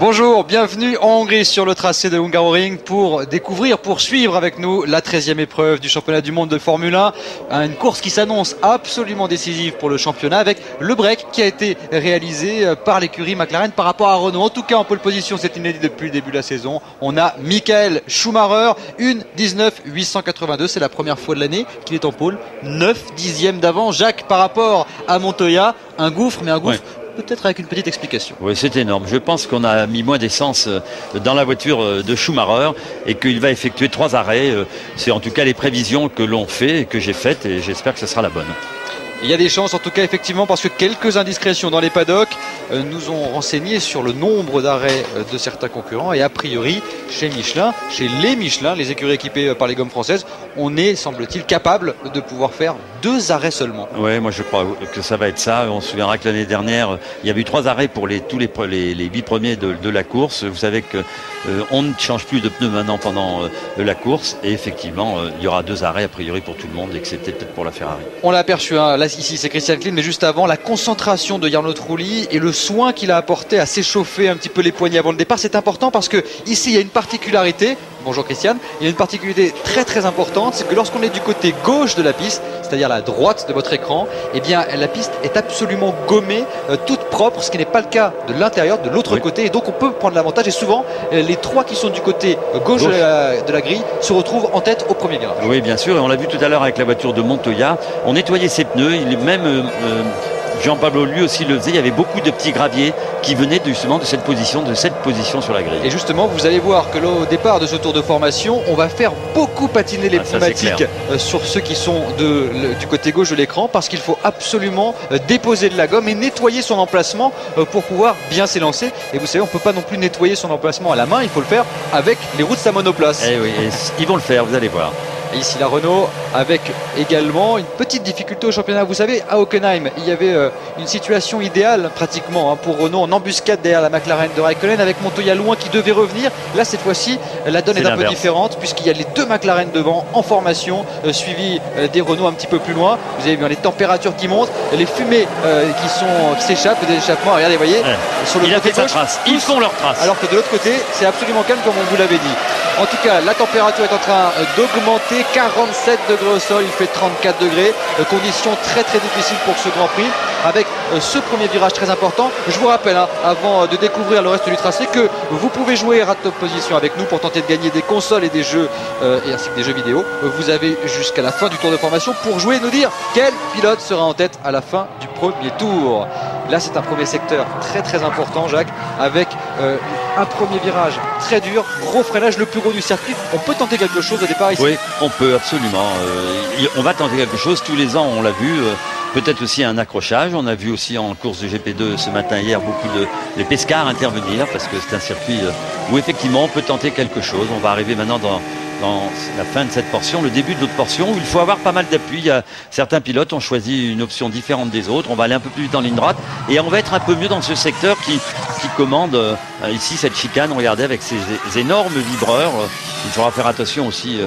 Bonjour, bienvenue en Hongrie sur le tracé de Hungaroring pour découvrir, pour suivre avec nous la 13e épreuve du championnat du monde de Formule 1. Une course qui s'annonce absolument décisive pour le championnat avec le break qui a été réalisé par l'écurie McLaren par rapport à Renault. En tout cas en pole position, c'est inédit depuis le début de la saison. On a Michael Schumacher, 1:19.882, c'est la première fois de l'année qu'il est en pole, 9 dixièmes d'avant. Jacques, par rapport à Montoya, un gouffre, mais un gouffre peut-être avec une petite explication. Oui, c'est énorme. Je pense qu'on a mis moins d'essence dans la voiture de Schumacher et qu'il va effectuer 3 arrêts. C'est en tout cas les prévisions que l'on fait et que j'ai faites et j'espère que ce sera la bonne. Il y a des chances en tout cas effectivement parce que quelques indiscrétions dans les paddocks nous ont renseigné sur le nombre d'arrêts de certains concurrents et a priori chez Michelin, chez les Michelin, les écuries équipées par les gommes françaises, on est semble-t-il capable de pouvoir faire 2 arrêts seulement. Oui, moi je crois que ça va être ça. On se souviendra que l'année dernière il y avait eu 3 arrêts pour tous les 8 premiers de la course. Vous savez que on ne change plus de pneus maintenant pendant la course et effectivement il y aura 2 arrêts a priori pour tout le monde excepté peut-être pour la Ferrari. On l'a aperçu hein, là ici c'est Christian Klien, mais juste avant la concentration de Jarno Trulli et le soin qu'il a apporté à s'échauffer un petit peu les poignets avant le départ, c'est important parce que ici il y a une particularité. Bonjour Christian, il y a une particularité très très importante, c'est que lorsqu'on est du côté gauche de la piste, c'est-à-dire la droite de votre écran, eh bien la piste est absolument gommée, toute propre, ce qui n'est pas le cas de l'intérieur, de l'autre côté, et donc on peut prendre l'avantage. Et souvent, les 3 qui sont du côté gauche. De la grille se retrouvent en tête au premier virage. Oui, bien sûr, et on l'a vu tout à l'heure avec la voiture de Montoya, on nettoyait ses pneus, il est même Jean Pablo lui aussi le faisait, il y avait beaucoup de petits graviers qui venaient justement de cette position sur la grille. Et justement vous allez voir que là, au départ de ce tour de formation on va faire beaucoup patiner les pneumatiques sur ceux qui sont du côté gauche de l'écran parce qu'il faut absolument déposer de la gomme et nettoyer son emplacement pour pouvoir bien s'élancer. Et vous savez on ne peut pas non plus nettoyer son emplacement à la main, il faut le faire avec les roues de sa monoplace. Et oui, et ils vont le faire, vous allez voir. Et ici la Renault avec également une petite difficulté au championnat. Vous savez, à Hockenheim, il y avait une situation idéale pratiquement pour Renault en embuscade derrière la McLaren de Raikkonen avec Montoya loin qui devait revenir. Là, cette fois-ci, la donne est un peu différente puisqu'il y a les 2 McLaren devant en formation, suivi des Renault un petit peu plus loin. Vous avez bien les températures qui montent, les fumées qui s'échappent, des échappements. Regardez, vous voyez, sur le côté gauche, ils font leur trace. Alors que de l'autre côté, c'est absolument calme comme on vous l'avait dit. En tout cas, la température est en train d'augmenter. 47 degrés au sol, il fait 34 degrés. Conditions très très difficiles pour ce Grand Prix avec ce premier virage très important. Je vous rappelle, avant de découvrir le reste du tracé, que vous pouvez jouer à top position avec nous pour tenter de gagner des consoles et des jeux et ainsi que des jeux vidéo. Vous avez jusqu'à la fin du tour de formation pour jouer et nous dire quel pilote sera en tête à la fin du premier tour. Là, c'est un premier secteur très très important, Jacques, avec un premier virage très dur, gros freinage, le plus gros du circuit. On peut tenter quelque chose au départ ici? Oui, on peut absolument. On va tenter quelque chose. Tous les ans, on l'a vu. Peut-être aussi un accrochage. On a vu aussi en course de GP2 ce matin, hier, beaucoup de pescards intervenir parce que c'est un circuit où effectivement on peut tenter quelque chose. On va arriver maintenant dans la fin de cette portion, le début de l'autre portion où il faut avoir pas mal d'appui. Certains pilotes ont choisi une option différente des autres. On va aller un peu plus vite en ligne droite et on va être un peu mieux dans ce secteur qui commande ici cette chicane. Regardez avec ces énormes vibreurs. Il faudra faire attention aussi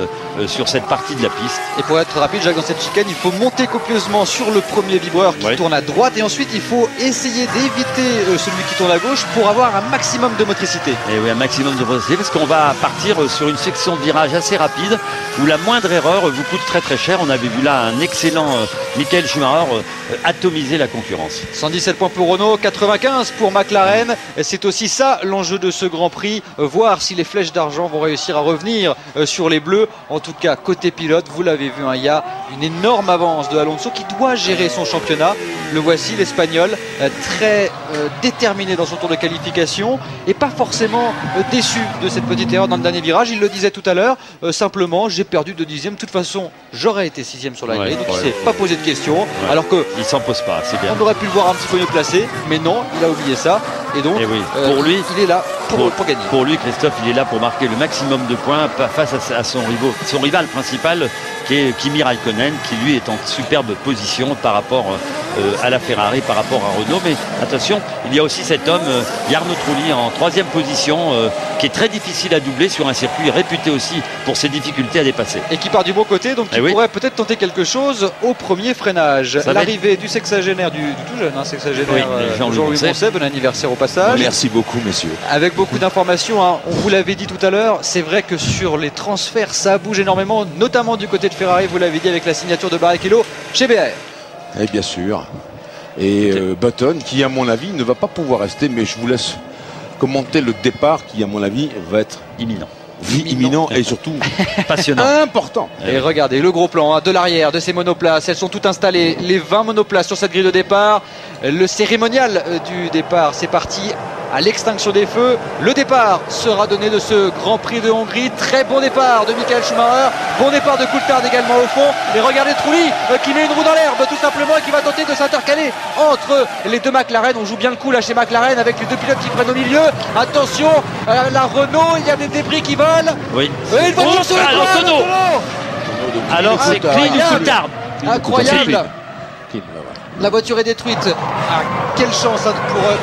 sur cette partie de la piste. Et pour être rapide, Jacques, dans cette chicane, il faut monter copieusement sur le premier vibreur qui tourne à droite et ensuite il faut essayer d'éviter celui qui tourne à gauche pour avoir un maximum de motricité. Et oui, un maximum de motricité parce qu'on va partir sur une section de virage assez rapide où la moindre erreur vous coûte très très cher. On avait vu là un excellent Michael Schumacher atomiser la concurrence. 117 points pour Renault, 95 pour McLaren. C'est aussi ça l'enjeu de ce Grand Prix, voir si les flèches d'argent vont réussir à revenir sur les bleus. En tout cas, côté pilote, vous l'avez vu, il y a une énorme avance de Alonso qui doit gérer son championnat. Le voici, l'Espagnol, très déterminé dans son tour de qualification et pas forcément déçu de cette petite erreur dans le dernier virage. Il le disait tout à l'heure, simplement, j'ai perdu 2 dixièmes. De toute façon, j'aurais été 6e sur la grille, donc il ne s'est pas posé de questions. Alors que il s'en pose pas, c'est bien. On aurait pu le voir un petit peu mieux placé, mais non, il a oublié ça. Et donc, pour lui, il est là pour gagner. Pour lui, Christophe, il est là pour marquer le maximum de points face à son rival principal, qui est Kimi Raikkonen, qui lui est en superbe position par rapport à la Ferrari par rapport à Renault. Mais attention, il y a aussi cet homme, Jarno Trulli, en 3e position, qui est très difficile à doubler sur un circuit réputé aussi pour ses difficultés à dépasser. Et qui part du bon côté, donc qui pourrait peut-être tenter quelque chose au premier freinage. L'arrivée du sexagénaire, du tout jeune sexagénaire, Jean-Louis Moncey, bon anniversaire au passage. Merci beaucoup, messieurs. Avec beaucoup d'informations, hein. On vous l'avait dit tout à l'heure, c'est vrai que sur les transferts, ça bouge énormément, notamment du côté de Ferrari, vous l'avez dit, avec la signature de Barrichello chez BR. Et bien sûr. Et Button, qui à mon avis ne va pas pouvoir rester, mais je vous laisse commenter le départ qui à mon avis va être imminent et surtout passionnant, important. Et regardez le gros plan de l'arrière de ces monoplaces, elles sont toutes installées, les 20 monoplaces sur cette grille de départ. Le cérémonial du départ, c'est parti à l'extinction des feux. Le départ sera donné de ce Grand Prix de Hongrie. Très bon départ de Michael Schumacher, bon départ de Coulthard également au fond. Et regardez Trulli qui met une roue dans l'herbe tout simplement et qui va tenter de s'intercaler entre les deux McLaren. On joue bien le coup là chez McLaren avec les deux pilotes qui prennent au milieu. Attention, la Renault, il y a des débris qui volent. Oui. Et une voiture sur le tonneau. Alors c'est Klein ou Coulthard. Incroyable. La voiture est détruite. Ah, quelle chance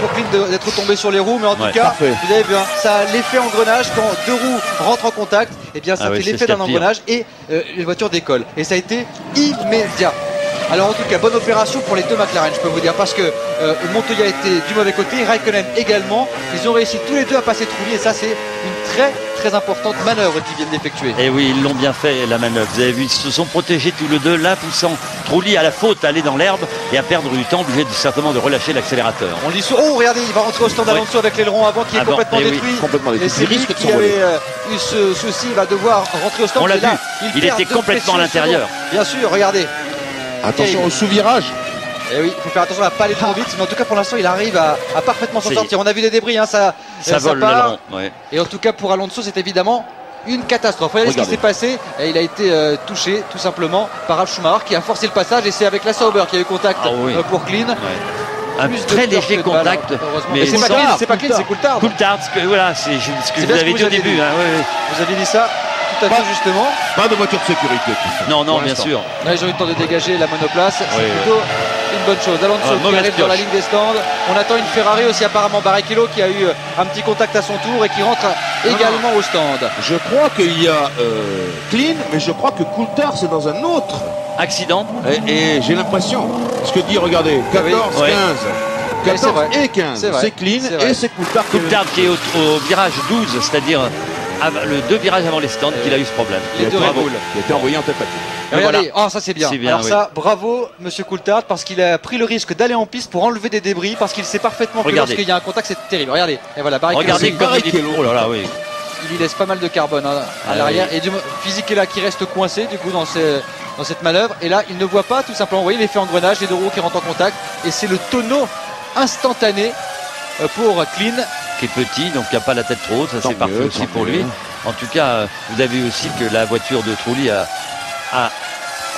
pour Klein d'être tombé sur les roues, mais en tout cas, vous avez vu, ça a l'effet engrenage quand deux roues rentrent en contact. Et bien, ça fait l'effet d'un engrenage et les voitures décollent. Et ça a été immédiat. Alors en tout cas, bonne opération pour les deux McLaren, je peux vous dire, parce que Montoya était du mauvais côté, Raikkonen également. Ils ont réussi tous les deux à passer Trulli et ça c'est une très importante manœuvre qu'ils viennent d'effectuer. Et oui, ils l'ont bien fait la manœuvre. Vous avez vu, ils se sont protégés tous les deux, l'un poussant Trulli à la faute, à aller dans l'herbe et à perdre du temps, obligé certainement de relâcher l'accélérateur. On dit oh regardez, il va rentrer au stand Alonso avec l'aileron avant qui est complètement détruit. Et c'est lui qui avait eu ce souci, il va devoir rentrer au stand. On l'a vu, il était complètement à l'intérieur. Bien sûr, regardez. Attention au sous-virage. Et oui, il faut faire attention à ne pas aller trop vite, mais en tout cas pour l'instant il arrive à parfaitement s'en sortir. On a vu des débris, hein, ça vole part. Ouais. Et en tout cas pour Alonso c'est évidemment une catastrophe. Regardez ce qui s'est passé, et il a été touché tout simplement par Ralf Schumacher qui a forcé le passage et c'est avec la Sauber qui a eu contact pour Klein. Un très léger contact, mais c'est pas Klein, c'est Coulthard. Coulthard, voilà, c'est ce que vous avez dit au début. Vous avez dit ça tout à fait justement. Pas de voiture de sécurité. Non, bien sûr. Là, ils ont eu le temps de dégager la monoplace. C'est plutôt une bonne chose. Alonso qui arrive dans la ligne des stands. On attend une Ferrari aussi apparemment. Barrichello qui a eu un petit contact à son tour et qui rentre également au stand. Je crois qu'il y a Klein, mais je crois que Coulthard c'est dans un autre accident. Et j'ai l'impression, ce que dit, regardez, 14, 15. 14 et 15, c'est Klein et c'est Coulthard. Coulthard qui est au virage 12, c'est-à-dire le 2 virages avant les stands qu'il a eu ce problème. Les deux Red Bull. Il a été envoyé en tête à tête. Regardez, ça c'est bien. Alors ça, bravo Monsieur Coulthard, parce qu'il a pris le risque d'aller en piste pour enlever des débris, parce qu'il sait parfaitement que lorsqu'il y a un contact c'est terrible. Regardez, et voilà, regardez comme il est. Oh là là, oui. Il y laisse pas mal de carbone à l'arrière et Fisichella qui reste coincé du coup dans cette manœuvre. Et là, il ne voit pas tout simplement. Vous voyez l'effet engrenage, les deux roues qui rentrent en contact et c'est le tonneau instantané pour Klein. Qui est petit, donc il n'y a pas la tête trop haute, ça c'est parfait aussi pour lui. En tout cas, vous avez vu aussi que la voiture de Trulli a...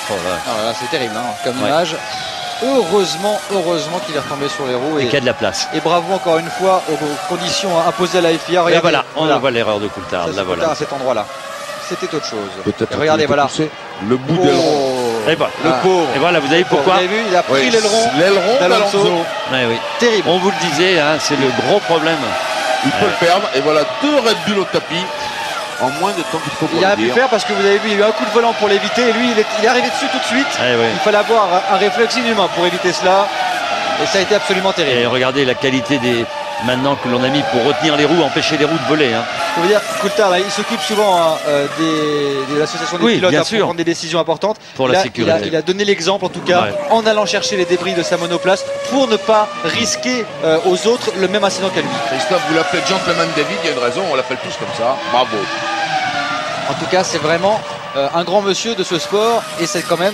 Oh là, c'est terrible comme image. Heureusement qu'il est retombé sur les roues et qu'il y a de la place. Et bravo encore une fois aux conditions imposées à la FIA. Regardez, et voilà, on voit l'erreur de Coulthard. Voilà. À cet endroit-là, c'était autre chose. Peut-être. Regardez, voilà. Le bout de et voilà. Le pauvre. Et voilà, vous avez vu pourquoi. Vous avez vu, il a pris l'aileron d'Alonso. Oui. Terrible. On vous le disait, c'est le gros problème. Il peut le perdre. Et voilà, 2 Red Bull au tapis. En moins de temps qu'il faut pour il a pu faire parce que vous avez vu, il y a eu un coup de volant pour l'éviter et lui il est arrivé dessus tout de suite. Il fallait avoir un réflexe inhumain pour éviter cela et ça a été absolument terrible. Et regardez la qualité maintenant que l'on a mis pour retenir les roues, empêcher les roues de voler. Je veux dire, Coulthard il s'occupe souvent des associations des pilotes pour prendre des décisions importantes. Pour la sécurité. Il a donné l'exemple en tout cas en allant chercher les débris de sa monoplace pour ne pas risquer aux autres le même incident qu'à lui. Christophe, vous l'appelez Gentleman David, il y a une raison, on l'appelle tous comme ça. Bravo. En tout cas, c'est vraiment un grand monsieur de ce sport et c'est quand même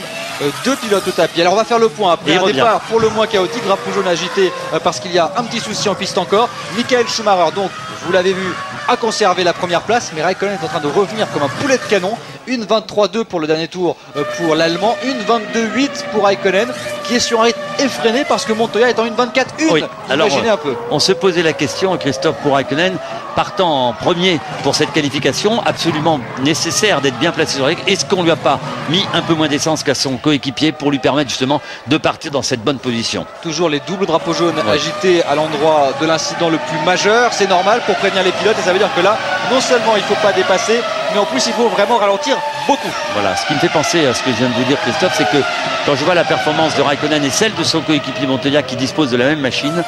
2 pilotes au tapis. Alors on va faire le point après un départ pour le moins chaotique, drapeau jaune agité parce qu'il y a un petit souci en piste encore. Michael Schumacher, donc vous l'avez vu, a conservé la première place, mais Raikkonen est en train de revenir comme un poulet de canon Une 23-2 pour le dernier tour pour l'Allemand, une 22-8 pour Raikkonen qui est sur un rythme effréné parce que Montoya est en une 24-1. Oui. Alors, imaginez un peu. On se posait la question, Christophe, pour Raikkonen, partant en premier pour cette qualification, absolument nécessaire d'être bien placé sur la règle. Est-ce qu'on lui a pas mis un peu moins d'essence qu'à son coéquipier pour lui permettre justement de partir dans cette bonne position? Toujours les doubles drapeaux jaunes agités à l'endroit de l'incident le plus majeur, c'est normal pour prévenir les pilotes et ça veut dire que là, non seulement il ne faut pas dépasser, mais en plus il faut vraiment ralentir beaucoup. Voilà, ce qui me fait penser à ce que je viens de vous dire, Christophe, c'est que quand je vois la performance de Raikkonen et celle de son coéquipier Montoya qui dispose de la même machine,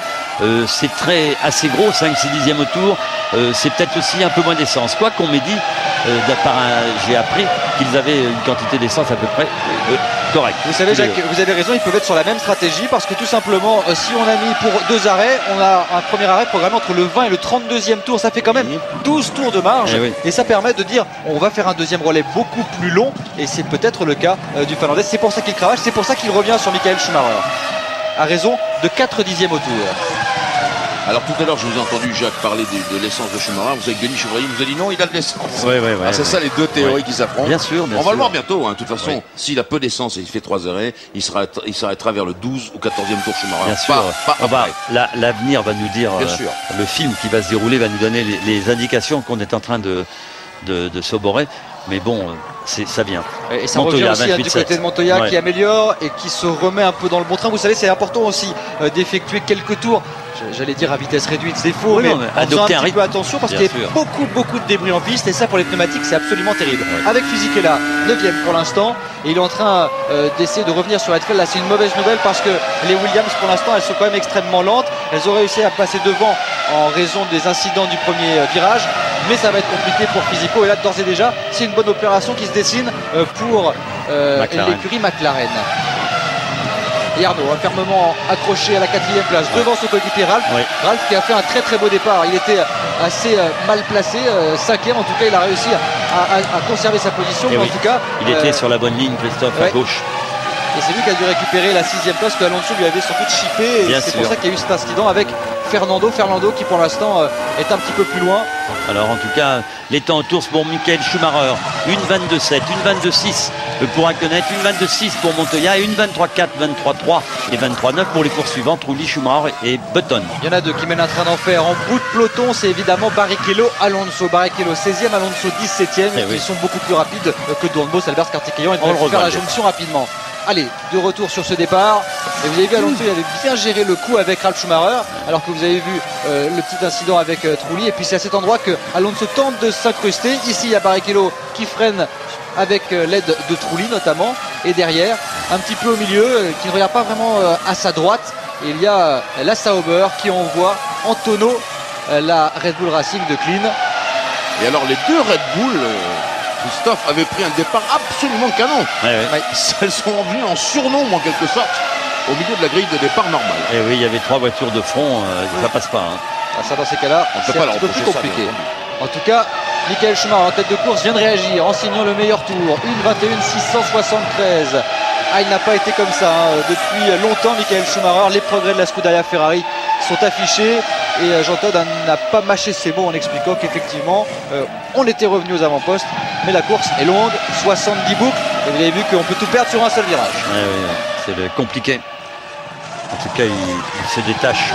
c'est assez gros, 5-6 dixièmes au tour, c'est peut-être aussi un peu moins d'essence. Quoi qu'on m'ait dit, j'ai appris qu'ils avaient une quantité d'essence à peu près correcte. Vous savez, Jacques, vous avez raison, ils peuvent être sur la même stratégie parce que tout simplement, si on a mis pour 2 arrêts, on a un premier arrêt programmé entre le 20 et le 32e tour, ça fait quand même 12 tours de marge et ça permet de dire on va faire un deuxième relais beaucoup plus long et c'est peut-être le cas du Finlandais. C'est pour ça qu'il cravache, c'est pour ça qu'il revient sur Michael Schumacher à raison de 4 dixièmes au tour. Alors tout à l'heure, je vous ai entendu, Jacques, parler de l'essence de Schumacher. Vous avez Denis Chevrier, vous avez dit non, il a de l'essence. C'est ça les deux théories qui s'affrontent. Bien sûr. On va le voir bientôt. De toute façon, s'il a peu d'essence et il fait 3 arrêts, il s'arrêtera vers le 12 ou 14e tour Schumacher. Bien sûr. L'avenir va nous dire. Le film qui va se dérouler va nous donner les indications qu'on est en train de s'oborer. Mais bon, ça vient. Et ça revient aussi du côté de Montoya qui améliore et qui se remet un peu dans le bon train. Vous savez, c'est important aussi d'effectuer quelques tours. J'allais dire à vitesse réduite, c'est faux, mais en faisant un petit peu attention parce qu'il y a beaucoup de débris en piste et ça pour les pneumatiques c'est absolument terrible. Avec Fisichella 9e pour l'instant et il est en train d'essayer de revenir sur Heidfeld. Là c'est une mauvaise nouvelle parce que les Williams pour l'instant elles sont quand même extrêmement lentes. Elles ont réussi à passer devant en raison des incidents du premier virage, mais ça va être compliqué pour Fisico et là d'ores et déjà c'est une bonne opération qui se dessine pour l'écurie McLaren. Et Arnaud, fermement accroché à la 4e place devant son coéquipier Ralph. Ralph qui a fait un très beau départ. Il était assez mal placé, 5e. En tout cas, il a réussi à conserver sa position. Mais en tout cas, il était sur la bonne ligne, Christophe, à gauche. Et c'est lui qui a dû récupérer la 6e place que Alonso lui avait sans doute chippé. Et c'est pour ça qu'il y a eu cet incident avec Fernando qui pour l'instant est un petit peu plus loin. Alors en tout cas, les temps en course pour Michael Schumacher, une 22-7, une 22-6 pour Raikkonen, une 22-6 pour Montoya, et une 23-4, 23-3 et 23-9 pour les courses suivantes, Trulli, Schumacher et Button. Il y en a deux qui mènent un train d'enfer en bout de peloton, c'est évidemment Barrichello, Alonso. Barrichello 16e, Alonso 17e. Ils sont beaucoup plus rapides que Dornbos, Albert Scartiquillon. Ils vont faire la jonction rapidement. Allez, de retour sur ce départ. Et vous avez vu Alonso, il avait bien géré le coup avec Ralf Schumacher, alors que vous avez vu le petit incident avec Trulli. Et puis c'est à cet endroit que Alonso tente de s'incruster. Ici, il y a Barrichello qui freine avec l'aide de Trulli notamment. Et derrière, un petit peu au milieu, qui ne regarde pas vraiment à sa droite, il y a la Sauber qui envoie en tonneau la Red Bull Racing de Klein. Et alors les deux Red Bull... Christophe avait pris un départ absolument canon. Elles sont venues en surnombre en quelque sorte au milieu de la grille de départ normale. Et oui, il y avait 3 voitures de front, ça passe pas. Ça dans ces cas-là, c'est un petit peu plus compliqué. En tout cas, Michael Schumacher en tête de course vient de réagir en signant le meilleur tour. Une 21-673. Il n'a pas été comme ça depuis longtemps, Michael Schumacher. Les progrès de la Scuderia Ferrari sont affichés et Jean Todt n'a pas mâché ses mots en expliquant qu'effectivement on était revenu aux avant-postes, mais la course est longue, 70 boucles et vous avez vu qu'on peut tout perdre sur un seul virage. C'est compliqué. En tout cas, il se détache.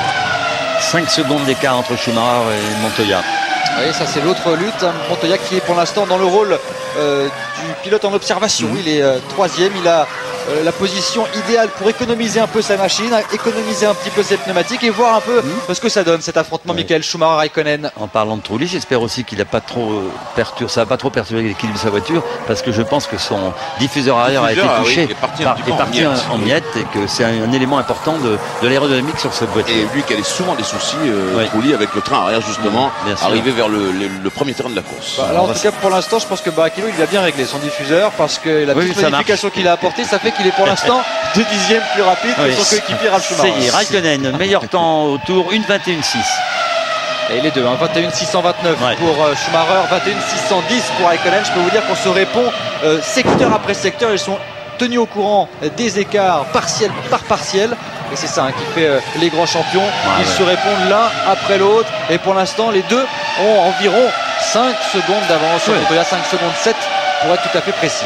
5 secondes d'écart entre Schumacher et Montoya. Oui, ça c'est l'autre lutte. Montoya qui est pour l'instant dans le rôle du pilote en observation. Il est 3e, il a la position idéale pour économiser un peu sa machine, économiser un petit peu ses pneumatiques et voir un peu ce que ça donne cet affrontement Michael Schumacher-Raikkonen. En parlant de Trulli, j'espère aussi qu'il n'a pas trop perturbé, ça n'a pas trop perturbé l'équilibre de sa voiture, parce que je pense que son diffuseur arrière a été touché, est parti en miettes, et que c'est un élément important de l'aérodynamique sur cette voiture. Et lui qui a souvent des soucis, Trulli, avec le train arrière justement, arrivé vers le premier terrain de la course. Alors en tout cas pour l'instant je pense que Barrichello il a bien réglé son diffuseur, parce que la petite modification qu'il a apportée, ça fait qu'il est pour l'instant 2 dixièmes plus rapide que son coéquipier Ralf Schumacher. Ça y est, Raikkonen, meilleur temps au tour, une 21-6. Et les deux, 21-629 pour Schumacher, 21-610 pour Raikkonen. Je peux vous dire qu'on se répond secteur après secteur. Ils sont tenus au courant des écarts partiel par partiel. Et c'est ça qui fait les grands champions. Ils se répondent l'un après l'autre. Et pour l'instant, les deux ont environ 5 secondes d'avance. Il y a 5 secondes 7 pour être tout à fait précis.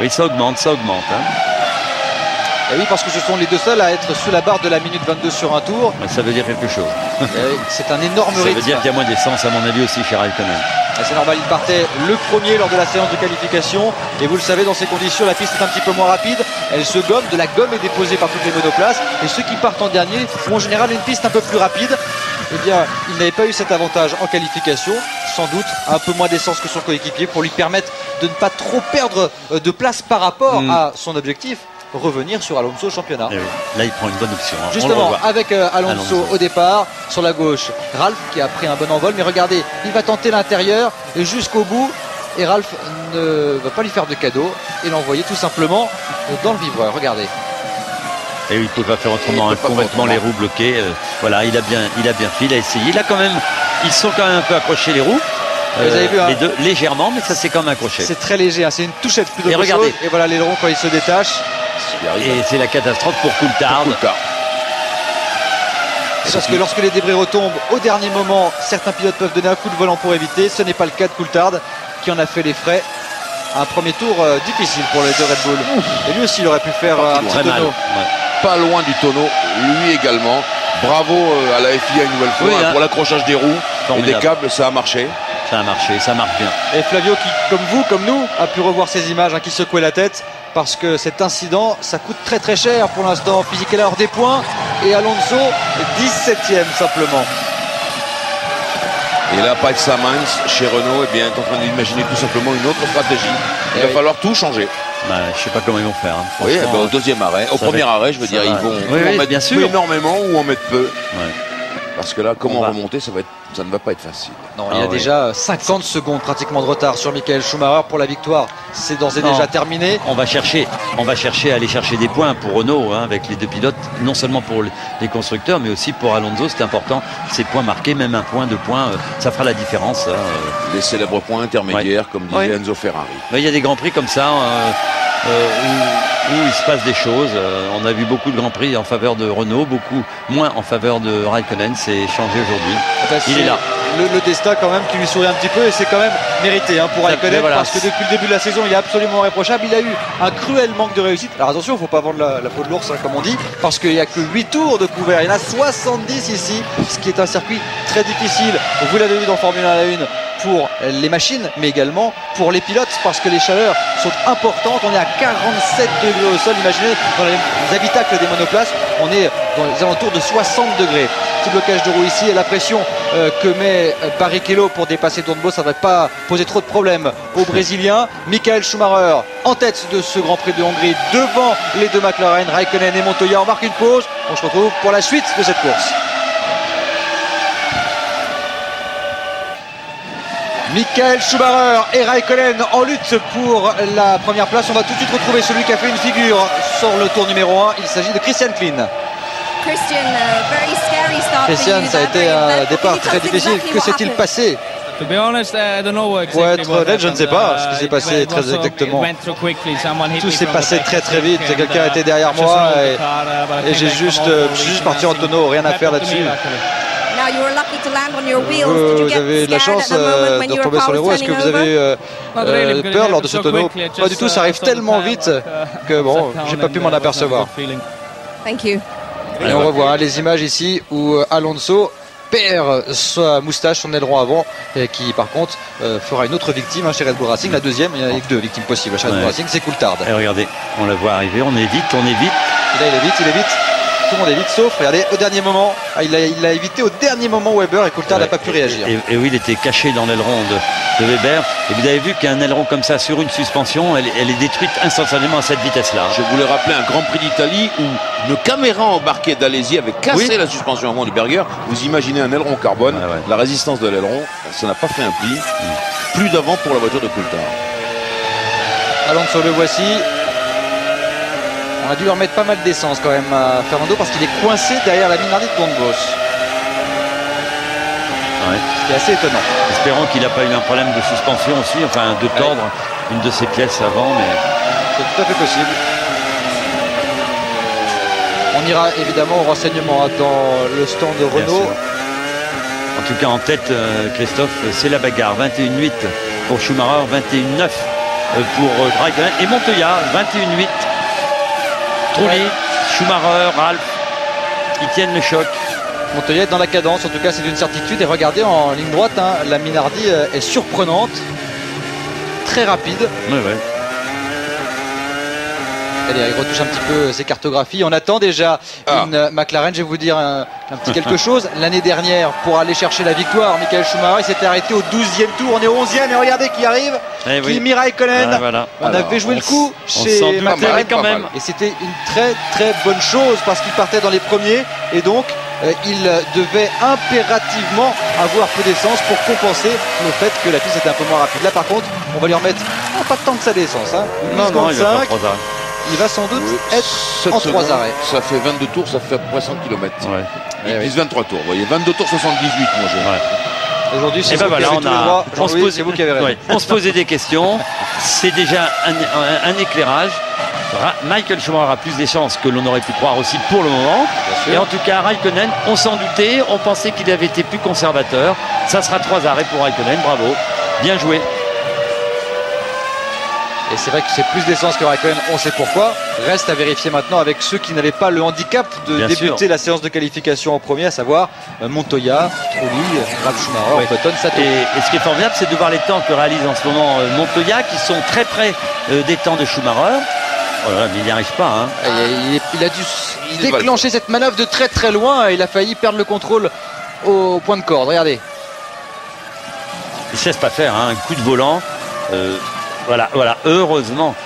Oui, ça augmente, ça augmente. Et oui, parce que ce sont les deux seuls à être sous la barre de la minute 22 sur un tour. Ça veut dire quelque chose. C'est un énorme rythme. Ça veut dire qu'il y a moins d'essence, à mon avis, aussi chez Raikkonen. C'est normal, il partait le premier lors de la séance de qualification. Et vous le savez, dans ces conditions, la piste est un petit peu moins rapide. Elle se gomme, de la gomme est déposée par toutes les monoplaces. Et ceux qui partent en dernier ont en général une piste un peu plus rapide. Eh bien, il n'avait pas eu cet avantage en qualification. Sans doute un peu moins d'essence que son coéquipier pour lui permettre de ne pas trop perdre de place par rapport à son objectif. Revenir sur Alonso au championnat. Oui. Là, il prend une bonne option. Justement, avec Alonso au départ, sur la gauche, Ralph qui a pris un bon envol. Mais regardez, il va tenter l'intérieur et jusqu'au bout. Et Ralph ne va pas lui faire de cadeau et l'envoyer tout simplement dans le vivreur. Regardez. Et il ne peut pas faire autrement, complètement les roues bloquées. Voilà, il a bien fait, il a essayé. Ils sont quand même un peu accrochés les roues. Vous avez vu, les deux légèrement, mais ça c'est quand même accroché. C'est très léger, c'est une touchette plus de regardez. Et voilà l'aileron quand il se détache. Et c'est la catastrophe pour Coulthard. Parce que lorsque les débris retombent au dernier moment, certains pilotes peuvent donner un coup de volant pour éviter. Ce n'est pas le cas de Coulthard qui en a fait les frais. Un premier tour difficile pour les deux Red Bull. Et lui aussi il aurait pu faire un petit tonneau. Pas loin du tonneau, lui également. Bravo à la FIA une nouvelle fois pour l'accrochage des roues et des câbles, ça a marché. Ça a marché, ça marche bien. Et Flavio qui, comme vous, comme nous, a pu revoir ces images, qui secouait la tête parce que cet incident, ça coûte très très cher pour l'instant. Fisichella hors des points et Alonso 17e simplement. Et là, Pat Sainz chez Renault est en train d'imaginer tout simplement une autre stratégie. Il va falloir tout changer. Je ne sais pas comment ils vont faire. Oui, au deuxième arrêt, au premier arrêt, je veux dire, ils vont en mettre bien sûr. énormément ou en mettre peu. Parce que là, comment remonter, ça ne va pas être facile. Non, il y a déjà 50 secondes pratiquement de retard sur Michael Schumacher pour la victoire. C'est d'ores et déjà terminé. On va chercher à aller chercher des points pour Renault avec les deux pilotes, non seulement pour les constructeurs, mais aussi pour Alonso. C'est important, ces points marqués, même un point, 2 points, ça fera la différence. Les célèbres points intermédiaires, comme disait Enzo Ferrari. Il y a des grands prix comme ça. Où il se passe des choses. On a vu beaucoup de grands prix en faveur de Renault, beaucoup moins en faveur de Raikkonen. C'est changé aujourd'hui. Il est là. Le destin quand même qui lui sourit un petit peu et c'est quand même mérité pour Raikkonen parce que depuis le début de la saison il est absolument irréprochable. Il a eu un cruel manque de réussite. Alors attention, il ne faut pas vendre la peau de l'ours comme on dit, parce qu'il n'y a que 8 tours de couvert. Il y en a 70 ici, ce qui est un circuit très difficile. Vous l'avez vu dans Formule 1 à la 1 pour les machines, mais également pour les pilotes, parce que les chaleurs sont importantes. On est à 47 degrés au sol. Imaginez, dans les habitacles des monoplaces, on est dans les alentours de 60 degrés. Petit blocage de roue ici et la pression que met Barrichello pour dépasser Dornbos, ça ne va pas poser trop de problèmes aux Brésiliens. Michael Schumacher en tête de ce Grand Prix de Hongrie devant les deux McLaren, Raikkonen et Montoya. On marque une pause, on se retrouve pour la suite de cette course. Michael Schumacher et Raikkonen en lutte pour la première place. On va tout de suite retrouver celui qui a fait une figure sur le tour numéro 1. Il s'agit de Christian Klein. Christian, ça a été un départ très difficile. Que s'est-il passé? Pour être honnête, je ne sais pas ce qui s'est passé très exactement. Tout s'est passé très très vite. Quelqu'un était derrière moi et je suis juste parti en tonneau. Rien à faire là-dessus. Vous avez de la chance de retomber sur les roues. Est-ce que vous avez eu peur lors de ce tonneau? Pas du tout, ça arrive tellement vite que bon, j'ai pas pu m'en apercevoir. Et on revoit les images ici où Alonso perd sa moustache, son aileron avant, qui par contre fera une autre victime chez Red Bull Racing. La deuxième, il y a deux victimes possibles chez Red Bull Racing, c'est Coulthard. Et regardez, on la voit arriver, on est vite. Et là il est vite. Tout le monde est vite, sauf, regardez, au dernier moment, il a évité au dernier moment Weber et Coulthard n'a pas pu réagir. Et oui, il était caché dans l'aileron de Weber. Et vous avez vu qu'un aileron comme ça sur une suspension, elle est détruite instantanément à cette vitesse-là. Je voulais rappeler un Grand Prix d'Italie où une caméra embarquée d'Alesi avait cassé la suspension avant du Berger. Vous imaginez un aileron carbone, la résistance de l'aileron, ça n'a pas fait un pli. Plus d'avant pour la voiture de Coulthard. Alonso, le voici. On a dû leur mettre pas mal d'essence quand même à Fernando parce qu'il est coincé derrière la Minardi de Dornbos. Ce qui est assez étonnant. Espérons qu'il n'a pas eu un problème de suspension aussi, enfin de tordre une de ses pièces avant, mais c'est tout à fait possible. On ira évidemment au renseignement dans le stand de Renault. En tout cas en tête, Christophe, c'est la bagarre. 21-8 pour Schumacher, 21-9 pour Raikkonen et Montoya, 21-8. Trulli, Schumacher, Ralph, ils tiennent le choc. Montoya est dans la cadence, en tout cas c'est une certitude. Et regardez en ligne droite, hein, la Minardi est surprenante, très rapide. Ouais. Allez, il retouche un petit peu ses cartographies. On attend déjà une McLaren. Je vais vous dire un petit quelque chose. L'année dernière, pour aller chercher la victoire, Michael Schumacher il s'était arrêté au 12e tour. On est au 11e et regardez qui arrive. Kimi Raikkonen. Voilà. On avait joué le coup chez McLaren quand même. Et c'était une très très bonne chose parce qu'il partait dans les premiers et donc il devait impérativement avoir peu d'essence pour compenser le fait que la piste était un peu moins rapide. Là par contre, on va lui remettre pas tant que ça d'essence. Hein. Non, il va pas trop il va sans doute être en 3 arrêts. Ça fait 22 tours, ça fait à peu près 100 km. Ouais. Il glisse 23 tours. Vous voyez, 22 tours 78, moi je. Aujourd'hui, c'est vous qui avez tout le droit. C'est vous qui avez raison. On se posait des questions. C'est déjà un éclairage. Michael Schumacher a plus des chances que l'on aurait pu croire aussi pour le moment. Et en tout cas, Raikkonen, on s'en doutait. On pensait qu'il avait été plus conservateur. Ça sera 3 arrêts pour Raikkonen. Bravo. Bien joué. Et c'est vrai que c'est plus d'essence que Raikkonen, on sait pourquoi. Reste à vérifier maintenant avec ceux qui n'avaient pas le handicap de débuter la séance de qualification en premier, à savoir Montoya, Trulli, Ralf Schumacher, Button, Sato. Et ce qui est formidable, c'est de voir les temps que réalise en ce moment Montoya, qui sont très près des temps de Schumacher. Voilà, mais il n'y arrive pas. Hein. Il a dû déclencher cette manœuvre de très très loin et il a failli perdre le contrôle au point de corde. Regardez. Il ne se laisse pas faire, hein. Un coup de volant. Voilà, heureusement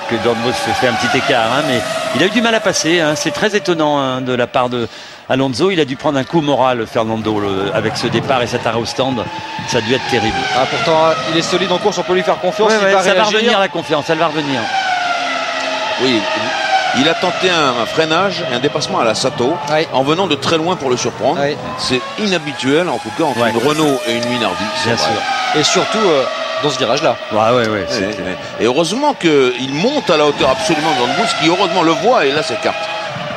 que George Moss fait un petit écart, hein, mais il a eu du mal à passer, hein. C'est très étonnant hein, de la part de Alonso. Il a dû prendre un coup moral, Fernando, avec ce départ et cet arrêt au stand. Ça a dû être terrible. Pourtant, il est solide en course, on peut lui faire confiance. Ça va revenir la confiance, elle va revenir. Oui, il a tenté un freinage et un dépassement à la Sato en venant de très loin pour le surprendre. C'est inhabituel, en tout cas, entre une Renault et une Minardi. Bien sûr. Et surtout dans ce virage-là. Et heureusement qu'il monte à la hauteur absolument de Van Boost, qui heureusement le voit et là s'écarte.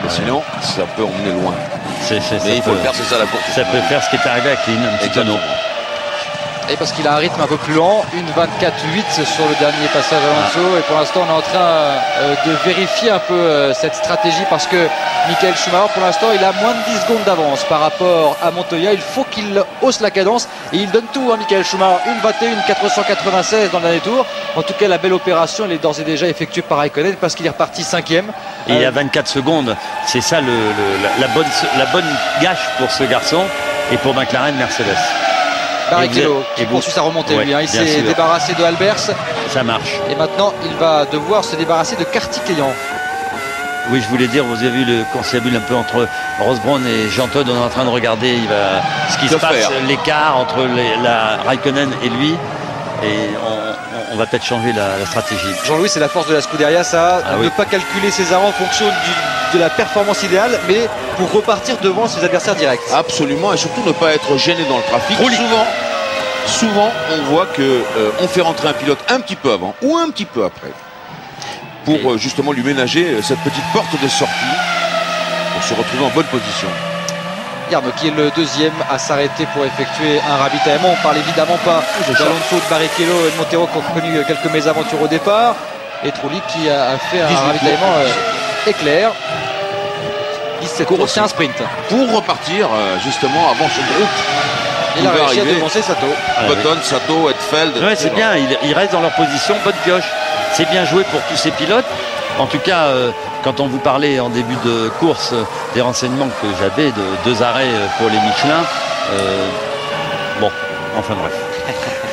Sinon, ça peut emmener loin. Mais il faut le faire, c'est ça la course. Ça peut faire ce qui est arrivé à Klein, un petit tonneau. Et parce qu'il a un rythme un peu plus lent, une 24-8 sur le dernier passage Alonso. Et pour l'instant, on est en train de vérifier un peu cette stratégie parce que Michael Schumacher, pour l'instant, il a moins de 10 secondes d'avance par rapport à Montoya. Il faut qu'il hausse la cadence et il donne tout, hein, Michael Schumacher. Une 21-496 dans le dernier tour. En tout cas, la belle opération, elle est d'ores et déjà effectuée par Raikkonen parce qu'il est reparti 5e. Et il y a 24 secondes. C'est ça la bonne gâche pour ce garçon et pour McLaren Mercedes. Barrichello qui poursuit sa remontée, lui. Hein. Il s'est débarrassé de Albers. Ça marche. Et maintenant, il va devoir se débarrasser de Kartikeyan. Oui, je voulais dire, vous avez vu le conciliabule un peu entre Rosberg et Jean Todt. On est en train de regarder ce qui se passe, l'écart entre la Raikkonen et lui. Et on va peut-être changer la stratégie. Jean-Louis, c'est la force de la Scuderia, ça. Ne pas calculer ses arrêts en fonction de la performance idéale, mais pour repartir devant ses adversaires directs. Absolument, et surtout ne pas être gêné dans le trafic. Souvent, on voit qu'on fait rentrer un pilote un petit peu avant ou un petit peu après pour justement lui ménager cette petite porte de sortie pour se retrouver en bonne position. Yarno qui est le deuxième à s'arrêter pour effectuer un ravitaillement. On parle évidemment pas d'Alonso, de Barrichello et de Montero qui ont connu quelques mésaventures au départ. Et Trulli qui a fait un ravitaillement éclair. 17 tours, c'est un sprint. Pour repartir justement avant ce groupe. Il a réussi à devancer Sato. Button, Sato, Hetfeld. Ouais, c'est bien, ils restent dans leur position, bonne pioche. C'est bien joué pour tous ces pilotes. En tout cas, quand on vous parlait en début de course des renseignements que j'avais de 2 arrêts pour les Michelin, enfin bref.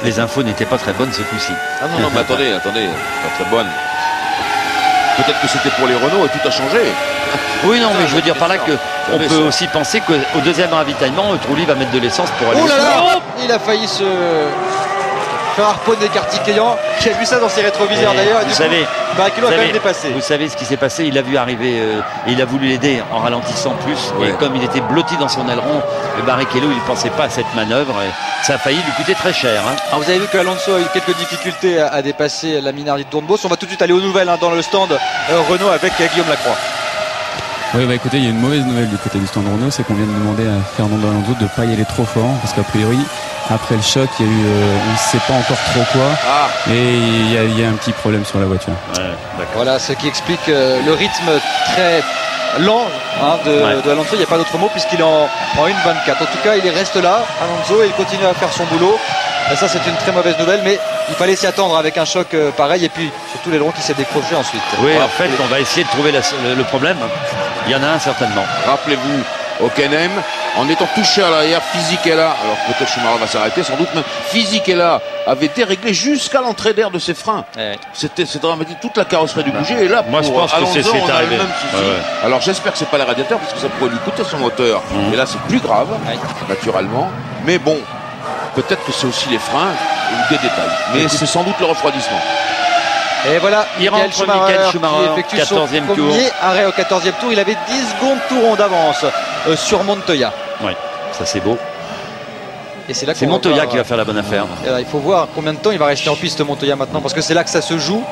Les infos n'étaient pas très bonnes ce coup-ci. Ah non, mais attendez, pas très bonnes. Peut-être que c'était pour les Renault et tout a changé. Oui, non, mais je veux dire par là qu'on peut aussi penser qu'au deuxième ravitaillement, Trulli va mettre de l'essence pour aller. Oh là là, il a failli se faire harponner Kartikeyan, qui a vu ça dans ses rétroviseurs d'ailleurs. Vous savez, Barrichello a quand même dépassé. Vous savez ce qui s'est passé, il a vu arriver et il a voulu l'aider en ralentissant plus. Et comme il était blotti dans son aileron, le Barrichello, il ne pensait pas à cette manœuvre. Et ça a failli lui coûter très cher. Hein. Alors vous avez vu que Alonso a eu quelques difficultés à dépasser la Minardi de Dornbos. On va tout de suite aller aux nouvelles dans le stand Renault avec Guillaume Lacroix. Oui, écoutez, il y a une mauvaise nouvelle du côté du stand Renault, c'est qu'on vient de demander à Fernando Alonso de ne pas y aller trop fort, parce qu'a priori, Après le choc, il y a eu, on ne sait pas encore trop quoi, mais il y a un petit problème sur la voiture. Ouais, voilà ce qui explique le rythme très lent de Alonso. Il n'y a pas d'autre mot puisqu'il est en 1,24. En tout cas, il reste là, Alonso, et il continue à faire son boulot. Et ça, c'est une très mauvaise nouvelle, mais il fallait s'y attendre avec un choc pareil, et puis surtout l'aileron qui s'est décroché ensuite. Oui, en fait, on va essayer de trouver le problème. Il y en a un certainement. Rappelez-vous, Hockenheim, en étant touché à l'arrière, Fisichella, alors peut-être Schumacher va s'arrêter, sans doute même, Fisichella avait été réglé jusqu'à l'entrée d'air de ses freins. C'était dramatique, toute la carrosserie du bouger, et là, moi, je pense Alonso, que c'est on a arrivé. le même souci. Alors j'espère que c'est pas les radiateurs, parce que ça pourrait lui coûter son moteur. Et là, c'est plus grave, naturellement. Mais bon, peut-être que c'est aussi les freins ou des détails. Mais c'est sans doute le refroidissement. Et voilà, Michael Schumacher qui effectue son premier arrêt au 14e tour. Il avait 10 secondes tout rond d'avance sur Montoya. Oui, ça c'est beau. Et c'est là c'est Montoya qui va faire la bonne affaire. Il faut voir combien de temps il va rester en piste, Montoya, maintenant, parce que c'est là que ça se joue.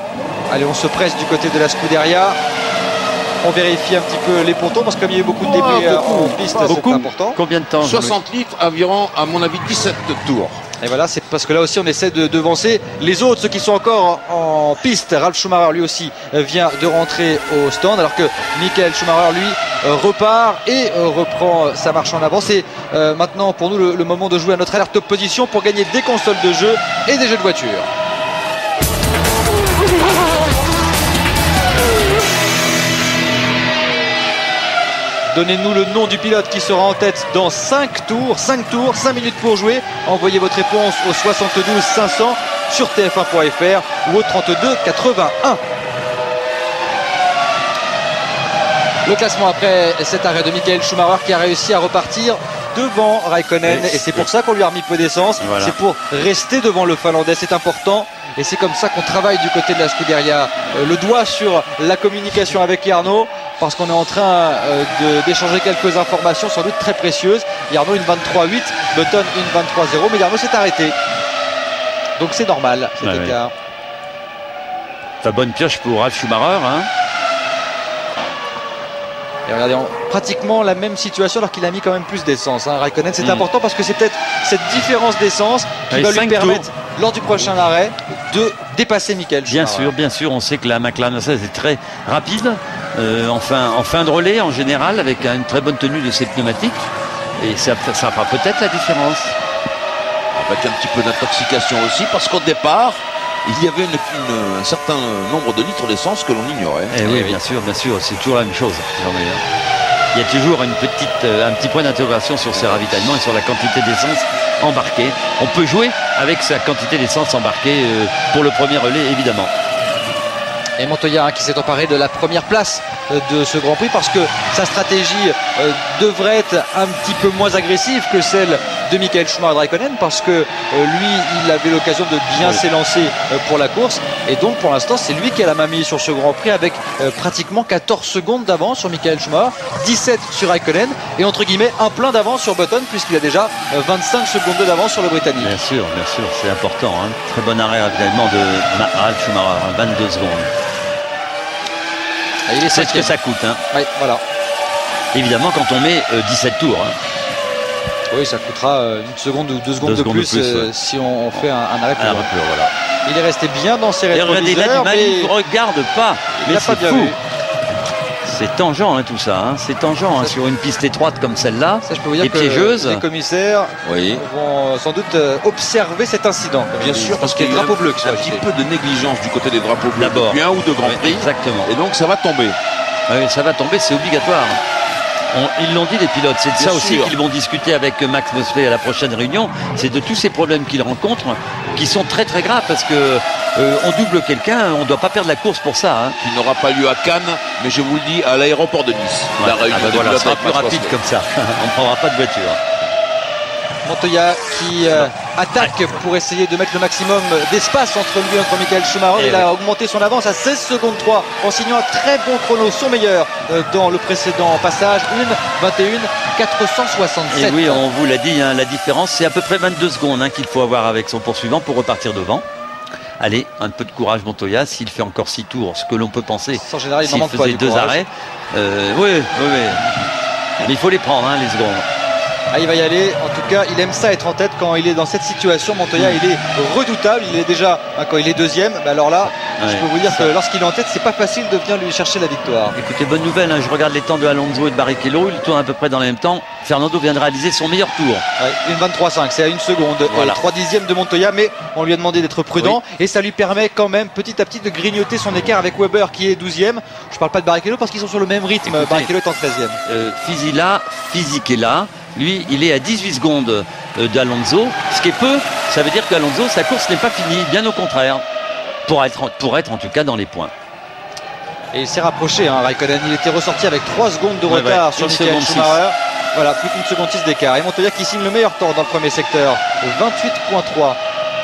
Allez, on se presse du côté de la Scuderia. On vérifie un petit peu les pontons, parce que comme il y a eu beaucoup de débris en piste, c'est important. Combien de temps? 60 litres, environ, à mon avis, 17 tours. Et voilà, c'est parce que là aussi on essaie de devancer les autres, ceux qui sont encore en piste. Ralf Schumacher lui aussi vient de rentrer au stand, alors que Michael Schumacher lui repart et reprend sa marche en avant. C'est maintenant pour nous le moment de jouer à notre alerte top position pour gagner des consoles de jeux et des jeux de voiture. Donnez-nous le nom du pilote qui sera en tête dans 5 tours, 5 minutes pour jouer. Envoyez votre réponse au 72 500 sur tf1.fr ou au 32 81. Le classement après cet arrêt de Michael Schumacher qui a réussi à repartir devant Raikkonen, et c'est pour ça qu'on lui a remis peu d'essence. Voilà. C'est pour rester devant le Finlandais, c'est important. Et c'est comme ça qu'on travaille du côté de la Scuderia. Le doigt sur la communication avec Jarno, parce qu'on est en train d'échanger quelques informations sans doute très précieuses. Jarno une 23.8, Button une 23.0, mais Jarno s'est arrêté. Donc c'est normal cet écart. Ta bonne pioche pour Ralf Schumacher, hein. Et regardez, pratiquement la même situation alors qu'il a mis quand même plus d'essence. Raikkonen, c'est important parce que c'est peut-être cette différence d'essence qui va lui permettre, lors du prochain arrêt, de dépasser Michael Schumacher. Bien sûr, on sait que la McLaren est très rapide, en fin de relais en général, avec une très bonne tenue de ses pneumatiques. Et ça fera peut-être la différence. Avec un petit peu d'intoxication aussi, parce qu'au départ, il y avait un certain nombre de litres d'essence que l'on ignorait. Et oui, bien sûr, c'est toujours la même chose. Il y a toujours un petit point d'interrogation sur ses ravitaillements et sur la quantité d'essence embarquée. On peut jouer avec sa quantité d'essence embarquée pour le premier relais, évidemment. Et Montoya qui s'est emparé de la première place de ce Grand Prix, parce que sa stratégie devrait être un petit peu moins agressive que celle de Michael Schumacher de Raikkonen, parce que lui il avait l'occasion de bien s'élancer pour la course, et donc pour l'instant c'est lui qui a la main mise sur ce Grand Prix avec pratiquement 14 secondes d'avance sur Michael Schumacher, 17 sur Raikkonen, et entre guillemets un plein d'avance sur Button, puisqu'il a déjà 25 secondes d'avance sur le Britannique. Bien sûr, c'est important, hein. Très bon arrêt également de Ralf Schumacher, 22 secondes. C'est ce que ça coûte, hein. Oui, voilà. Évidemment, quand on met 17 tours, hein. Oui, ça coûtera une seconde ou deux secondes de plus, si on fait un arrêt plus long. Voilà. Il est resté bien dans ses rétroviseurs, mais il ne regarde pas. Il n'a pas bien vu. C'est tangent, hein, tout ça. Hein. C'est tangent sur une piste étroite comme celle-là, ça, je peux vous dire et piégeuse. Les commissaires vont sans doute observer cet incident. Bien sûr, parce qu'il y a drapeau bleu qui soit un petit peu de négligence du côté des drapeaux bleus depuis un ou deux grands prix. Exactement. Et donc ça va tomber. Oui, ça va tomber, c'est obligatoire. Ils l'ont dit, les pilotes, c'est de ça aussi qu'ils vont discuter avec Max Mosley à la prochaine réunion. C'est de tous ces problèmes qu'ils rencontrent qui sont très très graves, parce que on double quelqu'un, on ne doit pas perdre la course pour ça, hein. Qui n'aura pas lieu à Cannes, mais je vous le dis, à l'aéroport de Nice. La réunion ça sera plus rapide comme ça. On ne prendra pas de voiture. Montoya qui attaque pour essayer de mettre le maximum d'espace entre lui et entre Michael Schumacher. Il a augmenté son avance à 16 secondes 3 en signant un très bon chrono, son meilleur dans le précédent passage, 1:21.467. Et oui, on vous l'a dit, hein, la différence c'est à peu près 22 secondes, hein, qu'il faut avoir avec son poursuivant pour repartir devant. Allez, un peu de courage Montoya, s'il fait encore 6 tours, ce que l'on peut penser, en général, il s'il faisait 2 arrêts. Oui. Mais il faut les prendre, hein, les secondes. Ah, il va y aller, en tout cas il aime ça être en tête quand il est dans cette situation. Montoya il est redoutable, il est déjà, quand il est deuxième, alors là je peux vous dire que lorsqu'il est en tête c'est pas facile de venir lui chercher la victoire. Écoutez, bonne nouvelle, je regarde les temps de Alonso et de Barrichello, ils tournent à peu près dans le même temps. Fernando vient de réaliser son meilleur tour. Une 23,5, c'est à 1 seconde, voilà. 3 dixièmes de Montoya, mais on lui a demandé d'être prudent et ça lui permet quand même petit à petit de grignoter son écart avec Weber qui est 12e. Je parle pas de Barrichello parce qu'ils sont sur le même rythme. Écoutez, Barrichello est en 13e. Fisichella, lui il est à 18 secondes d'Alonso, ce qui est peu. Ça veut dire qu'Alonso, sa course n'est pas finie, bien au contraire, pour être en tout cas dans les points. Et il s'est rapproché, Raikkonen, il était ressorti avec 3 secondes de retard sur Michael Schumacher. Voilà, plus qu'une seconde 6 d'écart. Et Montoya qui signe le meilleur temps dans le premier secteur, 28,3.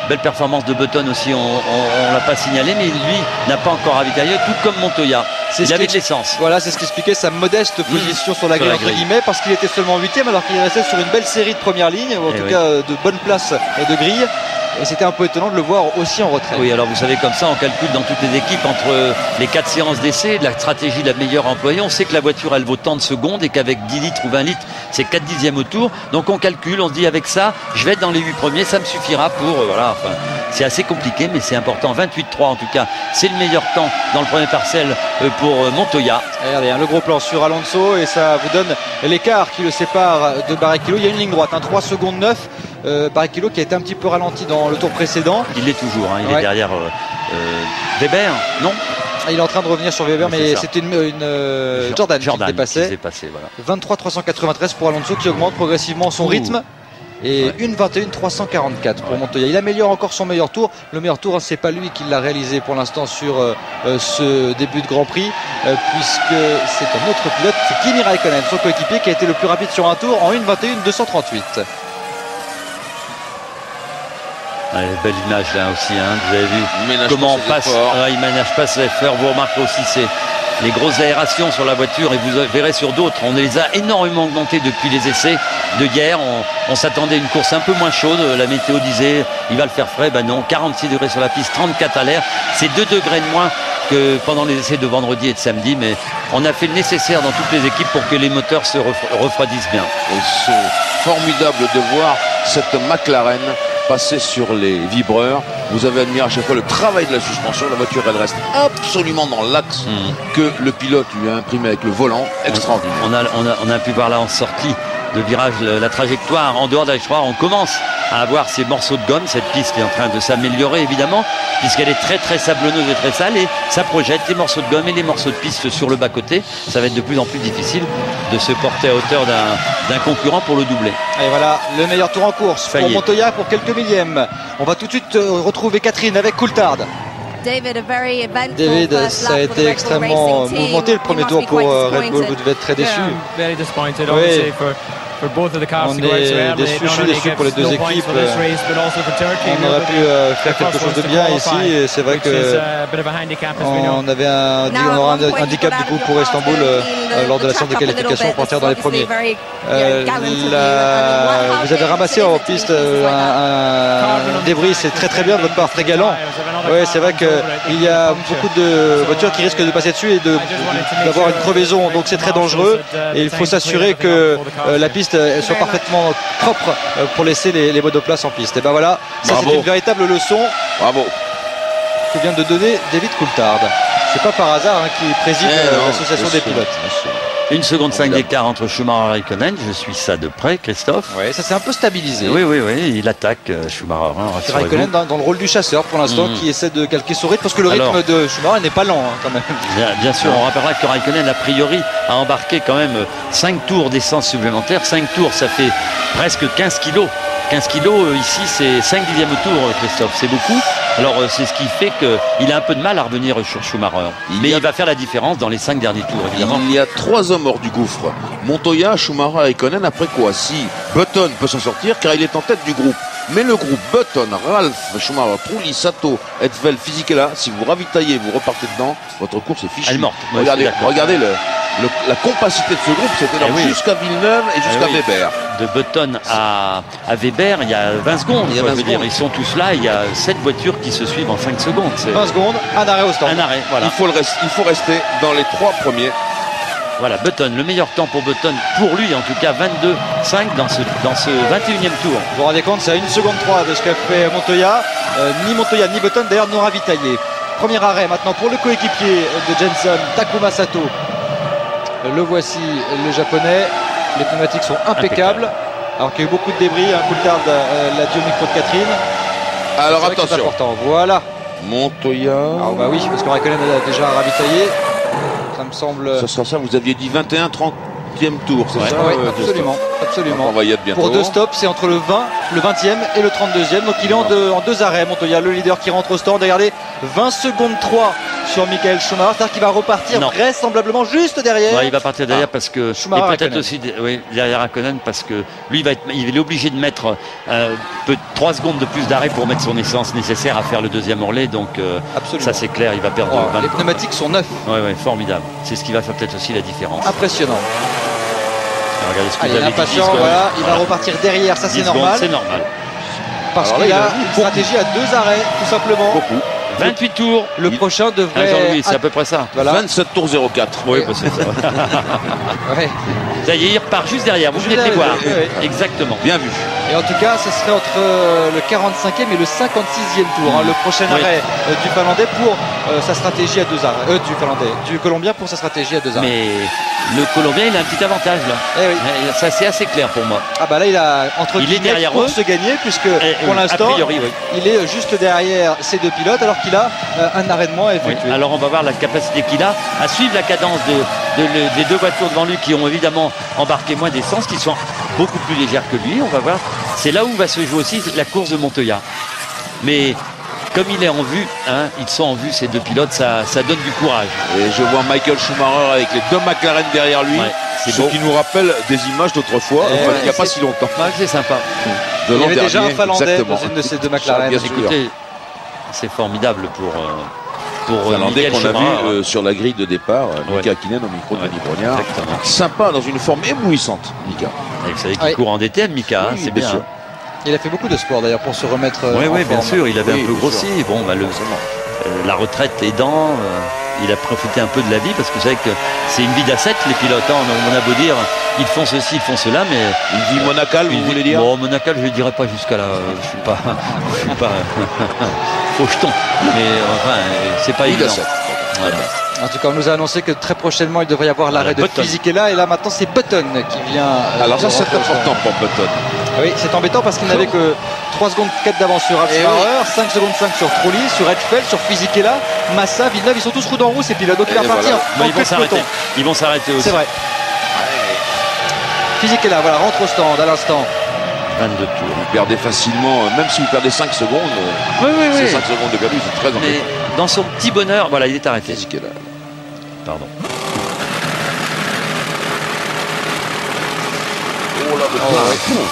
Belle performance de Button aussi, on l'a pas signalé, mais lui n'a pas encore ravitaillé, tout comme Montoya. Il avait de l'essence. Voilà, c'est ce qui expliquait sa modeste position sur la grille, entre guillemets, parce qu'il était seulement 8e alors qu'il restait sur une belle série de première ligne, ou en tout cas de bonnes places de grille. Et c'était un peu étonnant de le voir aussi en retrait. Oui, alors vous savez, comme ça, on calcule dans toutes les équipes entre les 4 séances d'essai, la stratégie la meilleure employée. On sait que la voiture, elle vaut tant de secondes et qu'avec 10 litres ou 20 litres, c'est 4 dixièmes au tour. Donc on calcule, on se dit avec ça, je vais être dans les 8 premiers, ça me suffira pour... voilà, enfin, c'est assez compliqué, mais c'est important. 28,3 en tout cas, c'est le meilleur temps dans le premier parcelle pour Montoya. Regardez, le gros plan sur Alonso et ça vous donne l'écart qui le sépare de Barrichello. Il y a une ligne droite, 3 secondes 9. Barrichello qui a été un petit peu ralenti dans le tour précédent. Il l'est toujours, il est derrière Weber, non? Il est en train de revenir sur Weber, mais c'était une Jordan qui dépassait. Voilà. 23,393 pour Alonso qui augmente progressivement son rythme. Et 1,21,344 pour Montoya. Il améliore encore son meilleur tour. Le meilleur tour, c'est pas lui qui l'a réalisé pour l'instant sur ce début de Grand Prix, puisque c'est un autre pilote, c'est Kimi Raikkonen, son coéquipier, qui a été le plus rapide sur un tour en 1,21,238. Allez, belle image là aussi, vous avez vu comment on passe. Il ménage pas ses efforts. Vous remarquez aussi les grosses aérations sur la voiture et vous verrez sur d'autres. On les a énormément augmentées depuis les essais de hier. On s'attendait à une course un peu moins chaude. La météo disait il va le faire frais. Ben non, 46 degrés sur la piste, 34 à l'air. C'est 2 degrés de moins que pendant les essais de vendredi et de samedi. Mais on a fait le nécessaire dans toutes les équipes pour que les moteurs se refroidissent bien. Et c'est formidable de voir cette McLaren passer sur les vibreurs. Vous avez admiré à chaque fois le travail de la suspension. La voiture, elle reste absolument dans l'axe que le pilote lui a imprimé avec le volant. Extraordinaire. On a pu voir là en sortie de virage la trajectoire en dehors de la H3. On commence à avoir ces morceaux de gomme. Cette piste est en train de s'améliorer évidemment, puisqu'elle est très très sablonneuse et très sale, et ça projette les morceaux de gomme et les morceaux de piste sur le bas-côté. Ça va être de plus en plus difficile de se porter à hauteur d'un concurrent pour le doubler. Et voilà le meilleur tour en course pour Montoya pour quelques millièmes. On va tout de suite retrouver Catherine avec Coulthard. David, ça a été extrêmement mouvementé le premier tour pour Red Bull. Vous devez être très déçu. Oui. On est déçus, je suis déçu pour les deux équipes. On aurait pu faire quelque chose de bien ici, et c'est vrai que on avait on aura un handicap du coup pour Istanbul lors de la séance de qualification pour partir dans les premiers. Vous avez ramassé en piste un débris, c'est très très bien de votre part, très galant. Oui, c'est vrai qu'il y a beaucoup de voitures qui risquent de passer dessus et d'avoir une crevaison, donc c'est très dangereux, et il faut s'assurer que la piste soit parfaitement propre pour laisser les monoplaces en piste. Et ben voilà, ça c'est une véritable leçon. Bravo. Que vient de donner David Coulthard. C'est pas par hasard qui préside l'association des pilotes. 1 seconde 5 d'écart entre Schumacher et Raikkonen, je suis ça de près, Christophe. Oui, ça s'est un peu stabilisé. Oui, il attaque Schumacher. Raikkonen dans le rôle du chasseur pour l'instant, qui essaie de calquer son rythme, parce que le rythme de Schumacher n'est pas lent quand même. Bien sûr, on rappellera que Raikkonen a priori a embarqué quand même 5 tours d'essence supplémentaire. 5 tours, ça fait presque 15 kilos. 15 kilos ici, c'est 5 dixièmes au tour, Christophe, c'est beaucoup. Alors c'est ce qui fait qu'il a un peu de mal à revenir sur Schumacher. Mais il va faire la différence dans les 5 derniers tours, évidemment. Il y a 3 hommes hors du gouffre. Montoya, Schumacher et Raikkonen. Après quoi, si Button peut s'en sortir, car il est en tête du groupe. Mais le groupe Button, Ralph, Schumacher, Trulli, Sato, Hetvel, Fisichella, si vous ravitaillez, vous repartez dedans, votre course est fichue. Elle est morte. Regardez la compacité de ce groupe, c'était jusqu'à Villeneuve et jusqu'à Weber. De Button à Weber, il y a 20 secondes. Ils sont tous là, il y a 7 voitures qui se suivent en 5 secondes. 20 secondes, un arrêt au stand. Un arrêt, voilà. Il faut rester dans les 3 premiers. Voilà, Button, le meilleur temps pour Button, pour lui en tout cas, 22,5 dans ce 21e tour. Vous vous rendez compte, c'est à 1 seconde 3 de ce qu'a fait Montoya. Ni Montoya ni Button d'ailleurs n'ont ravitaillé. Premier arrêt maintenant pour le coéquipier de Jenson, Takuma Sato. Le voici, le japonais. Les pneumatiques sont impeccables. Alors qu'il y a eu beaucoup de débris, un coup de garde l'a dit au micro de Catherine. Alors attention. Voilà. Montoya. Alors bah oui, parce que Raikkonen a déjà ravitaillé. Ça me semble. Ça sera ça, vous aviez dit 21-30e tour, c'est ça? Oui, absolument. Absolument. On va y être bientôt. Pour 2 stops, c'est entre le 20e et le 32e. Donc il est en deux arrêts, Montoya, le leader qui rentre au stand. Regardez, 20 secondes 3 sur Michael Schumacher. C'est-à-dire qu'il va repartir vraisemblablement juste derrière. Ouais, il va partir derrière parce que. Schumacher, et peut-être aussi derrière Raikkonen parce que lui, il est obligé de mettre 3 secondes de plus d'arrêt pour mettre son essence nécessaire à faire le deuxième relais. Donc ça, c'est clair, il va perdre 20. Les pneumatiques sont neufs. Oui, formidable. C'est ce qui va faire peut-être aussi la différence. Impressionnant. Regardez ce que il est impatient, voilà, il va repartir derrière, ça c'est normal. C'est normal. Parce qu'il a une stratégie à 2 arrêts, tout simplement. Beaucoup. 28 tours. Le prochain devrait. C'est à peu près ça. Voilà. 27 tours 04. Oui, c'est ça. Ouais. Ça y est, il repart juste derrière. Vous venez de les voir. Exactement. Bien vu. Et en tout cas, ce serait entre le 45e et le 56e tour. Le prochain arrêt du Finlandais pour sa stratégie à 2 arrêts. Du Colombien pour sa stratégie à 2 arrêts. Mais le Colombien, il a un petit avantage là. Ça, c'est assez clair pour moi. Ah bah là, il a entre guillemets derrière pour se gagner, puisque pour l'instant, il est juste derrière ces 2 pilotes, alors qu'il a un arrêt de moins à effectuer. Alors on va voir la capacité qu'il a à suivre la cadence des 2 voitures devant lui qui ont évidemment embarqué moins d'essence, qui sont beaucoup plus légères que lui. On va voir. C'est là où va se jouer aussi la course de Montoya. Mais comme il est en vue, ils sont en vue ces 2 pilotes, ça donne du courage. Et je vois Michael Schumacher avec les 2 McLaren derrière lui, ce qui nous rappelle des images d'autrefois, il n'y a pas si longtemps. C'est sympa. Il y avait déjà un Finlandais dans une de ces 2 McLaren. Écoutez, c'est formidable pour Finlandais qu'on a vu sur la grille de départ, Mika Hakkinen au micro de Denis Brognard. Sympa, dans une forme éblouissante, Mika. Vous savez qu'il court en DTM, Mika, c'est bien. Sûr. Il a fait beaucoup de sport d'ailleurs pour se remettre. Oui, bien sûr, il avait un peu grossi. Bon, la retraite aidant, il a profité un peu de la vie parce que vous savez que c'est une vie d'ascète, les pilotes. On a beau dire, ils font ceci, ils font cela, mais. Une vie monacale, vous voulez dire? Bon, monacale, je ne dirais pas jusqu'à là. Je suis pas faux jeton. Mais enfin, c'est pas évident. Voilà. En tout cas, on nous a annoncé que très prochainement il devrait y avoir l'arrêt de Fisichella, et là maintenant c'est Button qui vient. Alors ça, c'est important pour Button. Oui, c'est embêtant parce qu'il n'avait que 3 secondes 4 d'avance sur Schumacher, 5 secondes 5 sur Trulli, sur Edfeld, sur Fisichella, Massa, Villeneuve, ils sont tous roue dans roue ces pilotes, donc il va partir. Ils vont s'arrêter aussi. C'est vrai. Fisichella, voilà, rentre au stand à l'instant. 22 tours. Vous perdez facilement, même si vous perdez 5 secondes. Oui. 5 secondes de perdu, c'est très embêtant. Mais dans son petit bonheur, voilà, il est arrêté. Fisichella. Pardon.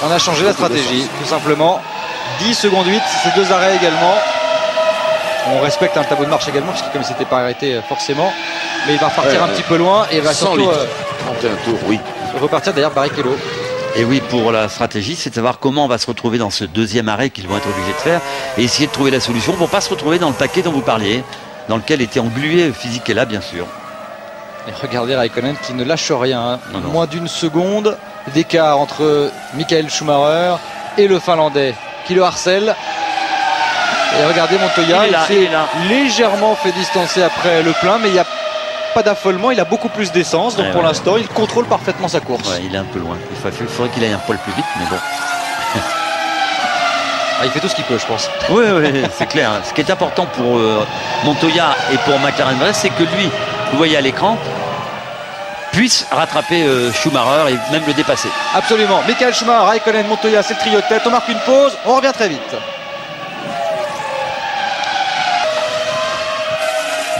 On a changé la stratégie, tout simplement. 10 secondes 8, c'est 2 arrêts également. On respecte un tableau de marche également, parce que comme il ne s'était pas arrêté forcément. Mais il va repartir un petit peu loin et va surtout 31 tours, repartir derrière Barrichello. Et oui, pour la stratégie, c'est de savoir comment on va se retrouver dans ce 2e arrêt qu'ils vont être obligés de faire et essayer de trouver la solution pour ne pas se retrouver dans le paquet dont vous parliez, dans lequel était englué Fisichella, bien sûr. Et regardez Raikkonen qui ne lâche rien. Moins d'1 seconde d'écart entre Michael Schumacher et le Finlandais qui le harcèle. Et regardez Montoya, il s'est légèrement fait distancer après le plein, mais il n'y a pas d'affolement, il a beaucoup plus d'essence, donc pour l'instant il contrôle parfaitement sa course. Il est un peu loin, il faudrait qu'il aille un poil plus vite, mais bon. Il fait tout ce qu'il peut, je pense. Oui, c'est clair. Ce qui est important pour Montoya et pour McLaren, c'est que lui, vous voyez à l'écran, puisse rattraper Schumacher et même le dépasser. Absolument. Michael Schumacher, Raikkonen, Montoya, c'est le trio de tête. On marque une pause, on revient très vite.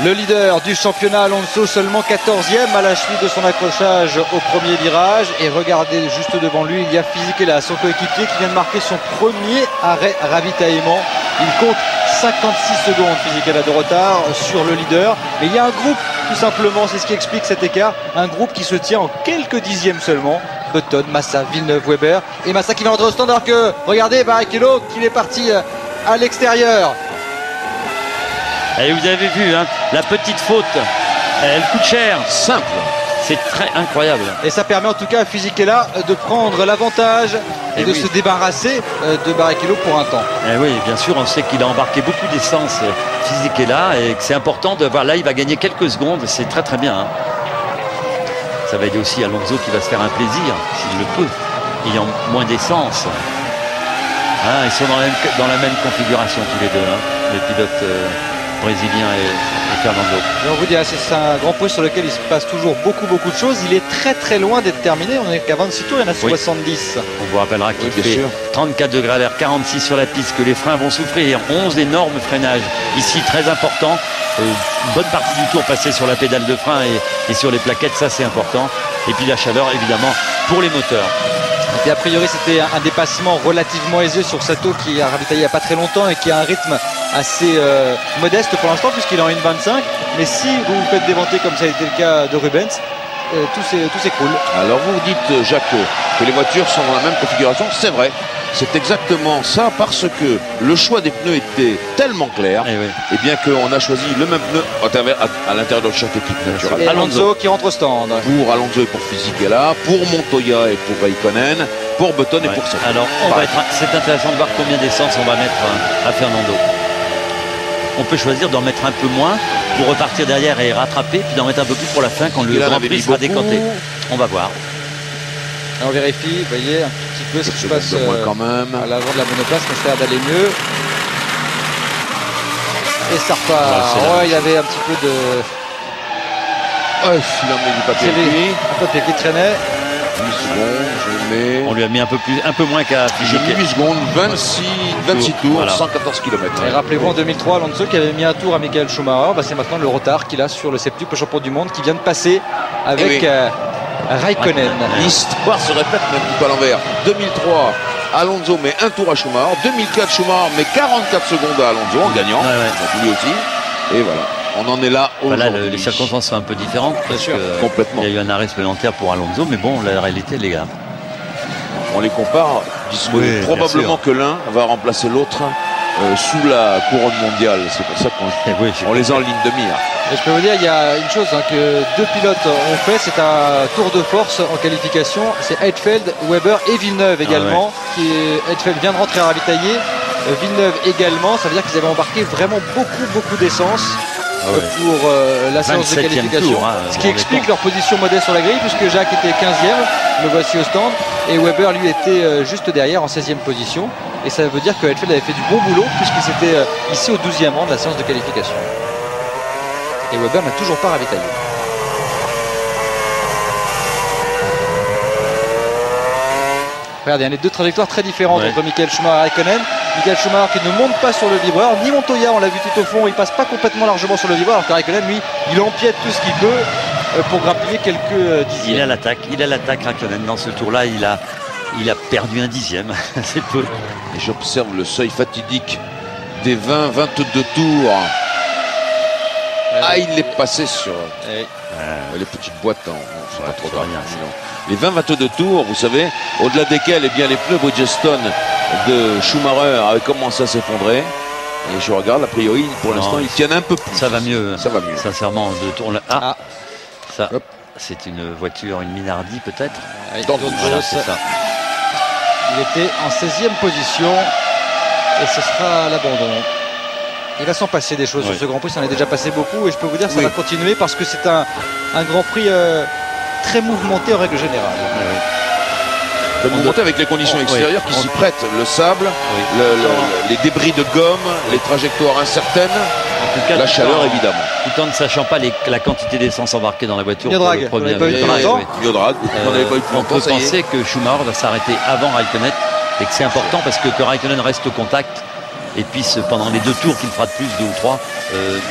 Le leader du championnat, Alonso, seulement 14e à la suite de son accrochage au premier virage. Et regardez, juste devant lui, il y a Fisichella, son coéquipier, qui vient de marquer son premier arrêt ravitaillement. Il compte 56 secondes, Fisichella, de retard sur le leader. Mais il y a un groupe, tout simplement, c'est ce qui explique cet écart. Un groupe qui se tient en quelques dixièmes seulement. Button, Massa, Villeneuve, Weber. Et Massa qui va rentrer au stand, alors que, regardez, Barrichello, qu'il est parti à l'extérieur. Et vous avez vu, la petite faute, elle coûte cher. Simple. C'est très incroyable. Et ça permet en tout cas à Fisichella de prendre l'avantage et de se débarrasser de Barrichello pour un temps. Et oui, bien sûr, on sait qu'il a embarqué beaucoup d'essence Fisichella et que c'est important de voir. Là, il va gagner quelques secondes, c'est très très bien. Hein. Ça va aider aussi Alonso qui va se faire un plaisir, s'il le peut, ayant moins d'essence. Hein, ils sont dans la même configuration tous les deux, hein, les pilotes brésilien et Fernando. Et on vous dit, c'est un Grand Prix sur lequel il se passe toujours beaucoup de choses. Il est très loin d'être terminé. On est qu'à 26 tours, il y en a 70. On vous rappellera qu'il fait 34 degrés à l'air, 46 sur la piste, que les freins vont souffrir, 11 énormes freinages. Ici, très important. Une bonne partie du tour passée sur la pédale de frein et sur les plaquettes, ça c'est important. Et puis la chaleur, évidemment, pour les moteurs. Et a priori, c'était un dépassement relativement aisé sur Sato qui a ravitaillé il n'y a pas très longtemps et qui a un rythme assez modeste pour l'instant puisqu'il est en 1,25. Mais si vous vous faites démonter comme ça a été le cas de Rubens, tout s'écroule. Alors vous dites, Jacques, que les voitures sont dans la même configuration. C'est vrai. C'est exactement ça parce que le choix des pneus était tellement clair et bien qu'on a choisi le même pneu à l'intérieur de chaque équipe naturelle. Et Alonso qui rentre au stand. Pour Alonso et pour Fisichella, pour Montoya et pour Raikkonen, pour Button et pour Sato. Alors c'est intéressant de voir combien d'essence on va mettre à Fernando. On peut choisir d'en mettre un peu moins pour repartir derrière et rattraper, puis d'en mettre un peu plus pour la fin quand le Grand Prix sera décanté. On va voir. On vérifie, vous voyez un petit peu ce qui se passe quand même. à l'avant de la monoplace, mais ça a l'air d'aller mieux. Et ça repart. Il y avait un petit peu de... il a mis du papier. Un papier qui traînait. 8 secondes, je mets... On lui a mis un peu moins qu'à J'ai mis 8 secondes, 26 tours, voilà. 114 km. Et rappelez-vous en 2003, Alonso qui avait mis un tour à Michael Schumacher, c'est maintenant le retard qu'il a sur le septuple champion du monde qui vient de passer avec... Raikkonen. L'histoire se répète même tout à l'envers. 2003, Alonso met un tour à Schumacher. 2004, Schumacher met 44 secondes à Alonso en gagnant. Lui aussi. Et voilà. On en est là aujourd'hui. Là, les circonstances sont un peu différentes. Bien sûr. Complètement. Il y a eu un arrêt supplémentaire pour Alonso, mais bon, la réalité, les gars. On les compare. Probablement que l'un va remplacer l'autre sous la couronne mondiale. C'est pour ça qu'on les a en ligne de mire. Et je peux vous dire, il y a une chose que deux pilotes ont fait, c'est un tour de force en qualification. C'est Heidfeld, Weber et Villeneuve également. Heidfeld vient de rentrer à ravitailler, Villeneuve également. Ça veut dire qu'ils avaient embarqué vraiment beaucoup d'essence pour la séance de qualification. Tour, ce qui explique leur position modeste sur la grille, puisque Jacques était 15e, le voici au stand, et Weber lui était juste derrière en 16e position. Et ça veut dire que Heidfeld avait fait du bon boulot, puisqu'il était ici au 12e rang de la séance de qualification. Et Weber n'a toujours pas ravitaillé. Regardez, il y a les deux trajectoires très différentes entre Michael Schumacher et Raikkonen. Michael Schumacher qui ne monte pas sur le vibreur, ni Montoya, on l'a vu tout au fond, il passe pas complètement largement sur le vibreur, alors que Raikkonen, lui, il empiète tout ce qu'il peut pour grappiller quelques dixièmes. Il a l'attaque Raikkonen dans ce tour-là, il a perdu un dixième, c'est peu. Et j'observe le seuil fatidique des 20-22 tours. Il est passé sur les petites boîtes. C'est pas trop grave. Les 20-22 tours, vous savez, au-delà desquels les pneus Bridgestone de Schumacher avaient commencé à s'effondrer. Et je regarde, a priori, pour l'instant, ils tiennent un peu plus. Ça va mieux. Ça va mieux. Sincèrement, de tour. Ça, c'est une voiture, une Minardi peut-être. C'est ça. Il était en 16e position et ce sera l'abandon. Il va s'en passer des choses sur ce Grand Prix, ça en est déjà passé beaucoup et je peux vous dire que ça va continuer parce que c'est un Grand Prix très mouvementé en règle générale. Très mouvementé avec les conditions extérieures qui s'y prêtent, le sable, les débris de gomme, les trajectoires incertaines, en tout cas, la chaleur évidemment. Tout en ne sachant pas la quantité d'essence embarquée dans la voiture. Miodrag, on peut penser que Schumacher va s'arrêter avant Raikkonen et que c'est important parce que Raikkonen reste au contact et puisse pendant les deux tours qu'il fera de plus, 2 ou 3,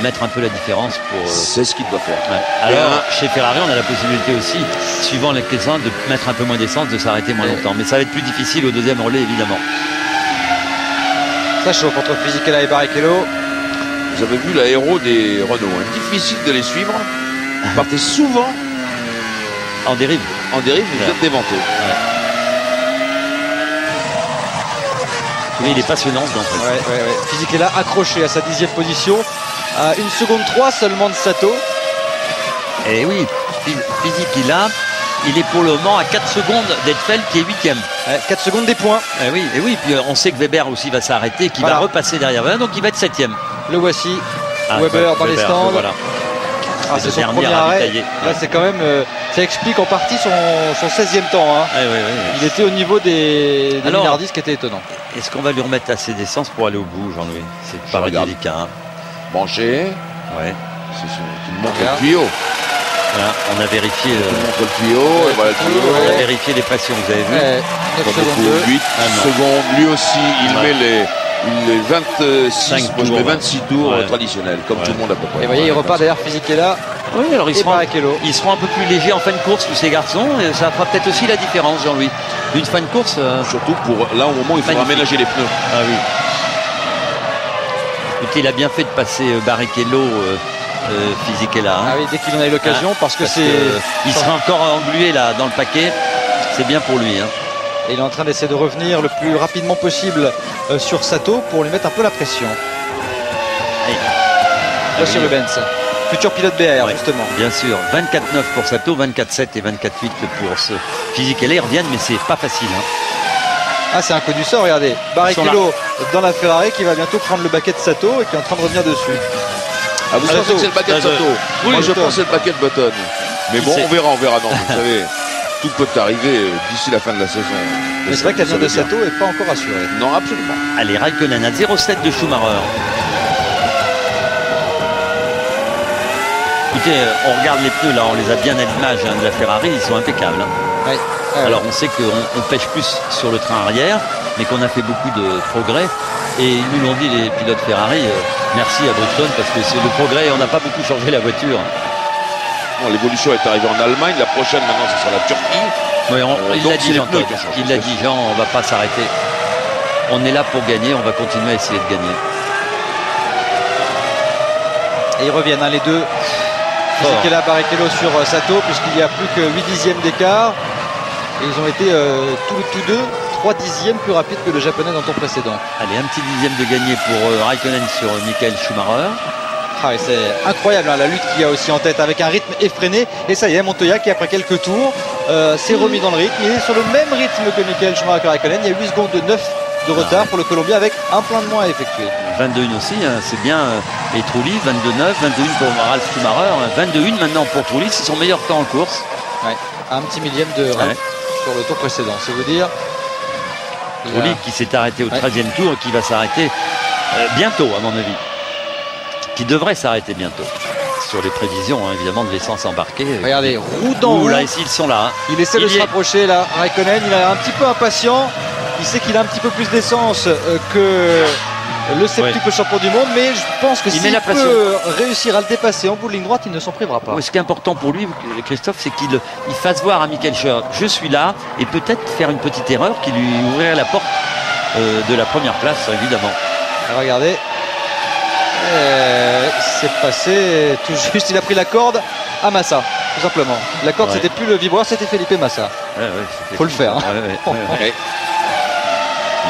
mettre un peu la différence pour... C'est ce qu'il doit faire. Alors chez Ferrari on a la possibilité aussi, suivant les caissins, de mettre un peu moins d'essence, de s'arrêter moins longtemps. Mais ça va être plus difficile au deuxième relais évidemment. Ça chauffe entre Fisichella et Barrichello. Vous avez vu l'aéro des Renault, difficile de les suivre. Vous partez souvent en dérive. Vous êtes déventé. Mais il est passionnant ce Grand Prix. Fisichella accroché à sa 10e position, à 1 seconde 3 seulement de Sato. Et oui, physique qu'il a, il est pour le moment à 4 secondes d'Eidfeld qui est 8e. 4 secondes des points. Et oui, puis on sait que Weber aussi va s'arrêter, qu'il va repasser derrière. Donc il va être 7e. Le voici, Weber dans les stands. Voilà. C'est son premier arrêt. Là, c'est quand même, ça explique en partie son 16e temps. Hein. Il était au niveau des Minardis, ce qui était étonnant. Est-ce qu'on va lui remettre assez d'essence pour aller au bout, Jean-Louis? C'est pas délicat. Hein. Branché. Ouais. C'est une montre le tuyau. Voilà, on a vérifié le tuyau. Et voilà le tuyau. On a vérifié les pressions, vous avez vu. 9 secondes 8 secondes. Lui aussi, il met les 26 tours, je mets 26 tours traditionnels, comme tout le monde à peu près. Et vous voyez, il repart derrière Fisichella. Oui, alors ils seront un peu plus légers en fin de course, tous ces garçons, et ça fera peut-être aussi la différence, Jean-Louis. Une fin de course. Surtout pour là, au moment où il faudra aménager les pneus. Ah oui. Écoutez, il a bien fait de passer Barrichello. Fisichella. Ah oui, dès qu'il en a eu l'occasion, parce que il sera encore englué là dans le paquet. C'est bien pour lui. Hein. Et il est en train d'essayer de revenir le plus rapidement possible sur Sato pour lui mettre un peu la pression. Voici Rubens, futur pilote BR, justement. Bien sûr, 24-9 pour Sato, 24-7 et 24-8 pour ce Fisichella. Ils reviennent, mais c'est pas facile. Hein. Ah, c'est un coup du sort, regardez. Barrichello dans la Ferrari qui va bientôt prendre le baquet de Sato et qui est en train de revenir dessus. Ah, vous pensez que c'est le paquet de Sato? Moi je pense que c'est le paquet de Button. Mais bon, on verra. Non, vous savez, tout peut arriver d'ici la fin de la saison. Mais c'est vrai que l'avenir de Sato n'est pas encore assuré. Non, absolument. Allez, Raikkonen à 0,7 de Schumacher. Écoutez, on regarde les pneus là, on les a bien à l'image de la Ferrari, ils sont impeccables. Hein. Alors on sait qu'on pêche plus sur le train arrière, mais qu'on a fait beaucoup de progrès. Et ils nous l'ont dit, les pilotes Ferrari, merci à Bridgestone, parce que c'est le progrès et on n'a pas beaucoup changé la voiture. L'évolution est arrivée en Allemagne, la prochaine maintenant ce sera la Turquie. Oui, il l'a dit, Jean. Il l'a dit, Jean, on ne va pas s'arrêter. On est là pour gagner, on va continuer à essayer de gagner. Et ils reviennent, hein, les deux. Fisichella, Barrichello sur Sato, puisqu'il n'y a plus que 8 dixièmes d'écart. Et ils ont été tous deux 3 dixièmes plus rapides que le japonais dans le tour précédent. Allez, un petit dixième de gagné pour Raikkonen sur Michael Schumacher. Ah, c'est incroyable, hein, la lutte qu'il y a aussi en tête avec un rythme effréné. Et ça y est, Montoya qui après quelques tours s'est remis dans le rythme. Il est sur le même rythme que Michael Schumacher Raikkonen. Il y a 8 secondes de 9 de retard pour le Colombien avec un plein de moins à effectuer. 22 aussi, hein, c'est bien. Et Trulli, 22-9, 21 pour Ralf Schumacher, 22-1 maintenant pour Trulli, c'est son meilleur temps en course. Ouais, un petit millième de Ralf sur le tour précédent, c'est vous dire. Trulli qui s'est arrêté au 13e tour et qui va s'arrêter bientôt à mon avis. Qui devrait s'arrêter bientôt. Sur les prévisions hein, évidemment de l'essence embarquée. Regardez, roue dans roue. Là ici ils sont là. Hein. Il essaie de se rapprocher là. Raikkonen, il est un petit peu impatient. Il sait qu'il a un petit peu plus d'essence que le septuple champion du monde, mais je pense que s'il peut réussir à le dépasser en bout de ligne droite, il ne s'en privera pas. Oui, ce qui est important pour lui, Christophe, c'est qu'il fasse voir à Michael Schumacher, je suis là, et peut-être faire une petite erreur qui lui ouvrirait la porte de la première place, évidemment. Alors, regardez, c'est passé tout juste, il a pris la corde à Massa, tout simplement. La corde, c'était plus le vibreur, c'était Felipe Massa. Faut le faire. Hein.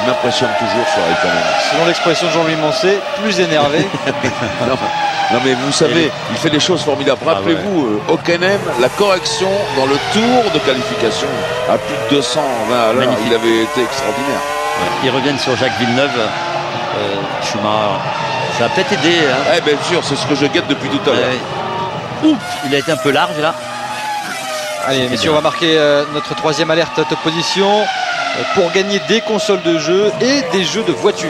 Il m'impressionne toujours sur Raikkonen. Selon l'expression de Jean-Louis Moncé, plus énervé. non mais vous savez, il fait des choses formidables. Rappelez-vous, Hockenheim, la correction dans le tour de qualification à plus de 220 à l'heure. Il avait été extraordinaire. Ils reviennent sur Jacques Villeneuve. Schumacher, ça a peut-être aidé. Hein. Bien sûr, c'est ce que je guette depuis tout à l'heure. Ouf, il a été un peu large là. Allez messieurs, on va marquer notre 3e alerte top position pour gagner des consoles de jeux et des jeux de voitures.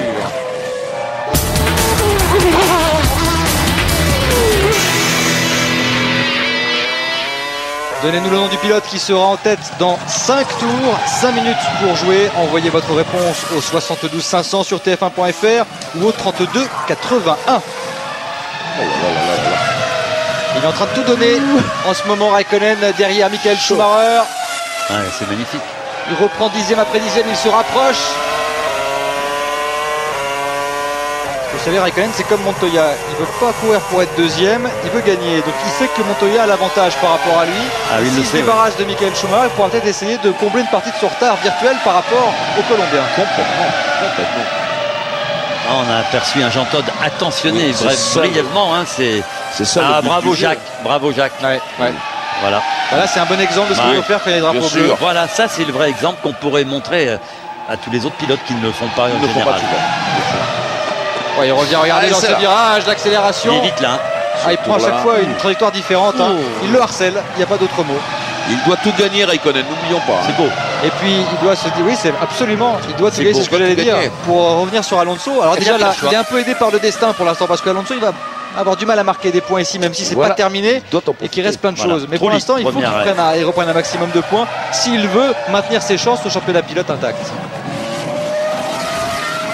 Donnez-nous le nom du pilote qui sera en tête dans 5 tours, 5 minutes pour jouer. Envoyez votre réponse au 72 500 sur tf1.fr ou au 32 81. Il est en train de tout donner en ce moment, Raikkonen derrière Michael Schumacher. C'est magnifique. Il reprend dixième après dixième, il se rapproche. Vous savez, Raikkonen, c'est comme Montoya. Il ne veut pas courir pour être deuxième, il veut gagner. Donc il sait que Montoya a l'avantage par rapport à lui. S'il se débarrasse de Michael Schumacher, il pourra peut-être essayer de combler une partie de son retard virtuel par rapport aux Colombiens. Complètement. On a aperçu un Jean Todt attentionné brièvement. Hein, c'est ça. Bravo Jacques. Bravo Jacques. Voilà. Voilà, c'est un bon exemple de ce qu'il faut faire quand il y a des drapeaux bleus. Voilà, ça c'est le vrai exemple qu'on pourrait montrer à tous les autres pilotes qui ne le font pas en général. Ouais, il revient, regardez dans ce virage, l'accélération. Il est vite là. Il prend à chaque fois une trajectoire différente. Il le harcèle, il n'y a pas d'autre mot. Il doit tout gagner, Raikkonen, n'oublions pas. C'est beau. Et puis il doit se dire, oui, c'est absolument, il doit tout gagner, c'est ce que j'allais dire. Pour revenir sur Alonso, alors déjà là, il est un peu aidé par le destin pour l'instant parce qu'Alonso, il va avoir du mal à marquer des points ici, même si c'est pas terminé et qu'il reste plein de choses. Mais pour l'instant, il faut qu'il reprenne un maximum de points s'il veut maintenir ses chances au championnat pilote intact.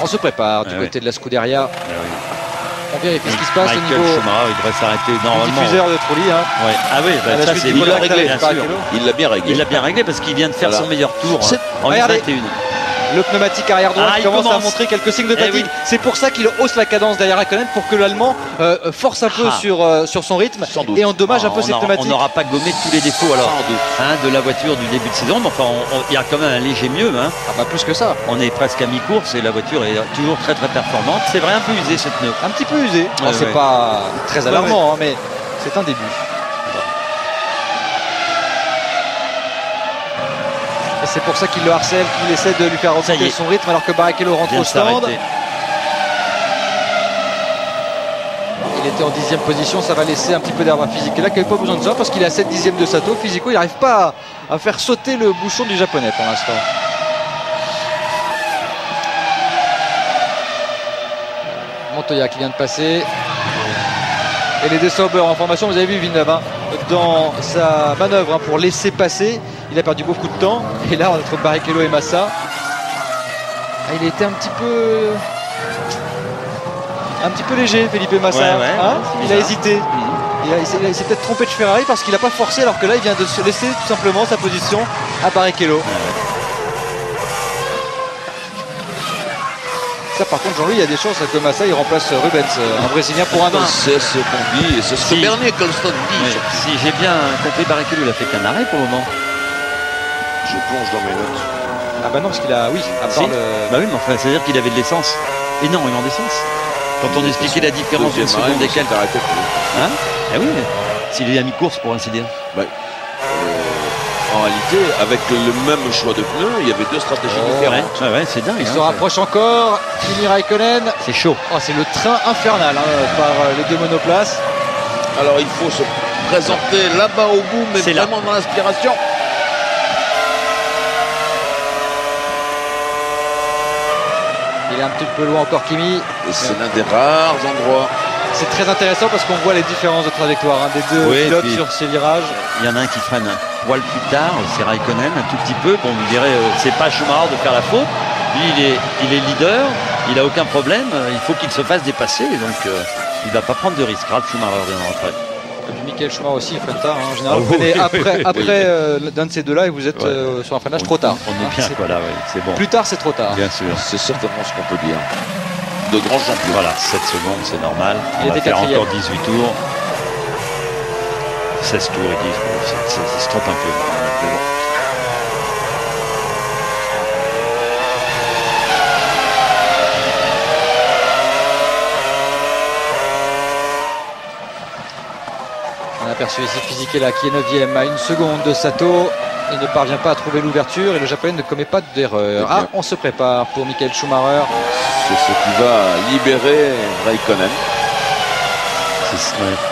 On se prépare du côté de la Scuderia. On vérifie ce qui se passe au niveau. Schumacher, il devrait s'arrêter normalement. Diffuseur de Trulli. Ouais. Ah oui, bah, ça c'est il l'a réglé. Il l'a bien réglé. Il l'a bien réglé parce qu'il vient de faire son meilleur tour en 21. Le pneumatique arrière droit qui commence à montrer quelques signes de fatigue. C'est pour ça qu'il hausse la cadence derrière Raikkonen pour que l'Allemand force un peu sur son rythme et endommage un peu ses pneumatiques. On n'aura pas gommé tous les défauts alors de la voiture du début de saison, mais enfin il y a quand même un léger mieux. Ah bah plus que ça. On est presque à mi-course et la voiture est toujours très très performante. C'est vrai, un peu usé cette pneu. Un petit peu usé. C'est pas très alarmant, mais c'est un début. Et c'est pour ça qu'il le harcèle, qu'il essaie de lui faire remonter son rythme alors que Barrichello rentre au stand. Il était en 10e position, ça va laisser un petit peu d'air à Fisichella qui n'avait pas besoin de ça parce qu'il est à 7 dixièmes de Sato. Fisico, il n'arrive pas à faire sauter le bouchon du japonais pour l'instant. Montoya qui vient de passer. Et les deux Sauber en formation, vous avez vu Villeneuve dans sa manœuvre pour laisser passer. Il a perdu beaucoup de temps. Et là, entre Barrichello et Massa, il était un petit peu léger, Felipe Massa. Il a hésité. Il s'est peut-être trompé de Ferrari parce qu'il n'a pas forcé, alors que là, il vient de se laisser tout simplement sa position à Barrichello. Ça, par contre, Jean-Louis, il y a des chances que Massa il remplace Rubens, un Brésilien, pour un an. C'est ce qu'on dit et c'est ce que Bernie Ecclestone dit. Si j'ai bien compris, Barrichello, il a fait qu'un arrêt pour le moment. Je plonge dans mes notes. Ah bah non, parce qu'il a, oui, à part Bah oui, mais enfin, c'est-à-dire qu'il avait de l'essence, énormément d'essence. Quand on expliquait la différence d'une seconde et quelques. Ah oui, mais s'il est à mi-course, pour ainsi dire. En réalité, avec le même choix de pneus, il y avait deux stratégies différentes. Ouais, c'est dingue. Il se rapproche encore. Kimi Raikkonen. C'est chaud. C'est le train infernal par les deux monoplaces. Alors il faut se présenter là-bas au bout, mais vraiment dans l'inspiration. Il est un petit peu loin encore, Kimi. Et c'est l'un des rares endroits. C'est très intéressant parce qu'on voit les différences de trajectoire des deux pilotes sur ces virages. Il y en a un qui freine un poil plus tard, c'est Raikkonen, un tout petit peu. Bon, on dirait c'est pas Schumacher de faire la faute. Lui, il est leader, il a aucun problème. Il faut qu'il se fasse dépasser, donc il va pas prendre de risque. Ralf Schumacher vient de rentrer. Et puis Michael Schumacher aussi, il freine tard. En général, vous prenez après d'un de ces deux-là et vous êtes sur un freinage trop tard. On est bien, voilà, c'est bon. Plus tard, c'est trop tard. Bien sûr. C'est certainement ce qu'on peut dire. De grands champions. Voilà, 7 secondes, c'est normal. Il va était faire encore 18 tours. 16 tours, il dit, il se trompe un peu. Mais bon. On a aperçu ici Fisichella qui est 9e à 1 seconde de Sato. Il ne parvient pas à trouver l'ouverture et le japonais ne commet pas d'erreur. On se prépare pour Michael Schumacher. C'est ce qui va libérer Raikkonen.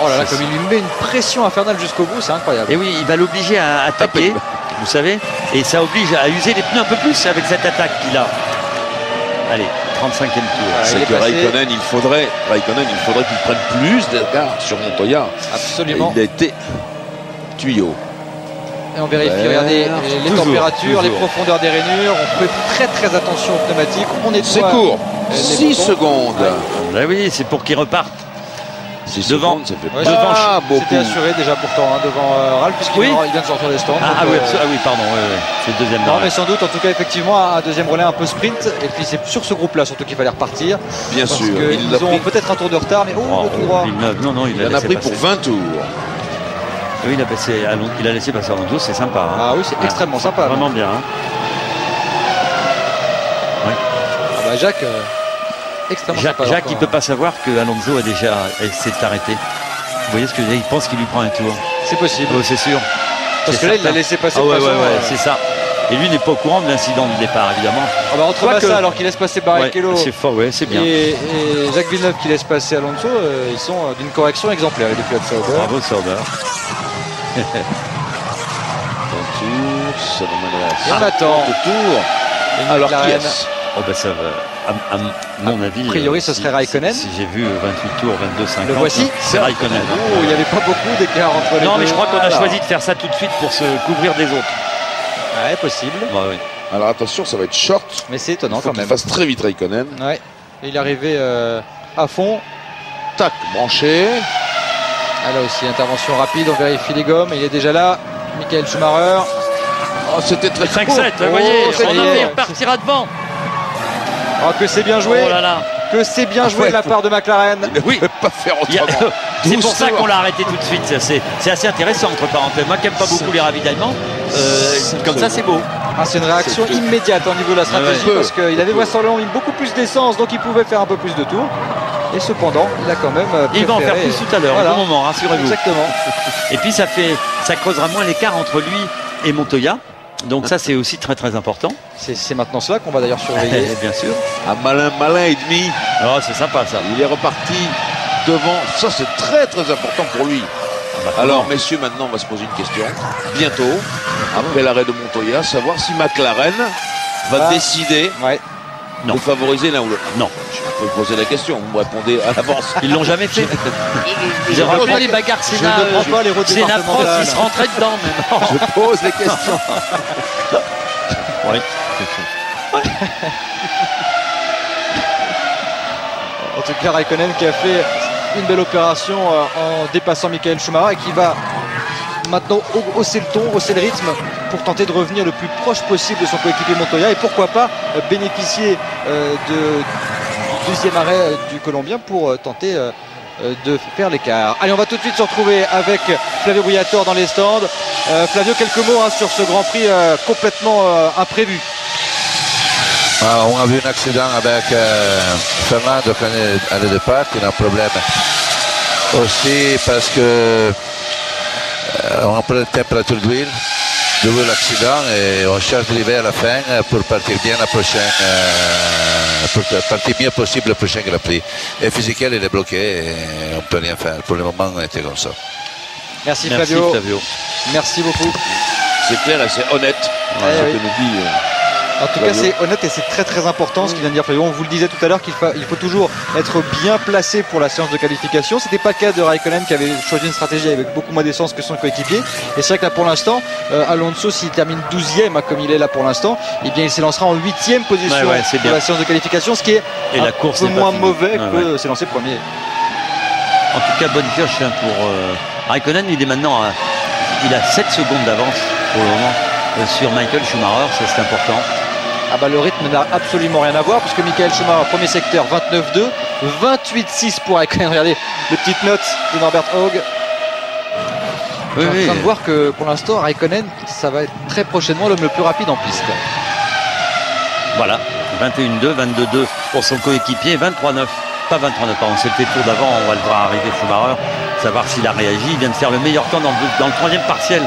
Oh là là, comme il lui met une pression infernale jusqu'au bout, c'est incroyable. Et oui, il va l'obliger à attaquer, vous savez, et ça oblige à user les pneus un peu plus avec cette attaque qu'il a. Allez, 35e tour. C'est que Raikkonen, il faudrait qu'il prenne plus d'écart sur Montoya. Absolument. Et il a été tuyau. Et on vérifie, regardez les températures, les profondeurs des rainures. On fait très très attention aux pneumatiques. C'est court, 6 secondes. Là, oui, c'est pour qu'il reparte. Devant, c'était assuré déjà pourtant devant Ralf, puisqu'il vient de sortir des stands. Oui, pardon, c'est le deuxième. Non, mais sans doute, en tout cas, effectivement, un deuxième relais un peu sprint. Et puis c'est sur ce groupe-là surtout qu'il fallait repartir. Bien sûr. Ils ont peut-être un tour de retard, mais le tout droit. Il en a pris pour 20 tours. Oui, il a laissé passer Alonso, c'est sympa. Ah oui, c'est extrêmement sympa. Vraiment bien. Jacques, extrêmement sympa. Jacques, il ne peut pas savoir que Alonso s'est arrêté. Vous voyez ce que je veux dire, il pense qu'il lui prend un tour. C'est possible. Oh, c'est sûr. Parce que là, il l'a laissé passer. C'est ça. Et lui n'est pas au courant de l'incident du départ, évidemment. Ah bah entre Massa, alors qu'il laisse passer Barrichello, c'est fort, c'est bien. Et Jacques Villeneuve qui laisse passer Alonso, ils sont d'une correction exemplaire, les pilotes Sauber. Bravo Sauber. Ça nous mènerait à tour. Alors qui est-ce? Oh bah ça va. À mon avis. A priori, ce serait Raikkonen. Si j'ai vu 28 tours, 22-50. Le voici. C'est Raikkonen. Oh, il n'y avait pas beaucoup d'écart entre les deux. Non, mais je crois qu'on a choisi de faire ça tout de suite pour se couvrir des autres. Ouais, possible. Oui. Alors attention, ça va être short. Mais c'est étonnant quand même. Il fasse très vite Raikkonen. Ouais. Et il est arrivé à fond. Tac, branché. Ah, là aussi, intervention rapide, on vérifie les gommes. Il est déjà là. Michael Schumacher. Oh, c'était très 5-7, vous voyez, il repartira devant. Oh, que c'est bien joué. Oh là là. Que c'est bien joué de la part de McLaren. Il ne pouvait pas faire autrement. C'est pour ça qu'on l'a arrêté tout de suite. C'est assez intéressant, entre parenthèses. Moi qui n'aime pas beaucoup les ravitaillements, comme ça c'est beau. C'est une réaction immédiate au niveau de la stratégie parce qu'il avait vraisemblablement mis beaucoup plus d'essence, donc il pouvait faire un peu plus de tours. Et cependant, il a quand même préféré... Il va en faire plus tout à l'heure, au bon moment, rassurez-vous. Exactement. Et puis ça creusera moins l'écart entre lui et Montoya. Donc ça c'est aussi très très important. C'est maintenant cela qu'on va d'ailleurs surveiller. Bien sûr. Un malin et demi. Oh, c'est sympa ça. Il est reparti devant. Ça c'est très très important pour lui. Alors messieurs, maintenant on va se poser une question. Bientôt, après l'arrêt de Montoya, savoir si McLaren va décider de favoriser l'un ou l'autre. Non. Je peux poser la question, vous me répondez à l'avance. Ils l'ont jamais fait. J'ai rappelé les bagarres Sénat. Je ne prends pas les routes départementales. Ils se rentraient dedans même. Je pose les questions. Oui. En tout cas, Raikkonen qui a fait une belle opération en dépassant Michael Schumacher et qui va maintenant hausser le ton, hausser le rythme pour tenter de revenir le plus proche possible de son coéquipier Montoya et pourquoi pas bénéficier du deuxième arrêt du Colombien pour tenter de faire l'écart. Allez, on va tout de suite se retrouver avec Flavio Briatore dans les stands. Flavio, quelques mots sur ce Grand Prix complètement imprévu. On a vu un accident avec Fernando à le départ, qui a un problème aussi parce que on prend la température d'huile de l'accident et on cherche d'arriver à la fin pour partir bien la prochaine, pour partir mieux possible le prochain Grand Prix. Et Fisichella il est bloqué et on ne peut rien faire. Pour le moment on était comme ça. Merci Flavio. Merci beaucoup. C'est clair et c'est honnête. Ce que nous dit. En tout cas, c'est honnête et c'est très très important ce qu'il vient de dire Flavio. On vous le disait tout à l'heure qu'il faut toujours être bien placé pour la séance de qualification. C'était pas le cas de Raikkonen qui avait choisi une stratégie avec beaucoup moins d'essence que son coéquipier. Et c'est vrai que là pour l'instant, Alonso s'il termine 12e comme il est là pour l'instant, eh bien il s'élancera en 8e position pour la séance de qualification, ce qui est un peu moins mauvais que s'élancer premier. En tout cas, bonne pioche pour Raikkonen. Il est maintenant il a 7 secondes d'avance pour le moment sur Michael Schumacher, ça c'est important. Ah bah le rythme n'a absolument rien à voir puisque Michael Schumacher, premier secteur, 29,2, 28,6 pour Raikkonen. Regardez les petites notes de Norbert Haug. Je suis en train de voir que pour l'instant Raikkonen, ça va être très prochainement l'homme le plus rapide en piste. Voilà, 21,2, 22,2 pour son coéquipier, 23,9. Pas 23,9, pardon, c'était le tour d'avant, on va le voir arriver Schumacher, savoir s'il a réagi. Il vient de faire le meilleur temps dans le troisième partiel.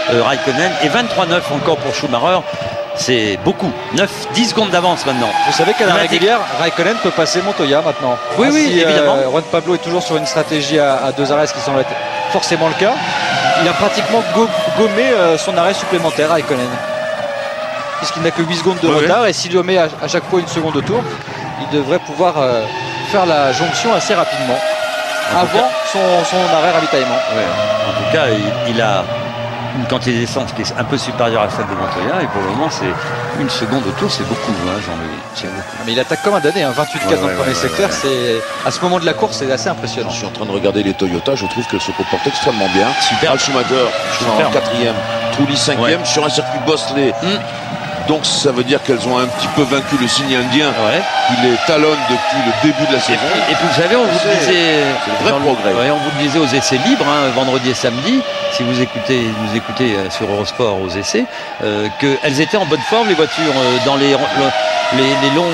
Raikkonen et 23,9 encore pour Schumacher, c'est beaucoup. 10 secondes d'avance maintenant. Vous savez qu'à la régulière, Raikkonen peut passer Montoya maintenant. Oui, oui, évidemment. Juan Pablo est toujours sur une stratégie à 2 arrêts, ce qui semble être forcément le cas. Il a pratiquement gommé son arrêt supplémentaire à Raikkonen, puisqu'il n'a que 8 secondes de retard et s'il lui met à chaque fois une seconde de tour, il devrait pouvoir faire la jonction assez rapidement avant son arrêt ravitaillement. En tout cas, il a une quantité d'essence qui est un peu supérieure à celle de Montoya et pour le moment c'est une seconde au tour, c'est beaucoup Jean-Louis, c'est beaucoup. Mais il attaque comme un damné, 28-4 dans le premier secteur, c'est à ce moment de la course c'est assez impressionnant. Je suis en train de regarder les Toyota, je trouve qu'elles se comportent extrêmement bien. Super. Schumacher en 4e, Trulli 5e sur un circuit bosselé. Donc ça veut dire qu'elles ont un petit peu vaincu le signe indien qui les talonne depuis le début de la saison. Et puis vous savez, on vous disait, c'est le vrai progrès. On vous le disait aux essais libres, vendredi et samedi, si vous nous écoutez sur Eurosport aux essais, qu'elles étaient en bonne forme les voitures dans les longs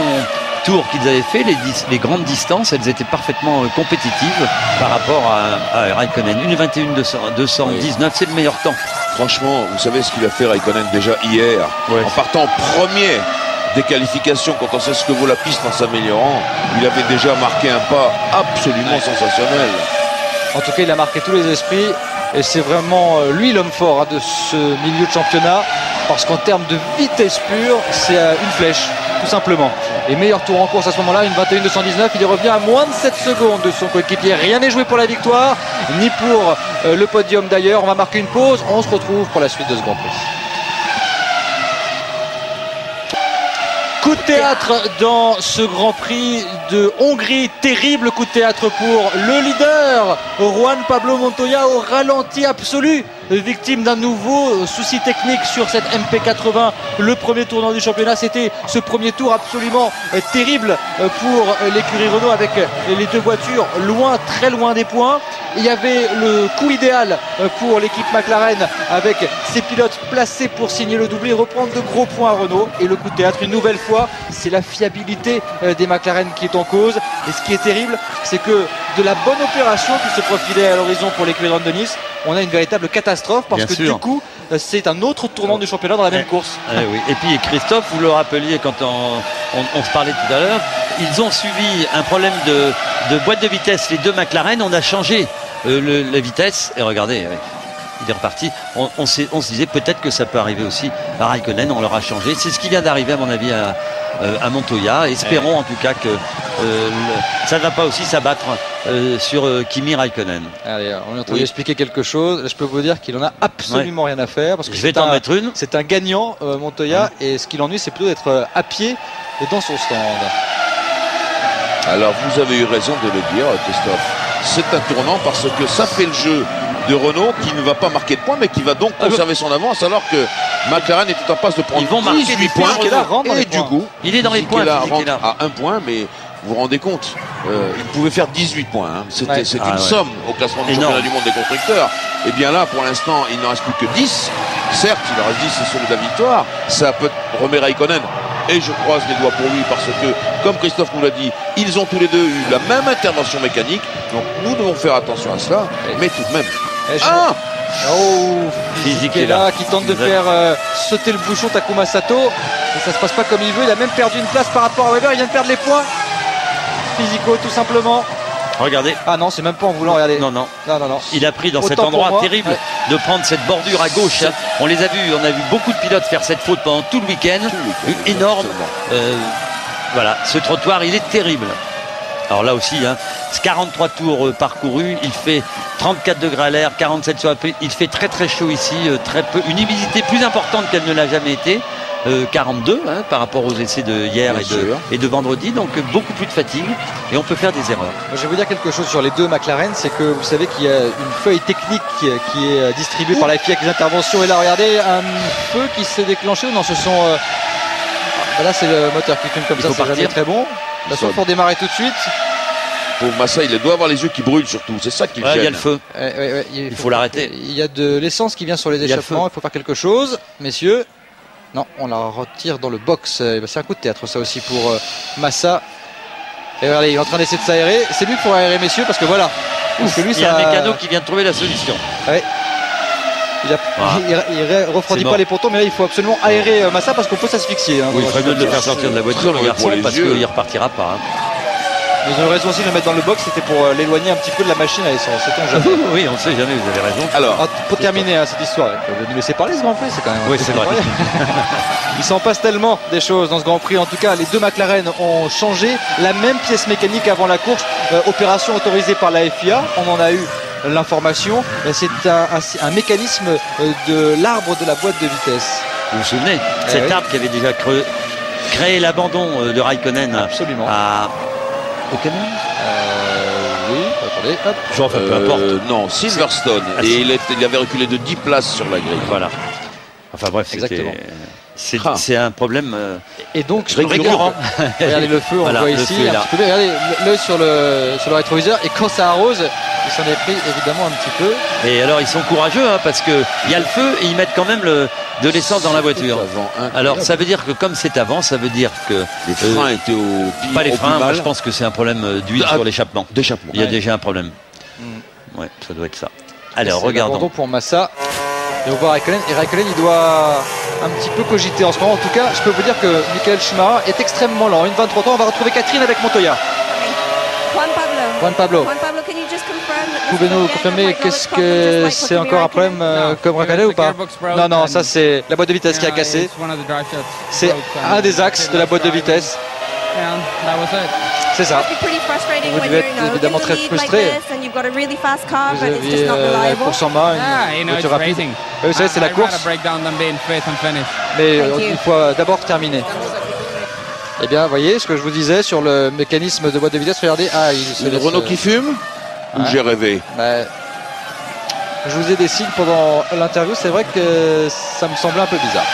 tours qu'ils avaient fait, les grandes distances, elles étaient parfaitement compétitives par rapport à Raikkonen. 1:21.219, c'est le meilleur temps. Franchement, vous savez ce qu'il a fait Raikkonen déjà hier, en partant premier des qualifications, quand on sait ce que vaut la piste en s'améliorant, il avait déjà marqué un pas absolument sensationnel. En tout cas, il a marqué tous les esprits et c'est vraiment lui l'homme fort de ce milieu de championnat, parce qu'en termes de vitesse pure, c'est une flèche, tout simplement. Et meilleur tour en course à ce moment-là, une 21:219. Il est revenu à moins de 7 secondes de son coéquipier. Rien n'est joué pour la victoire, ni pour le podium d'ailleurs. On va marquer une pause. On se retrouve pour la suite de ce Grand Prix. Coup de théâtre dans ce Grand Prix de Hongrie. Terrible coup de théâtre pour le leader, Juan Pablo Montoya, au ralenti absolu. Victime d'un nouveau souci technique sur cette MP80, le premier tournant du championnat. C'était ce premier tour absolument terrible pour l'écurie Renault, avec les deux voitures loin, très loin des points. Il y avait le coup idéal pour l'équipe McLaren, avec ses pilotes placés pour signer le doublé et reprendre de gros points à Renault. Et le coup de théâtre, une nouvelle fois, c'est la fiabilité des McLaren qui est en cause. Et ce qui est terrible, c'est que de la bonne opération qui se profilait à l'horizon pour l'écurie de Nice, on a une véritable catastrophe, parce que du coup c'est un autre tournant du championnat dans la même course. Oui. Et puis Christophe, vous le rappeliez quand on se parlait tout à l'heure, ils ont subi un problème de boîte de vitesse, les deux McLaren. On a changé la vitesse et regardez, il est reparti. On se disait peut-être que ça peut arriver aussi à Raikkonen. On leur a changé, c'est ce qui vient d'arriver à mon avis à Montoya. Espérons en tout cas que ça ne va pas aussi s'abattre sur Kimi Raikkonen. Allez, on est en train d'expliquer quelque chose. Là, je peux vous dire qu'il en a absolument rien à faire, parce que je vais t'en mettre une. C'est un gagnant, Montoya, et ce qui l'ennuie, c'est plutôt d'être à pied et dans son stand. Alors vous avez eu raison de le dire, Christophe. C'est un tournant parce que ça fait le jeu de Renault, qui ne va pas marquer de points, mais qui va donc conserver son avance, alors que McLaren était en passe de prendre 18 points. Et du coup, il est dans les points. Rentre à 1 point, mais vous vous rendez compte, il pouvait faire 18 points. Hein. C'est une somme au classement du championnat du monde des constructeurs. Et bien là, pour l'instant, il n'en reste plus que 10. Certes, il en reste 10, c'est celui de la victoire. Ça peut remettre Raikkonen. Et je croise les doigts pour lui, parce que, comme Christophe nous l'a dit, ils ont tous les deux eu la même intervention mécanique. Donc nous devons faire attention à cela. Mais tout de même. Fisichella qui tente de faire sauter le bouchon Takuma Sato, et ça se passe pas comme il veut. Il a même perdu une place par rapport à Weber. Il vient de perdre les points. Fisico, tout simplement. Regardez. Ah non, c'est même pas en voulant regarder. Non. Il a pris dans cet endroit terrible de prendre cette bordure à gauche. On les a vus, on a vu beaucoup de pilotes faire cette faute pendant tout le week-end. Énorme. Voilà, ce trottoir, il est terrible. Alors là aussi, 43 tours parcourus, il fait 34 degrés à l'air, 47 sur la pluie. Il fait très très chaud ici, très peu. Une humidité plus importante qu'elle ne l'a jamais été. 42 par rapport aux essais de hier et de vendredi, donc beaucoup plus de fatigue, et on peut faire des erreurs. Je vais vous dire quelque chose sur les deux McLaren, c'est que vous savez qu'il y a une feuille technique qui est distribuée par la FIA avec des interventions, et là regardez, un feu qui s'est déclenché. Non, ce sont là c'est le moteur qui fume comme ça, c'est jamais très bon. Là, il faut démarrer tout de suite. Pour Massa, il doit avoir les yeux qui brûlent surtout, c'est ça qui le gêne. Il y a le feu. Il faut l'arrêter. Il y a de l'essence qui vient sur les échappements, il faut faire quelque chose, messieurs. Non, on la retire dans le box. C'est un coup de théâtre, ça aussi, pour Massa. Et regardez, il est en train d'essayer de s'aérer. C'est lui pour aérer, messieurs, parce que voilà. Parce que lui, il y a un mécano qui vient de trouver la solution. Ouais. Il refroidit pas les pontons, mais là, il faut absolument aérer Massa, parce qu'on peut s'asphyxier. Oui, il ferait mieux de le faire sortir de la voiture, le garçon, parce qu'il repartira pas. Ils ont raison aussi de le mettre dans le box, c'était pour l'éloigner un petit peu de la machine à essence. Oui, on ne sait jamais, vous avez raison. Alors, pour terminer cette histoire, vous nous laissez parler ce Grand Prix, c'est quand même. Oui, c'est vrai. Il s'en passe tellement des choses dans ce Grand Prix. En tout cas, les deux McLaren ont changé la même pièce mécanique avant la course. Opération autorisée par la FIA. On en a eu l'information. C'est un mécanisme de l'arbre de la boîte de vitesse. Vous vous souvenez, cet arbre qui avait déjà créé l'abandon de Raikkonen. Absolument. Au Canon oui, attendez, hop. Peu importe. Non, Silverstone. Et il avait reculé de 10 places sur la grille. Voilà. Enfin bref, exactement. C'est un problème et donc récurrent. Regardez le feu, on voilà, voit ici. Regardez l'œil sur le rétroviseur. Et quand ça arrose, il s'en est pris évidemment un petit peu. Et alors ils sont courageux hein, parce que il y a le feu et ils mettent quand même de l'essence dans la voiture. Alors ça veut dire que comme c'est avant, ça veut dire que les freins étaient pas les freins. Moi, je pense que c'est un problème d'huile sur l'échappement. D'échappement. Il y a déjà un problème. Ouais, ça doit être ça. Alors regardons. Pour Massa. Et on voit Raikkonen. Et Raikkonen, il doit un petit peu cogiter en ce moment. En tout cas, je peux vous dire que Michael Schumacher est extrêmement lent. Une 23 ans, on va retrouver Catherine avec Montoya. Juan Pablo. Pouvez-nous confirmer qu'est-ce que c'est encore un problème comme Raikkonen ou pas? Non, ça c'est la boîte de vitesse qui a cassé. C'est un des axes de la boîte de vitesse. C'est ça. Vous devez être évidemment très frustré. Vous aviez la course en main, une voiture rapide. Vous savez, c'est la course. Mais il faut d'abord terminer. Eh bien, vous voyez ce que je vous disais sur le mécanisme de boîte de vitesse. Regardez. Une Renault qui fume ou j'ai rêvé? Je vous ai des signes pendant l'interview. C'est vrai que ça me semblait un peu bizarre.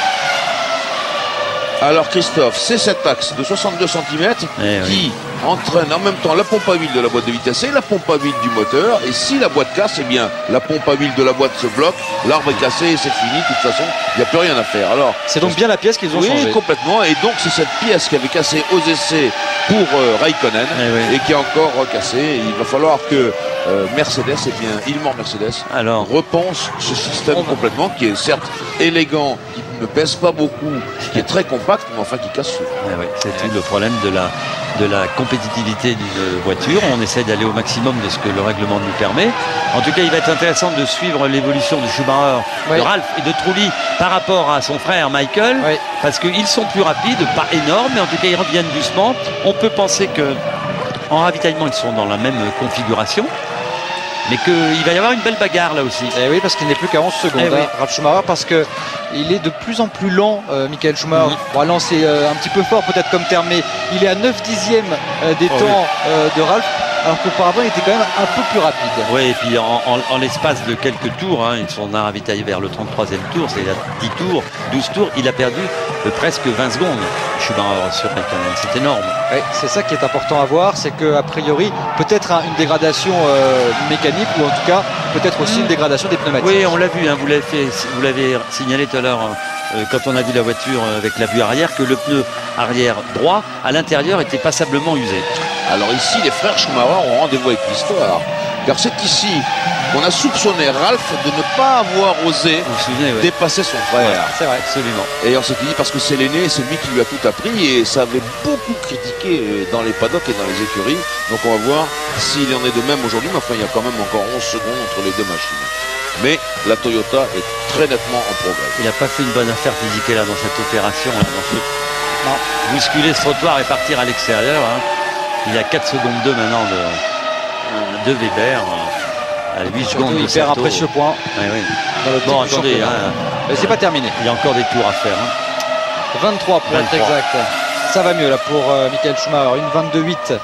Alors Christophe, c'est cet axe de 62 cm qui entraîne en même temps la pompe à huile de la boîte de vitesse et la pompe à huile du moteur. Et si la boîte casse, eh bien la pompe à huile de la boîte se bloque, l'arbre est cassé et c'est fini. De toute façon, il n'y a plus rien à faire. Alors c'est donc bien la pièce qu'ils ont changée. Oui, complètement. Et donc c'est cette pièce qui avait cassé aux essais pour Raikkonen et qui est encore cassée. Il va falloir que Mercedes, Ilmor Mercedes, repense ce système complètement, qui est certes élégant, qui ne pèse pas beaucoup, qui est très compact, mais enfin qui casse tout. C'est tout le problème de la compétitivité d'une voiture. On essaie d'aller au maximum de ce que le règlement nous permet. En tout cas, il va être intéressant de suivre l'évolution de Schumacher, de Ralf et de Trulli par rapport à son frère Michael, parce qu'ils sont plus rapides, pas énormes, mais en tout cas ils reviennent doucement. On peut penser que en ravitaillement, ils sont dans la même configuration, mais qu'il va y avoir une belle bagarre là aussi. Et oui, parce qu'il n'est plus qu'à 11 secondes, Ralf Schumacher, parce qu'il est de plus en plus lent, Michael Schumacher. Bon, lent, c'est un petit peu fort peut-être comme terme, mais il est à 9 dixièmes des temps de Ralf, alors qu'auparavant il était quand même un peu plus rapide. Oui, et puis en l'espace de quelques tours, ils sont ravitaillés vers le 33e tour, c'est-à-dire 10 tours, 12 tours, il a perdu presque 20 secondes, Schumacher, sur Raikkonen. C'est énorme. Oui, c'est ça qui est important à voir, c'est qu'a priori, peut-être une dégradation mécanique, ou en tout cas, peut-être aussi une dégradation des pneumatiques. Oui, on l'a vu, vous l'avez signalé tout à l'heure, quand on a vu la voiture avec la vue arrière, que le pneu arrière droit, à l'intérieur, était passablement usé. Alors ici, les frères Schumacher ont rendez-vous avec l'histoire, car c'est ici qu'on a soupçonné Ralf de ne pas avoir osé dépasser son frère. C'est vrai, absolument. Et on s'est dit, parce que c'est l'aîné, c'est lui qui lui a tout appris, et ça avait beaucoup critiqué dans les paddocks et dans les écuries. Donc on va voir s'il en est de même aujourd'hui, mais enfin il y a quand même encore 11 secondes entre les deux machines. Mais la Toyota est très nettement en progrès. Il n'a pas fait une bonne affaire physique là dans cette opération, bousculer ce trottoir et partir à l'extérieur. Il y a 4 secondes 2 maintenant de Weber. À 8 secondes, il perd un précieux point. Bon, attendez, c'est pas terminé. Il y a encore des tours à faire. 23 pour être exact. Ça va mieux là pour Michael Schumacher. Une 22-8.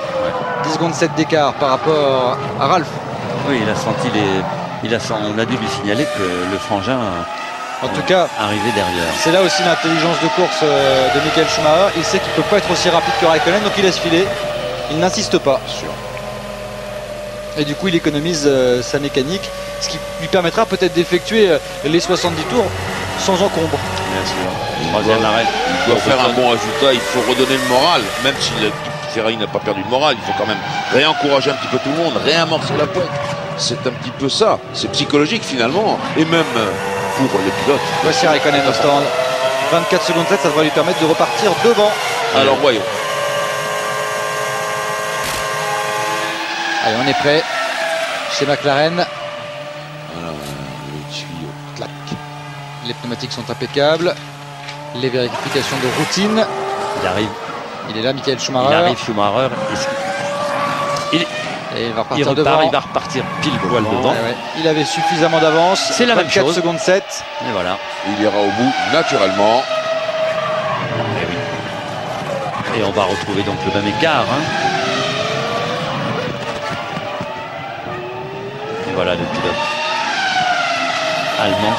10 secondes 7 d'écart par rapport à Ralf. Oui, il a senti on a dû lui signaler que le frangin en tout cas arrivé derrière. C'est là aussi l'intelligence de course de Michael Schumacher. Il sait qu'il ne peut pas être aussi rapide que Raikkonen, donc il laisse filer. Il n'insiste pas. Et du coup il économise sa mécanique, ce qui lui permettra peut-être d'effectuer les 70 tours sans encombre. Bien sûr. Troisième arrêt. Il doit faire un bon résultat, il faut redonner le moral, même si Ferrari n'a pas perdu le moral, il faut quand même réencourager un petit peu tout le monde, réamorcer la pointe. C'est un petit peu ça, c'est psychologique finalement, et même pour les pilotes. Voici Raikkonen au stand. 24 secondes 7, ça devrait lui permettre de repartir devant. Alors voyons. Allez, on est prêt chez McLaren. Voilà, le tuyau, clac. Les pneumatiques sont impeccables. Les vérifications de routine. Il arrive. Il est là, Michael Schumacher. Il arrive, Schumacher. Et il va repartir devant. Il va repartir pile poil devant. Il avait suffisamment d'avance. C'est la même chose. 4 secondes 7. Et voilà. Il ira au bout naturellement. Et on va retrouver donc le même écart. Et voilà le pilote allemand.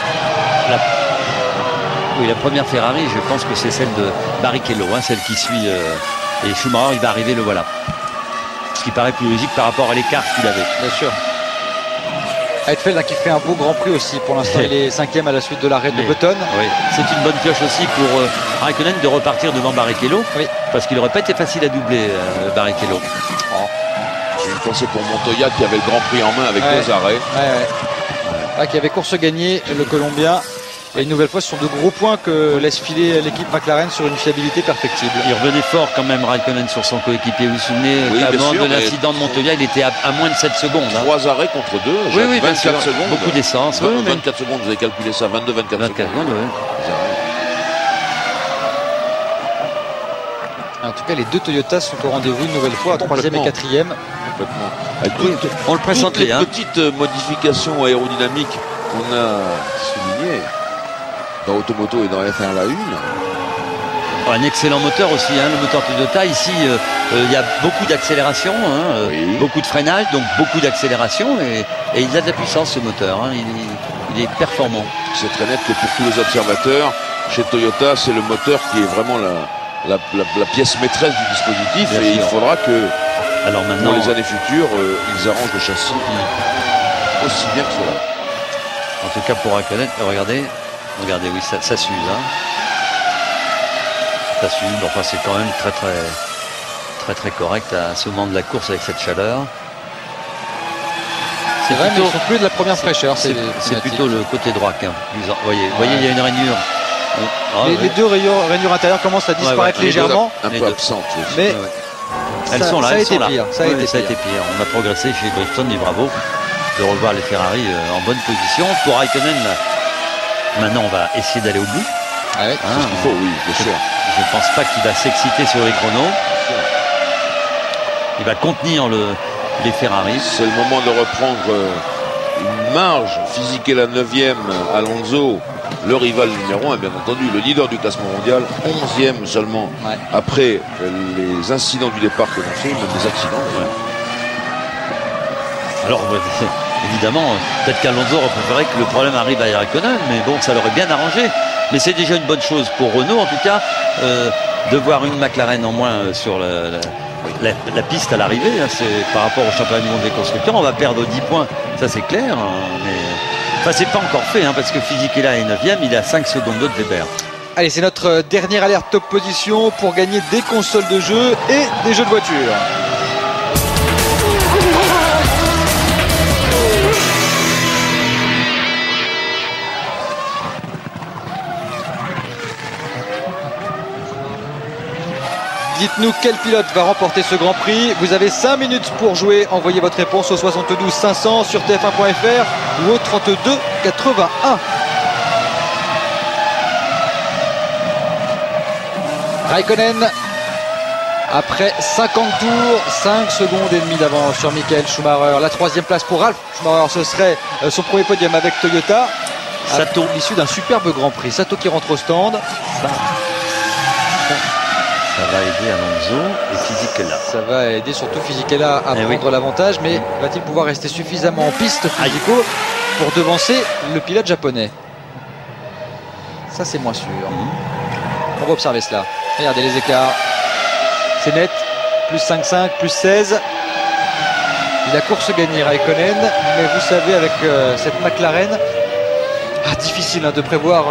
Oui, la première Ferrari, je pense que c'est celle de Barrichello, hein, celle qui suit. Et Schumacher, il va arriver, le voilà. Ce qui paraît plus logique par rapport à l'écart qu'il avait. Bien sûr. Heidfeld qui fait un beau Grand Prix aussi. Pour l'instant, il est 5e à la suite de l'arrêt de Button. Oui. C'est une bonne pioche aussi pour Raikkonen de repartir devant Barrichello. Oui. Parce qu'il n'aurait pas été facile à doubler Barrichello. J'ai pensé pour Montoya qui avait le Grand Prix en main avec 2 arrêts. Qui avait course gagnée, le Colombien. Et une nouvelle fois, ce sont de gros points que laisse filer l'équipe McLaren sur une fiabilité perfectible. Il revenait fort quand même, Raikkonen, sur son coéquipier. Vous vous souvenez, avant de l'incident de Montoya, il était à moins de 7 secondes. 3 arrêts contre 2. Oui, 24 secondes. Beaucoup d'essence. 24 secondes, vous avez calculé ça. 22-24 secondes. En tout cas, les 2 Toyotas sont au rendez-vous une nouvelle fois, à 3e et 4e. Complètement. On le pressente les petites modifications aérodynamiques qu'on a soulignées dans Automoto et dans F1 la 1. Un excellent moteur aussi, hein, le moteur Toyota. Ici, il y a beaucoup d'accélération, beaucoup de freinage, donc beaucoup d'accélération. Et il a de la puissance, ce moteur. Hein, il est performant. C'est très net que pour tous les observateurs, chez Toyota, c'est le moteur qui est vraiment la pièce maîtresse du dispositif. Bien et sûr. Il faudra que, alors maintenant, pour les années futures, ils arrangent le châssis aussi bien que cela. En tout cas, pour Raikkonen, regardez, oui, ça s'use. Hein. Ça s'use, enfin c'est quand même très correct à ce moment de la course avec cette chaleur. C'est vrai, mais ils sont plus de la première fraîcheur. C'est plutôt le côté droit. Hein. Vous voyez, il y a une rainure. Les 2 rainures intérieures commencent à disparaître légèrement. Un peu absentes. Mais elles sont là. Ça a été pire. Ça a été pire. On a progressé chez Bridgestone et bravo de revoir les Ferrari en bonne position. Pour Raikkonen, maintenant on va essayer d'aller au bout. C'est ce qu'il faut, oui, bien sûr. Je ne pense pas qu'il va s'exciter sur les chronos. Il va contenir les Ferrari. C'est le moment de reprendre une marge. Physique et la 9e, Alonso, le rival numéro 1, bien entendu, le leader du classement mondial, 11e seulement, après les incidents du départ que l'on fait, même des accidents. Alors, évidemment, peut-être qu'Alonso aurait préféré que le problème arrive à Raikkonen, mais bon, ça l'aurait bien arrangé. Mais c'est déjà une bonne chose pour Renault, en tout cas, de voir une McLaren en moins sur la piste à l'arrivée. Hein, c'est par rapport au championnat du monde des constructeurs, on va perdre 10 points, ça c'est clair. Hein, mais enfin, c'est pas encore fait, hein, parce que Fisichella est 9e, il est à 5 secondes de Weber. Allez, c'est notre dernière alerte top position pour gagner des consoles de jeux et des jeux de voiture. Dites-nous quel pilote va remporter ce Grand Prix. Vous avez 5 minutes pour jouer. Envoyez votre réponse au 72 500 sur tf1.fr ou au 32 81. Raikkonen, après 50 tours, 5 secondes et demie d'avance sur Michael Schumacher. La 3e place pour Ralf Schumacher, ce serait son premier podium avec Toyota. Sato, l'issue d'un superbe Grand Prix. Sato qui rentre au stand. Ça va aider Alonso et Fisichella. Ça va aider surtout Fisichella à prendre l'avantage, mais va-t-il pouvoir rester suffisamment en piste Fisico pour devancer le pilote japonais? Ça c'est moins sûr. On va observer cela. Regardez les écarts. C'est net. Plus 5-5, plus 16. Il a course gagnée Raikkonen, mais vous savez avec cette McLaren, difficile de prévoir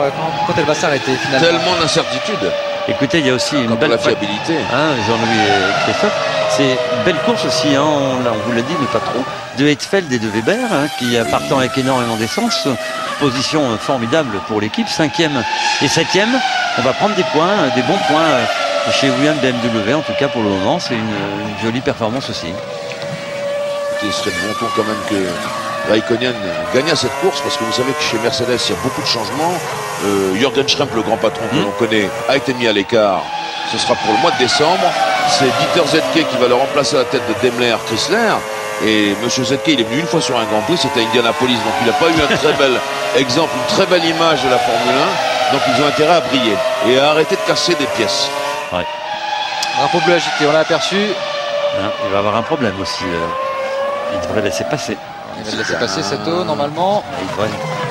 quand elle va s'arrêter finalement. Tellement d'incertitudes. Écoutez, il y a aussi une belle fiabilité. Jean-Louis et Christophe, c'est une belle course aussi, on vous l'a dit, mais pas trop, de Heidfeld et de Weber, qui partant avec énormément d'essence, position formidable pour l'équipe, 5e et 7e. On va prendre des points, des bons points chez Williams BMW, en tout cas pour le moment, c'est une jolie performance aussi. Il serait de bon ton quand même que Raikkonen gagne à cette course, parce que vous savez que chez Mercedes il y a beaucoup de changements. Jürgen Schrempf, le grand patron que l'on connaît, a été mis à l'écart. Ce sera pour le mois de décembre. C'est Dieter Zedke qui va le remplacer à la tête de Daimler Chrysler. Et monsieur Zedke, il est venu une fois sur un Grand Prix, c'était à Indianapolis, donc il n'a pas eu un très bel exemple, une très belle image de la Formule 1. Donc ils ont intérêt à briller et à arrêter de casser des pièces. Drapeau bleu agité, on l'a aperçu. Il va avoir un problème aussi. Il devrait laisser passer. Il va laisser passer Sato normalement.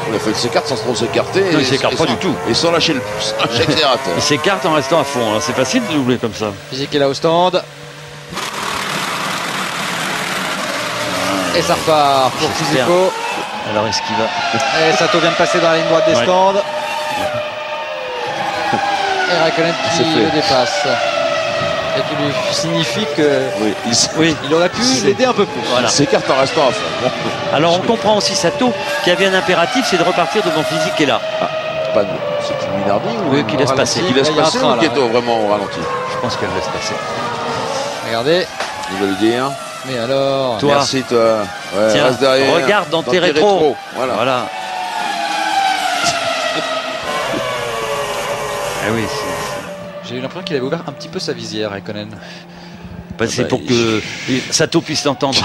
Il a fait, il s'écarte sans trop s'écarter. Non, il s'écarte pas du tout. Et sans lâcher l'accélérateur. Il s'écarte en restant à fond. C'est facile de doubler comme ça. Fisichella au stand. Et ça repart pour Fisico. Alors est-ce qu'il va... Et Sato vient de passer dans la ligne droite des stands. Et Raikkonen qui le dépasse. Et qui lui signifie que il aurait pu l'aider un peu plus. Voilà. Il s'écarte en restant à fond. Bon. Alors on comprend aussi Sato qui avait un impératif, c'est de repartir devant Fisichella. C'est qui Minardi ou qui laisse passer. Qui laisse passer ou qui est vraiment au ralenti? Je pense qu'elle laisse passer. Regardez. Il va lui dire. Mais alors, toi, merci toi. Ouais, tiens, reste derrière. Regarde dans tes rétros. Voilà. Ah oui, j'ai eu l'impression qu'il avait ouvert un petit peu sa visière, Raikkonen. C'est pour que Sato puisse l'entendre.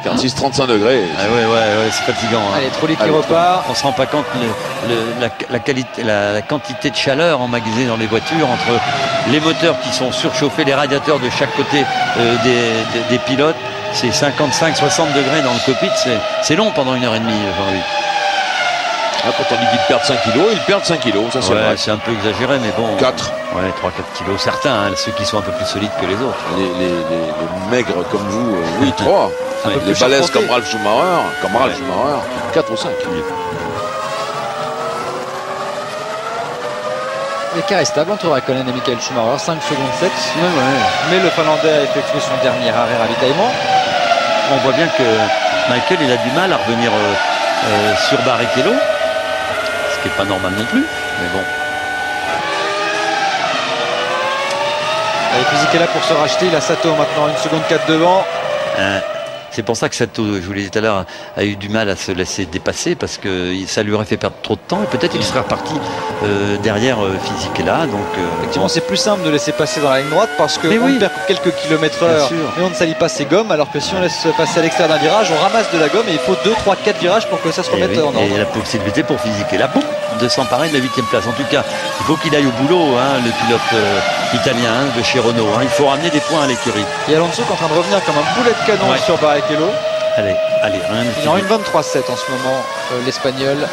46-35 degrés. Ah ouais, c'est fatigant. Hein. Allez, Trolli qui repart. On se rend pas compte la quantité de chaleur emmagasinée dans les voitures entre les moteurs qui sont surchauffés, les radiateurs de chaque côté des pilotes. C'est 55-60 degrés dans le cockpit. C'est long pendant 1h30, Jean-Louis. Quand on dit qu'ils perdent 5 kilos, ils perdent 5 kilos. Ça, c'est vrai. C'est un peu exagéré, mais bon. 4. Ouais, 3-4 kilos. Certains, ceux qui sont un peu plus solides que les autres. Les maigres comme vous, oui, 3. Les balèzes comme Ralf Schumacher, 4 ou 5. L'écart est stable entre Raikkonen et Michael Schumacher, 5 secondes 7. Mais le Finlandais a effectué son dernier arrêt ravitaillement. On voit bien que Michael, il a du mal à revenir sur Barrichello. Ce qui n'est pas normal non plus, mais bon. Allez, Fisichella pour se racheter, il a Sato maintenant, 1 seconde 4 devant. C'est pour ça que Sato, je vous l'ai dit tout à l'heure, a eu du mal à se laisser dépasser parce que ça lui aurait fait perdre trop de temps et peut-être il serait reparti derrière Fisichella. Donc, effectivement, c'est plus simple de laisser passer dans la ligne droite parce qu'on perd quelques kilomètres heure mais on ne salit pas ses gommes, alors que si on laisse passer à l'extérieur d'un virage, on ramasse de la gomme et il faut 2, 3, 4 virages pour que ça se remette en ordre. Et la possibilité pour Fisichella, boum, de s'emparer de la 8e place. En tout cas, il faut qu'il aille au boulot, le pilote italien de chez Renault. Il faut ramener des points à l'écurie. Et Alonso qui est en train de revenir comme un boulet de canon sur Barrichello. Allez, rien. Il est en 1.23.7 en ce moment, l'Espagnol.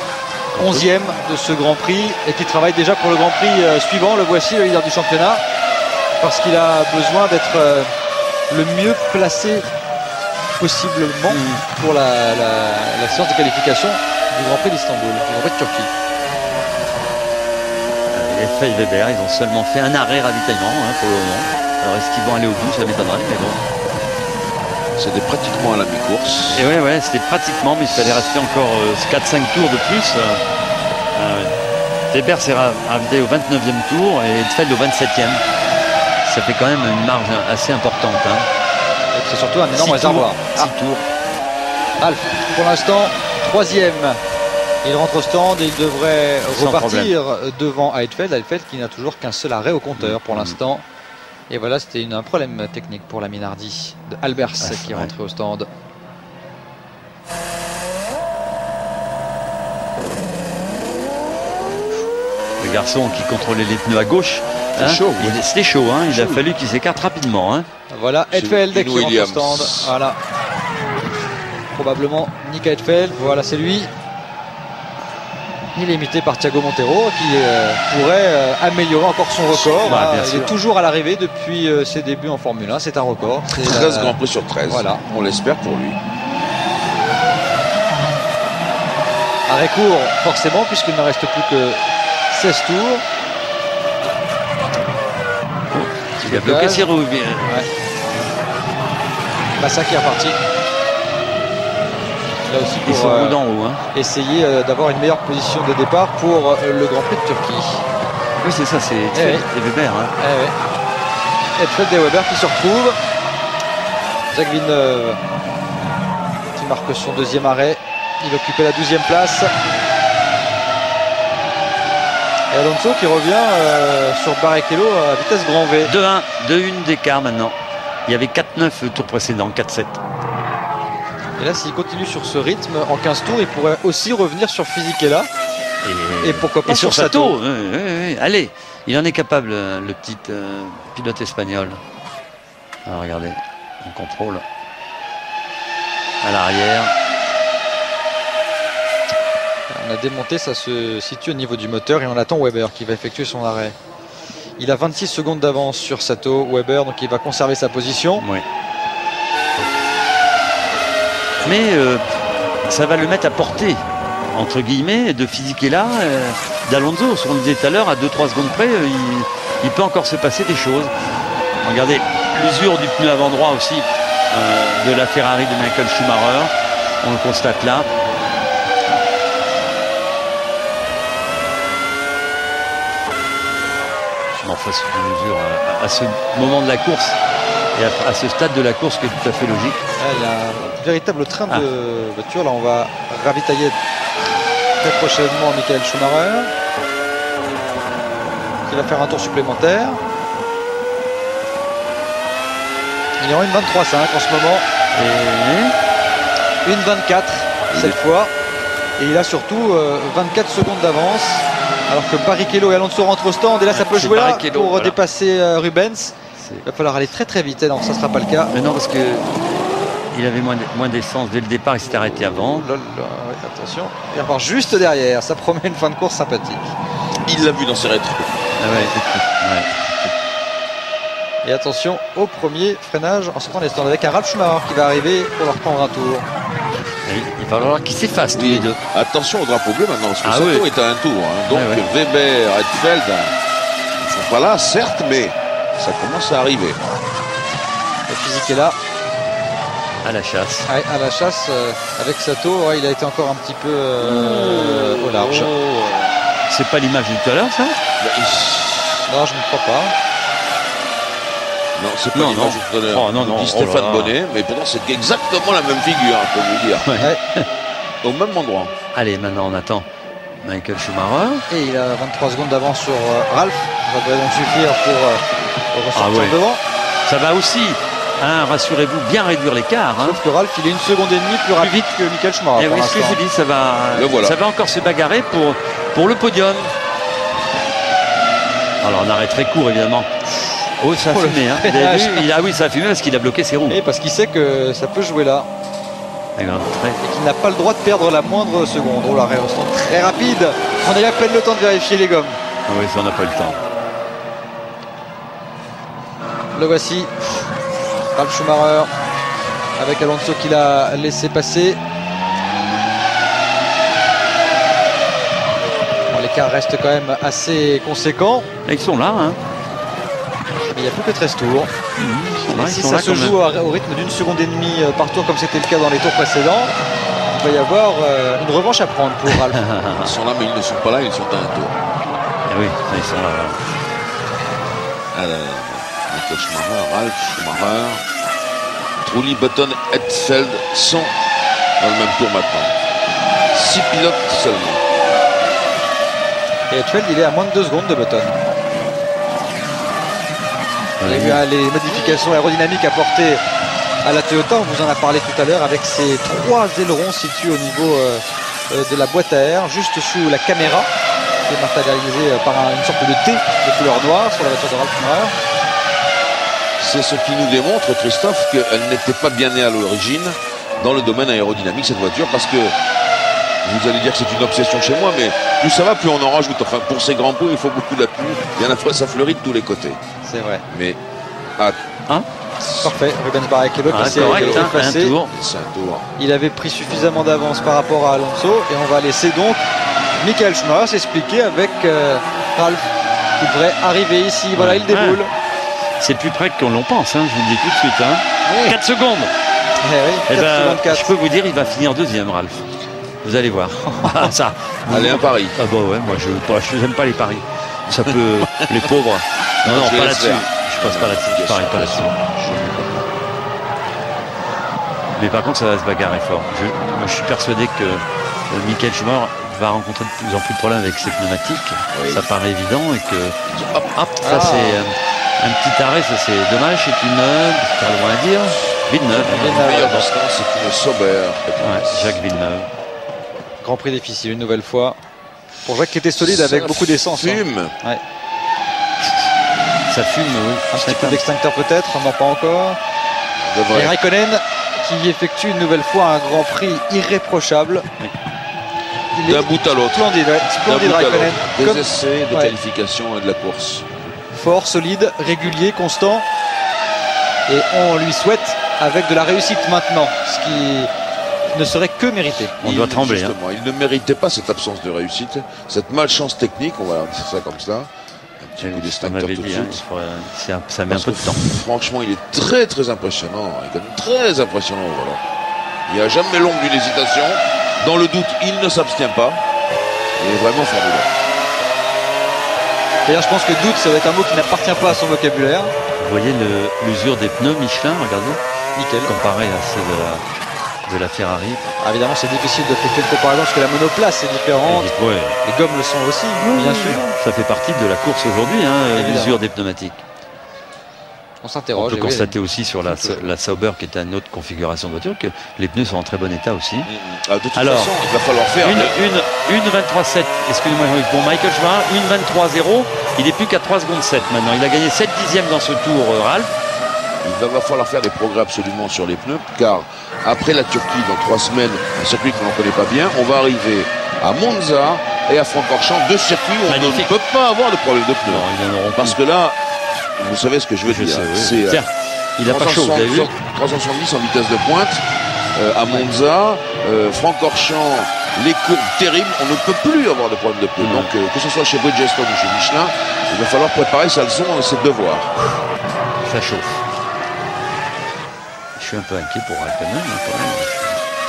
11e de ce Grand Prix et qui travaille déjà pour le Grand Prix suivant. Le voici, le leader du championnat, parce qu'il a besoin d'être le mieux placé possiblement pour la séance de qualification du Grand Prix d'Istanbul, du Grand Prix de Turquie. Eiffel et Weber, ils ont seulement fait un arrêt ravitaillement pour le moment. Alors est-ce qu'ils vont aller au bout? Ça m'étonnerait, mais bon. C'était pratiquement à la mi-course. Et ouais, c'était pratiquement, mais il fallait rester encore 4-5 tours de plus. Weber s'est ravitaillé au 29e tour et Eiffel au 27e. Ça fait quand même une marge assez importante. C'est surtout un énorme réservoir. 6 tours. Ralf, pour l'instant, 3e. Il rentre au stand et il devrait repartir devant Heidfeld. Heidfeld qui n'a toujours qu'un seul arrêt au compteur pour l'instant. Et voilà, c'était un problème technique pour la Minardi de Albers qui est rentré au stand. Le garçon qui contrôlait les pneus à gauche, c'était chaud. Il a fallu qu'il s'écarte rapidement. Voilà, Heidfeld qui rentre au stand. Voilà. Probablement Nick Heidfeld. Voilà, c'est lui. Il est imité par Thiago Montero qui pourrait améliorer encore son record. Il est toujours à l'arrivée depuis ses débuts en Formule 1. C'est un record. 13 Grands Prix sur 13. Voilà. On l'espère pour lui. Arrêt court, forcément, puisqu'il ne reste plus que 16 tours. Il a bloqué ses roues. Massa qui est reparti. Là aussi pour essayer d'avoir une meilleure position de départ pour le Grand Prix de Turquie. Oui, c'est ça, c'est Heidfeld et Weber. Heidfeld et Weber qui se retrouvent. Jacques Villeneuve qui marque son 2e arrêt. Il occupait la 12e place. Et Alonso qui revient sur Barrichello à vitesse grand V. 2-1, 2-1 d'écart maintenant. Il y avait 4-9 tours précédents, 4-7. Et là, s'il continue sur ce rythme, en 15 tours, il pourrait aussi revenir sur Fisichella. Et pourquoi pas sur Sato. Allez, il en est capable, le petit pilote espagnol. Alors, regardez, on contrôle. À l'arrière. On a démonté, ça se situe au niveau du moteur et on attend Weber qui va effectuer son arrêt. Il a 26 secondes d'avance sur Sato Weber, donc il va conserver sa position. Oui. Mais ça va le mettre à portée, entre guillemets, de Fisichella, d'Alonso. On le disait tout à l'heure, à 2-3 secondes près, il peut encore se passer des choses. Regardez, l'usure du pneu avant droit aussi de la Ferrari de Michael Schumacher. On le constate là. Face une mesure à ce moment de la course et à ce stade de la course qui est tout à fait logique. Il y a un véritable train de voiture. Là, on va ravitailler très prochainement Michael Schumacher qui va faire un tour supplémentaire. Il est en 1.23.5 en ce moment et 1.24 cette fois, et il a surtout 24 secondes d'avance. Alors que Barrichello et Alonso rentrent au stand, et là ça peut jouer là pour dépasser Rubens. Il va falloir aller très très vite, non, ça ne sera pas le cas. Mais non, parce que il avait moins d'essence dès le départ, il s'est arrêté avant. Oui, attention, il repart juste derrière, ça promet une fin de course sympathique. Il l'a vu dans ses rétros. Et attention au premier freinage en sortant des stands avec un Ralf Schumacher qui va arriver pour leur prendre un tour. Oui, il va falloir qu'ils s'effacent tous les deux. Attention au drapeau bleu maintenant, parce que Sato est à un tour. Donc Weber, Hetfeld ne sont pas là, certes, mais ça commence à arriver. Et Fisichella à la chasse. À la chasse avec Sato, il a été encore un petit peu au large. C'est pas l'image de tout à l'heure, ça? Non, je ne crois pas. Non, c'est pas l'image de tout à l'heure. Stéphane Bonnet, mais pourtant c'est exactement la même figure, pour vous dire. Au même endroit. Allez, maintenant on attend Michael Schumacher. Et il a 23 secondes d'avance sur Ralf. Ça devrait donc suffire pour ressortir devant. Ça va aussi, rassurez-vous, bien réduire l'écart. Sauf que Ralf, il est 1 seconde et demie plus rapide que Michael Schumacher. Et oui, ce que je dis, ça va encore se bagarrer pour le podium. Alors un arrêt très court, évidemment. Oh, ça a fumé, Vous avez vu, oui, ça a fumé parce qu'il a bloqué ses roues. Et parce qu'il sait que ça peut jouer là. Et qu'il n'a pas le droit de perdre la moindre seconde. Oh, l'arrêt au stand très rapide. On a eu à peine le temps de vérifier les gommes. Oui, ça, on n'a pas eu le temps. Le voici. Ralf Schumacher avec Alonso qui l'a laissé passer. Bon, l'écart reste quand même assez conséquent. Là, ils sont là, Il n'y a plus que 13 tours. Si ça se joue au rythme d'1 seconde et demie par tour, comme c'était le cas dans les tours précédents, il va y avoir une revanche à prendre pour Ralf. Ils sont là, mais ils ne sont pas là, ils sont à un tour. Et oui, ils sont là. Michael Schumacher, Ralf Schumacher, Trulli, Button, Hetfeld sont dans le même tour maintenant. 6 pilotes seulement. Et Hetfeld, il est à moins de 2 secondes de Button. Vous avez vu les modifications aérodynamiques apportées à la Toyota, on vous en a parlé tout à l'heure, avec ces 3 ailerons situés au niveau de la boîte à air, juste sous la caméra, qui est matérialisée par une sorte de T de couleur noire sur la voiture de Ralf Schumacher. C'est ce qui nous démontre, Christophe, qu'elle n'était pas bien née à l'origine dans le domaine aérodynamique, cette voiture, parce que vous allez dire que c'est une obsession chez moi, mais plus ça va, plus on en rajoute. Enfin, pour ces grands pots, il faut beaucoup d'appui. Il y en a fois, ça fleurit de tous les côtés. C'est vrai. Mais parfait, Rubens Barrichello qui un tour. Il avait pris suffisamment d'avance par rapport à Alonso, et on va laisser donc Michael Schumacher s'expliquer avec Ralf qui devrait arriver ici. Voilà, il déboule. C'est plus près qu'on l'on pense, je vous le dis tout de suite. 4 secondes. 4. Je peux vous dire, il va finir deuxième, Ralf. Vous allez voir. Ça. Allez, un pari. Ouais, moi je n'aime pas les paris. Ça peut. Les pauvres. Non, pas là-dessus. Je passe pas là-dessus. Je parie pas là-dessus. Mais par contre, ça va se bagarrer fort. Moi, je suis persuadé que Michael Schumacher va rencontrer de plus en plus de problèmes avec ses pneumatiques. Ça paraît évident et que. Ça c'est un petit arrêt, ça c'est dommage. C'est une. C'est pas loin à dire. Villeneuve. Le meilleur instant, c'est une Sauber. Jacques Villeneuve. Grand Prix difficile une nouvelle fois pour Jacques qui était solide avec beaucoup d'essence. Ça fume, oui. Un petit peu d'extincteur peut-être, non pas encore. Et Raikkonen qui effectue une nouvelle fois un Grand Prix irréprochable. il est d'un bout à l'autre. Splendide, splendide Raikkonen. Des essais de qualification et de la course. Fort, solide, régulier, constant. Et on lui souhaite avec de la réussite maintenant, ce qui ne serait que mérité. On doit trembler. Justement, il ne méritait pas cette absence de réussite, cette malchance technique, on va dire ça comme ça. Un petit coup d'extincteur tout de suite. Ça met un peu de temps. Franchement, il est très très impressionnant. Très impressionnant, voilà. Il n'y a jamais l'ombre d'une hésitation. Dans le doute, il ne s'abstient pas. Il est vraiment formidable. D'ailleurs, je pense que doute, ça va être un mot qui n'appartient pas à son vocabulaire. Vous voyez l'usure des pneus Michelin, regardez. Nickel. Comparé à ceux de la Ferrari. Ah, évidemment, c'est difficile de faire une comparaison parce que la monoplace est différente. Ouais. Les gommes le sont aussi, bien sûr. Ça fait partie de la course aujourd'hui, l'usure des pneumatiques. On s'interroge. On peut constater aussi sur la Sauber, qui est une autre configuration de voiture, que les pneus sont en très bon état aussi. De toute façon, il va falloir faire une 23-7, excusez-moi, pour Michael Schumacher, une 23-0, il n'est plus qu'à 3 secondes 7 maintenant. Il a gagné 7 dixièmes dans ce tour, Ralph. Il va falloir faire des progrès absolument sur les pneus, car après la Turquie, dans 3 semaines, un circuit qu'on ne connaît pas bien, on va arriver à Monza et à Francorchamps, 2 circuits où on ne peut pas avoir de problème de pneus. Non, parce que là, vous savez ce que je veux dire. Tiens, il a pas chaud, vous avez vu 370 en vitesse de pointe à Monza, Francorchamps, les courbes terribles, on ne peut plus avoir de problème de pneus. Donc que ce soit chez Bridgestone ou chez Michelin, il va falloir préparer sa leçon et ses devoirs. Ça chauffe. Je suis un peu inquiet pour Raikkonen quand même.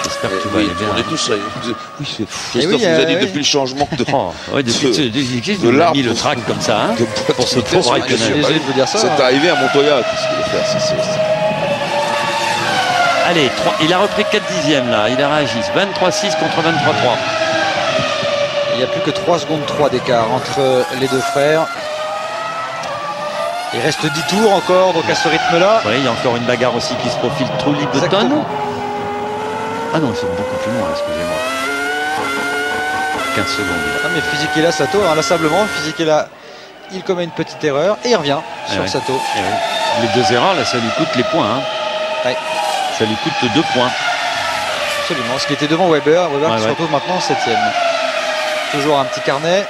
J'espère que tout va aller bien. On est tous. Oui, Christophe vous a dit depuis le changement de. De l'arbre. Mis le track comme ça, hein, pour ce pauvre Raikkonen. C'est arrivé à Montoya. Qu'est-ce qu'il va faire? Allez, il a repris 4 dixièmes là. Il a réagi. 23-6 contre 23-3. Il n'y a plus que 3 secondes 3 d'écart entre les deux frères. Il reste 10 tours encore, donc à ce rythme-là. Oui, il y a encore une bagarre aussi qui se profile. Trulli Button. Ah non, ils sont beaucoup plus loin, excusez-moi. 15 secondes. Ah, mais Fisichella, Sato, inlassablement, Fisichella, il commet une petite erreur et il revient sur Sato. Les 2 erreurs, là, ça lui coûte les points. Hein. Ouais. Ça lui coûte 2 points. Absolument. Ce qui était devant Weber qui se retrouve maintenant 7ème. Toujours un petit carnet.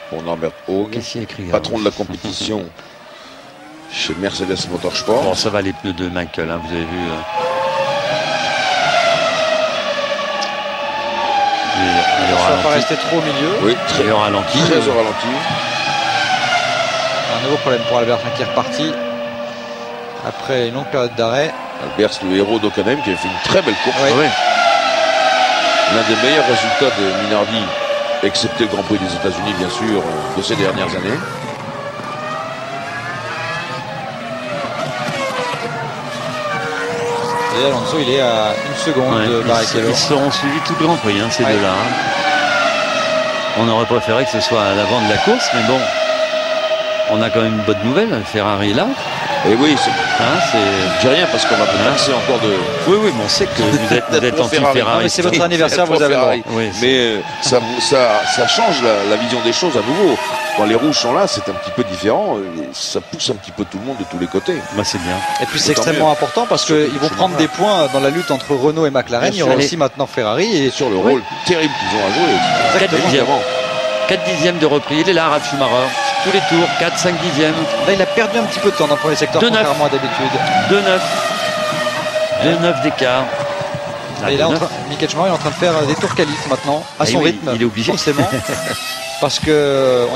Bon, Norbert Haug, patron de la compétition chez Mercedes Motorsport. Bon, ça va les pneus de Michael, hein, vous avez vu. Il ne va pas rester trop au milieu. Oui, très au ralenti. Très au ralenti. Un nouveau problème pour Albert qui est reparti après une longue période d'arrêt. Albert, le héros d'Hockenheim qui avait fait une très belle course. Ouais. L'un des meilleurs résultats de Minardi, excepté le Grand Prix des États-Unis, bien sûr, de ces dernières années. Et Alonso, il est à 1 seconde de Barrichello. Ils seront suivis tout le Grand Prix, hein, ces deux-là. Hein. On aurait préféré que ce soit à l'avant de la course, mais bon, on a quand même une bonne nouvelle. Ferrari est là. Et oui, je dis rien parce qu'on va me taxer encore de. Oui, mais on sait que vous êtes anti-Ferrari. C'est votre anniversaire, vous avez le droit. Oui, mais ça change la vision des choses à nouveau. Quand les rouges sont là, c'est un petit peu différent. Ça pousse un petit peu tout le monde de tous les côtés. Bah, c'est bien. Et puis c'est extrêmement important parce qu'ils vont prendre des points dans la lutte entre Renault et McLaren. Il y aura aussi maintenant Ferrari. Et sur le rôle terrible qu'ils ont à jouer. 4 dixièmes de repris. Il est là, Ralf Schumacher. Tous les tours, 4-5 dixièmes. Là, il a perdu un petit peu de temps dans le premier secteur, contrairement à d'habitude. 2-9 d'écart. Et là, Michael Schumacher est en train de faire des tours qualif maintenant, à son rythme. Il est obligé. Forcément. Parce qu'on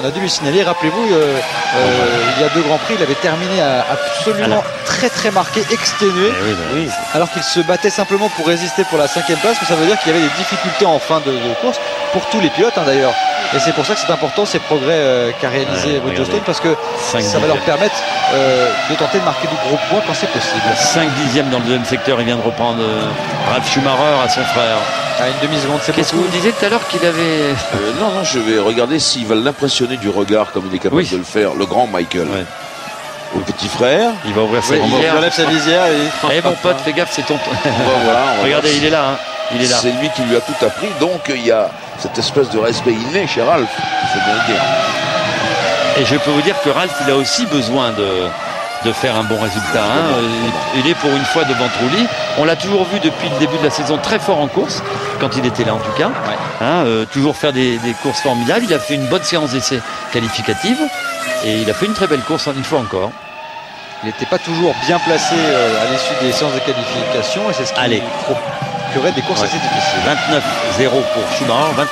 a dû lui signaler, rappelez-vous, il y a 2 Grands Prix, il avait terminé absolument très marqué, exténué, alors qu'il se battait simplement pour résister pour la 5e place, mais ça veut dire qu'il y avait des difficultés en fin de course, pour tous les pilotes d'ailleurs. Et c'est pour ça que c'est important ces progrès qu'a réalisé Bridgestone, parce que ça va leur permettre de tenter de marquer de gros points quand c'est possible. 5 dixièmes dans le deuxième secteur, il vient de reprendre Ralf Schumacher à son frère. À une demi-seconde, c'est beaucoup. Qu'est-ce que vous disiez tout à l'heure qu'il avait... non, je vais regarder s'il va l'impressionner du regard comme il est capable de le faire, le grand Michael. Au petit frère. Il va ouvrir sa visière. Il relève sa visière. Eh mon pote, fais gaffe, c'est ton... Regardez, il est là. Hein. Il est là. C'est lui qui lui a tout appris, donc il y a cette espèce de respect inné chez Ralf, il faut bien le dire. Et je peux vous dire que Ralf, il a aussi besoin de faire un bon résultat. Il est pour une fois devant Trulli. On l'a toujours vu depuis le début de la saison très fort en course, quand il était là en tout cas. Toujours faire des courses formidables. Il a fait une bonne séance d'essai qualificative et il a fait une très belle course une fois encore. Il n'était pas toujours bien placé à l'issue des séances de qualification et c'est ce qui procurait des courses assez difficiles. 29-0 pour Schumacher,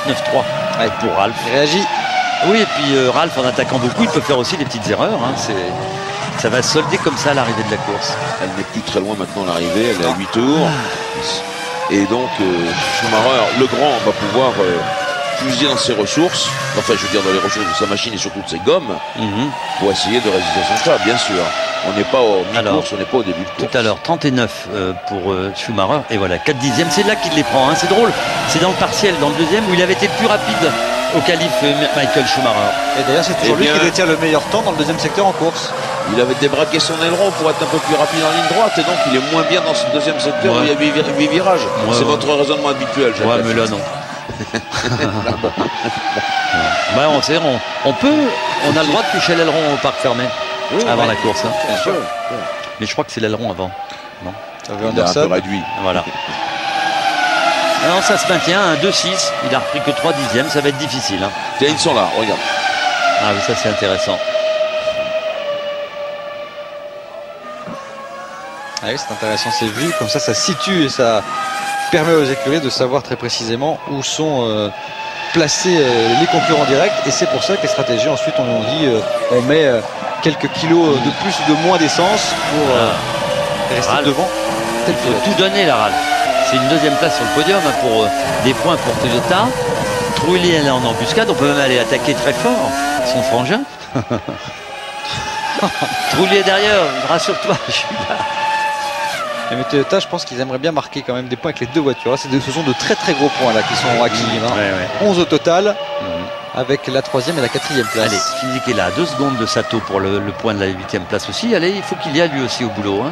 29-3 pour Ralph. Il réagit. Oui, et puis Ralph, en attaquant beaucoup, il peut faire aussi des petites erreurs. Ça va se solder comme ça à l'arrivée de la course. Elle n'est plus très loin maintenant l'arrivée, elle est à 8 tours. Et donc Schumacher, le grand, va pouvoir puiser dans ses ressources, enfin je veux dire dans les ressources de sa machine et surtout de ses gommes, pour essayer de résister à son chat, bien sûr. On n'est pas au mi-course, on n'est pas au début de course. Tout à l'heure, 39 pour Schumacher, et voilà, 4 dixièmes, c'est là qu'il les prend. C'est drôle, c'est dans le partiel, dans le deuxième, où il avait été le plus rapide au qualif Michael Schumacher. Et d'ailleurs, c'est toujours lui qui détient le meilleur temps dans le deuxième secteur en course. Il avait débraqué son aileron pour être un peu plus rapide en ligne droite, et donc il est moins bien dans ce deuxième secteur où il y a 8 virages. C'est votre raisonnement habituel, Jacques. Ouais, mais là, non. On a le droit de toucher l'aileron au parc fermé avant la course. Bien sûr. Mais je crois que c'est l'aileron avant. Non, il a un peu réduit. Voilà. Alors ça se maintient, un 2-6. Il a repris que 3 dixièmes, ça va être difficile. Tiens, ils sont là, regarde. Ah oui, ça c'est intéressant. Ah oui, c'est intéressant, c'est vu. Comme ça situe et ça permet aux écuries de savoir très précisément où sont placés les concurrents directs. Et c'est pour ça que les stratégies, ensuite, on dit on met quelques kilos de plus ou de moins d'essence pour rester Ralph, devant. Il faut tout donner, la Ralph. C'est une deuxième place sur le podium pour des points pour Toyota. Trulli est en embuscade. On peut même aller attaquer très fort son frangin. Trulli est derrière, rassure-toi, je suis là. Mais Toyota, je pense qu'ils aimeraient bien marquer quand même des points avec les deux voitures. Ce sont de très très gros points là qui sont acquis. 11 au total, avec la 3e et la 4e place. Allez, Physique est là, à 2 secondes de Sato pour le point de la 8e place aussi. Allez, il faut qu'il y aille lui aussi au boulot.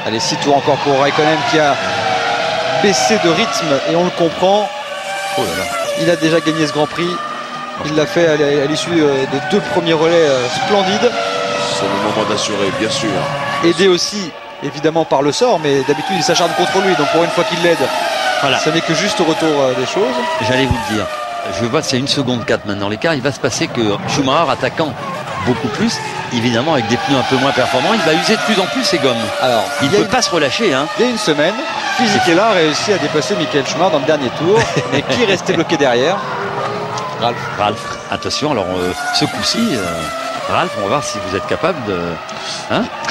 Allez, 6 tours encore pour Raikkonen qui a baissé de rythme et on le comprend. Oh là là. Il a déjà gagné ce Grand Prix. Il l'a fait à l'issue de 2 premiers relais splendides. C'est le moment d'assurer, bien sûr. Aidé aussi évidemment par le sort, mais d'habitude il s'acharne contre lui, donc pour une fois qu'il l'aide, ça n'est que juste au retour des choses. J'allais vous le dire, je vois c'est 1 seconde 4 maintenant l'écart. Il va se passer que Schumacher, attaquant beaucoup plus, évidemment avec des pneus un peu moins performants, il va user de plus en plus ses gommes. Alors il ne peut pas se relâcher. Il y a une semaine, Fisichella a réussi à dépasser Michael Schumacher dans le dernier tour, mais qui est resté bloqué derrière? Ralph. Attention, alors ce coup-ci, Ralph, on va voir si vous êtes capable de...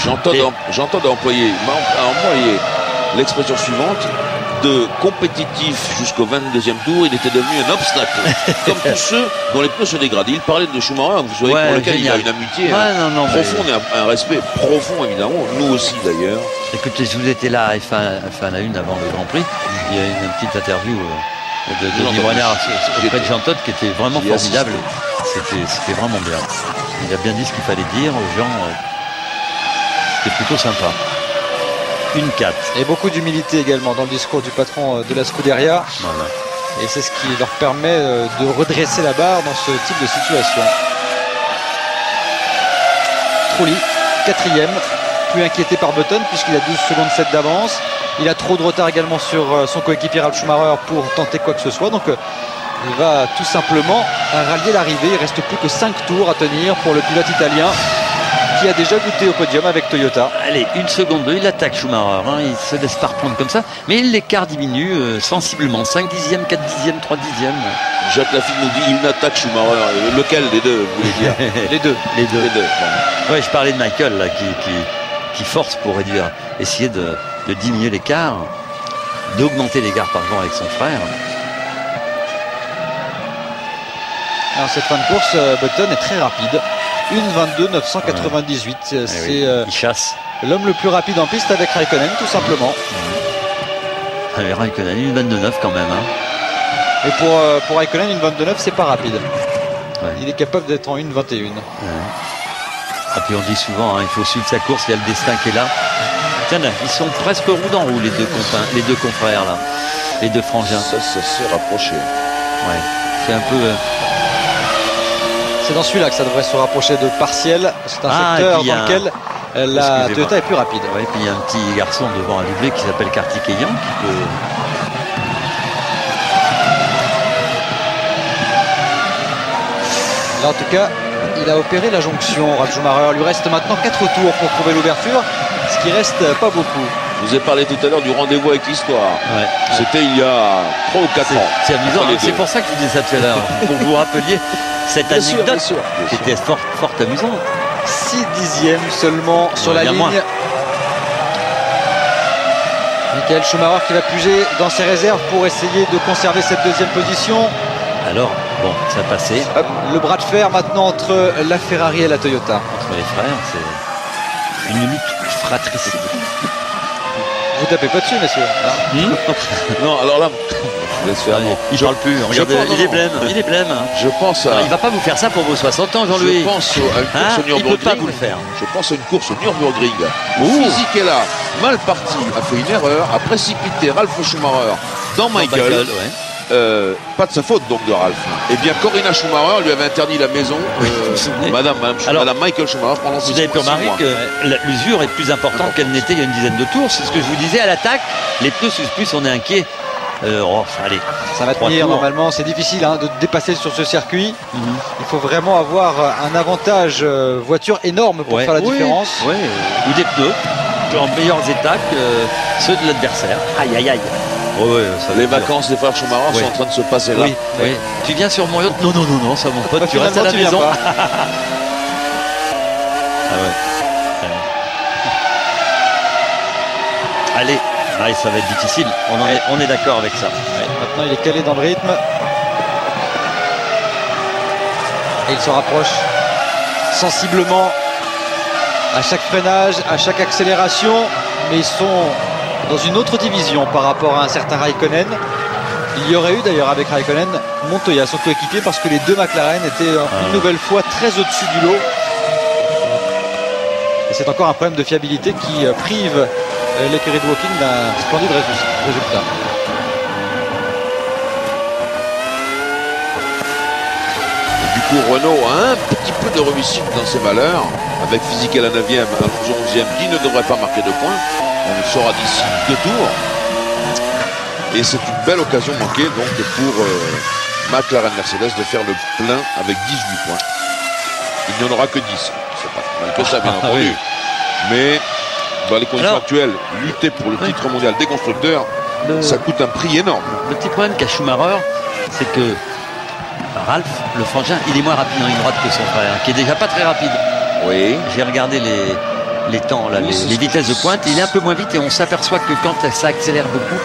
J'entends d'employer l'expression suivante: de compétitif jusqu'au 22e tour, il était devenu un obstacle. Comme tous ceux dont les pneus se dégradent. Il parlait de Schumacher, vous savez, pour lequel il a une amitié profonde et un respect profond, évidemment. Nous aussi, d'ailleurs. Écoutez, si vous étiez là à F1 à 1 avant le Grand Prix, il y a une petite interview de Denis Brognard auprès de Jean Todt qui était vraiment formidable. C'était vraiment bien. Il a bien dit ce qu'il fallait dire aux gens. C'était plutôt sympa. 1-4. Et beaucoup d'humilité également dans le discours du patron de la Scuderia. Voilà. Et c'est ce qui leur permet de redresser la barre dans ce type de situation. Trulli, 4e, plus inquiété par Button puisqu'il a 12 secondes 7 d'avance. Il a trop de retard également sur son coéquipier Ralf Schumacher pour tenter quoi que ce soit. Donc il va tout simplement rallier l'arrivée. Il reste plus que 5 tours à tenir pour le pilote italien qui a déjà goûté au podium avec Toyota. Allez, 1 seconde 2, il attaque Schumacher, il se laisse pas reprendre comme ça, mais l'écart diminue sensiblement, 5 dixièmes, 4 dixièmes, 3 dixièmes. Jacques Lafitte nous dit il attaque Schumacher. Lequel des deux, vous voulez dire? Les deux. Bon. Ouais, je parlais de Michael là, qui force pour réduire, essayer de diminuer l'écart, d'augmenter l'écart pardon avec son frère. Alors cette fin de course, Button est très rapide. 1:22 998. C'est il chasse. L'homme le plus rapide en piste avec Raikkonen, tout simplement. Avec Raikkonen, 1:22 quand même. Et pour Raikkonen, 1:22 c'est pas rapide. Ouais. Il est capable d'être en 1:21. Ouais. Et puis on dit souvent, il faut suivre sa course, il y a le destin qui est là. Tiens, ils sont presque roue dans roue, les deux confrères là, les deux frangins. Ça s'est rapproché. Ouais. C'est un peu. C'est dans celui-là que ça devrait se rapprocher de partiel. C'est un secteur dans lequel la Toyota est plus rapide. Ouais, et puis il y a un petit garçon devant un doublé qui s'appelle Kartikeyan qui peut... Là en tout cas, il a opéré la jonction, Ralf Schumacher. Il lui reste maintenant 4 tours pour trouver l'ouverture, ce qui reste pas beaucoup. Je vous ai parlé tout à l'heure du rendez-vous avec l'histoire. Ouais. C'était il y a 3 ou 4 ans. C'est amusant, c'est pour ça que je vous disais ça tout à l'heure, pour que vous rappeliez cette anecdote qui était fort amusante. 6 dixièmes seulement sur la ligne. Michael Schumacher qui va puiser dans ses réserves pour essayer de conserver cette deuxième position. Alors, bon, ça passait. Le bras de fer maintenant entre la Ferrari et la Toyota. Entre les frères, c'est une lutte fratricide. Vous tapez pas dessus, messieurs. Non, alors là, il parle plus. Regardez, il est blême. Il est blême. Je pense à... Non, il va pas vous faire ça pour vos 60 ans, Jean-Louis. Je pense à une course au Nürburgring. Il peut pas vous le faire. Je pense à une course au Nürburgring. Fisichella, mal parti, a fait une erreur, a précipité Ralf Schumacher dans Michael. Pas de sa faute donc de Ralf. Eh bien Corinna Schumacher lui avait interdit la maison, Madame Michael Schumacher pendant 6 mois. Vous avez pu remarquer que l'usure est plus importante qu'elle n'était il y a une dizaine de tours. C'est ce que je vous disais à l'attaque. Les pneus plus on est inquiet. Allez, ça va tenir normalement. C'est difficile de dépasser sur ce circuit. Il faut vraiment avoir un avantage voiture énorme pour faire la différence. Ou des pneus en meilleurs états que ceux de l'adversaire. Aïe aïe aïe. Les vacances des frères Schumacher sont en train de se passer là. Oui. Tu viens sur mon yacht? Non, ça mon pote, tu restes à la maison. Allez, ça va être difficile. On est d'accord avec ça. Maintenant, il est calé dans le rythme. Et il se rapproche sensiblement à chaque freinage, à chaque accélération. Mais ils sont dans une autre division par rapport à un certain Raikkonen. Il y aurait eu d'ailleurs avec Raikkonen Montoya, son coéquipier, parce que les deux McLaren étaient une nouvelle fois très au-dessus du lot. Et c'est encore un problème de fiabilité qui prive l'écurie de Woking d'un splendide résultat. Et du coup, Renault a un petit peu de réussite dans ses valeurs, avec Fisichella à la 9e, Alonso 11e, qui ne devrait pas marquer de points. On le saura d'ici 2 tours. Et c'est une belle occasion manquée donc pour McLaren Mercedes de faire le plein avec 18 points. Il n'y en aura que 10. C'est pas mal que ça, bien entendu. Mais dans les conditions actuelles, lutter pour le titre mondial des constructeurs, ça coûte un prix énorme. Le petit problème qu'a Schumacher, c'est que Ralf, le frangin, il est moins rapide en ligne droite que son frère, qui est déjà pas très rapide. Oui. J'ai regardé les temps, là, les vitesses de pointe, il est un peu moins vite et on s'aperçoit que quand ça accélère beaucoup,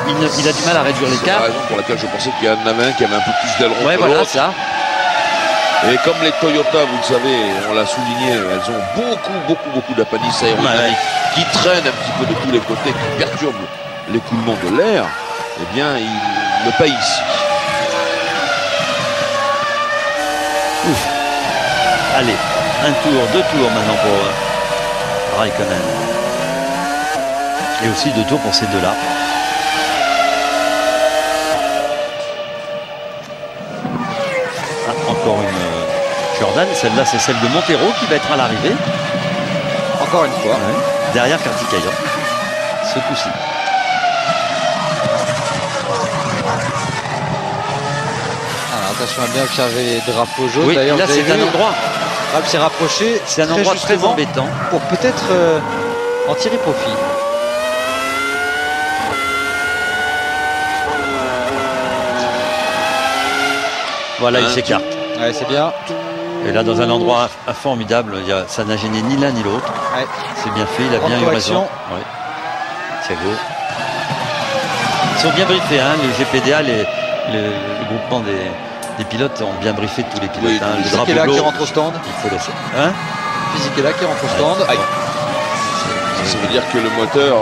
il a du mal à réduire l'écart. C'est la raison pour laquelle je pensais qu'il y en avait un qui avait un peu plus d'aileron que voilà l'autre. ça. Et comme les Toyota, vous le savez, on l'a souligné, elles ont beaucoup d'appendices aérodynamiques qui traînent un petit peu de tous les côtés, qui perturbent l'écoulement de l'air. Eh bien, ils le payent ici. Ouf. Allez, un tour, 2 tours maintenant pour Raikkonen. Et aussi 2 tours pour ces deux-là. Encore une Jordan, celle-là c'est celle de Montero qui va être à l'arrivée. Encore une fois. Derrière Kartikeyan. Ce coup-ci. Attention à bien observer les drapeaux jaunes. Oui, là c'est un endroit. Ralf s'est rapproché. C'est un endroit très embêtant. Pour peut-être en tirer profit. Voilà, il s'écarte. Ouais, c'est bien. Et là, dans un endroit formidable, ça n'a gêné ni l'un ni l'autre. Ouais. C'est bien fait, il a bien eu raison. Ouais. Thiago. Ils sont bien briefés, hein, le GPDA, le groupement des pilotes ont bien briefé tous les pilotes. Oui, hein, Fisichella qui rentre au stand. Il faut laisser. Fisichella qui rentre au stand. Ça veut dire que le moteur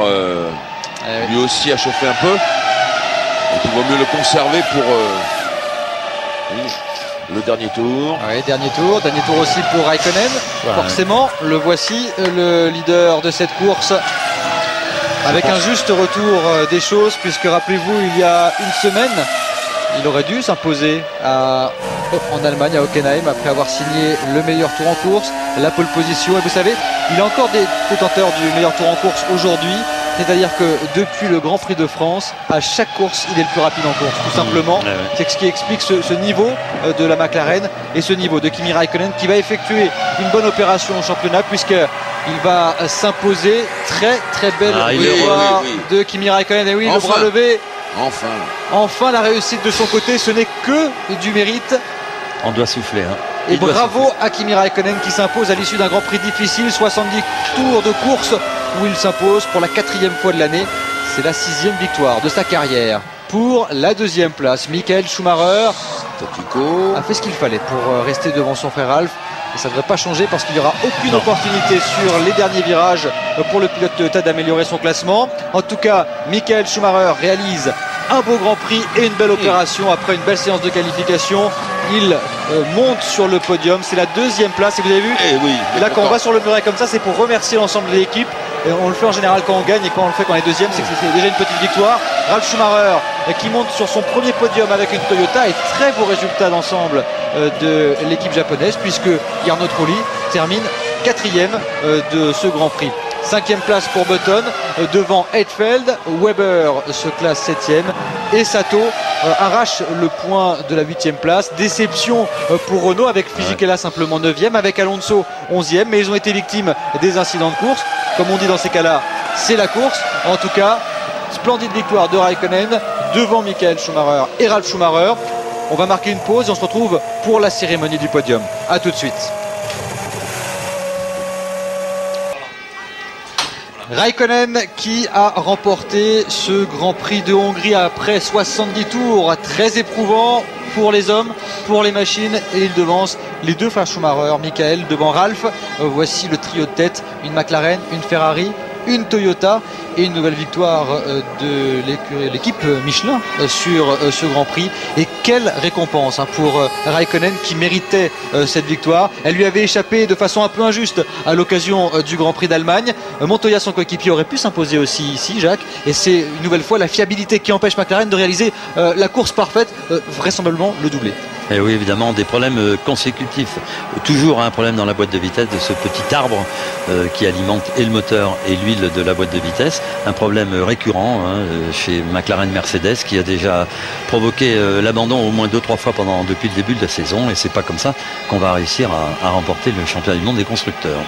lui aussi a chauffé un peu. Donc il vaut mieux le conserver pour le dernier tour. Oui, dernier tour aussi pour Raikkonen. Forcément, le voici, le leader de cette course. Avec un juste retour des choses, puisque rappelez-vous, il y a une semaine, Il aurait dû s'imposer en Allemagne, à Hockenheim, après avoir signé le meilleur tour en course, la pole position. Et vous savez, il est encore détenteur du meilleur tour en course aujourd'hui. C'est-à-dire que depuis le Grand Prix de France, à chaque course, il est le plus rapide en course, tout simplement. C'est ce qui explique ce niveau de la McLaren et ce niveau de Kimi Raikkonen, qui va effectuer une bonne opération au championnat, puisqu'il va s'imposer. Très belle victoire de Kimi Raikkonen. Et oui, enfin, le bras levé. Enfin la réussite de son côté, ce n'est que du mérite. On doit souffler. Et bravo à Kimi Raikkonen qui s'impose à l'issue d'un Grand Prix difficile, 70 tours de course où il s'impose pour la 4e fois de l'année. C'est la 6e victoire de sa carrière. Pour la 2e place, Michael Schumacher a fait ce qu'il fallait pour rester devant son frère Ralf. Et ça ne devrait pas changer parce qu'il n'y aura aucune opportunité sur les derniers virages pour le pilote Toyota d'améliorer son classement. En tout cas, Michael Schumacher réalise un beau Grand Prix et une belle opération après une belle séance de qualification. Il monte sur le podium, c'est la 2e place et vous avez vu, là quand on va sur le muret comme ça, c'est pour remercier l'ensemble de l'équipe. On le fait en général quand on gagne, et quand on le fait quand on est 2e, c'est que c'est déjà une petite victoire. Ralf Schumacher qui monte sur son premier podium avec une Toyota, et très beau résultat d'ensemble de l'équipe japonaise, puisque Jarno Trulli termine 4e de ce Grand Prix. 5e place pour Button devant Heidfeld. Weber se classe 7e et Sato arrache le point de la 8e place. Déception pour Renault avec Fisichella simplement 9e, avec Alonso 11e, mais ils ont été victimes des incidents de course. Comme on dit dans ces cas-là, c'est la course. En tout cas, splendide victoire de Raikkonen devant Michael Schumacher et Ralf Schumacher. On va marquer une pause et on se retrouve pour la cérémonie du podium. A tout de suite. Raikkonen qui a remporté ce Grand Prix de Hongrie après 70 tours, très éprouvant pour les hommes, pour les machines, et il devance les deux frères Schumacher, Michael devant Ralf. Voici le trio de tête, une McLaren, une Ferrari, une Toyota et une nouvelle victoire de l'équipe Michelin sur ce Grand Prix. Et quelle récompense pour Raikkonen qui méritait cette victoire. Elle lui avait échappé de façon un peu injuste à l'occasion du Grand Prix d'Allemagne. Montoya, son coéquipier, aurait pu s'imposer aussi ici, Jacques, et c'est une nouvelle fois la fiabilité qui empêche McLaren de réaliser la course parfaite, vraisemblablement le doublé. Et oui, évidemment, des problèmes consécutifs. Toujours un problème dans la boîte de vitesse de ce petit arbre qui alimente et le moteur et l'huile de la boîte de vitesse. Un problème récurrent chez McLaren Mercedes qui a déjà provoqué l'abandon au moins 2-3 fois depuis le début de la saison. Et c'est pas comme ça qu'on va réussir à remporter le championnat du monde des constructeurs.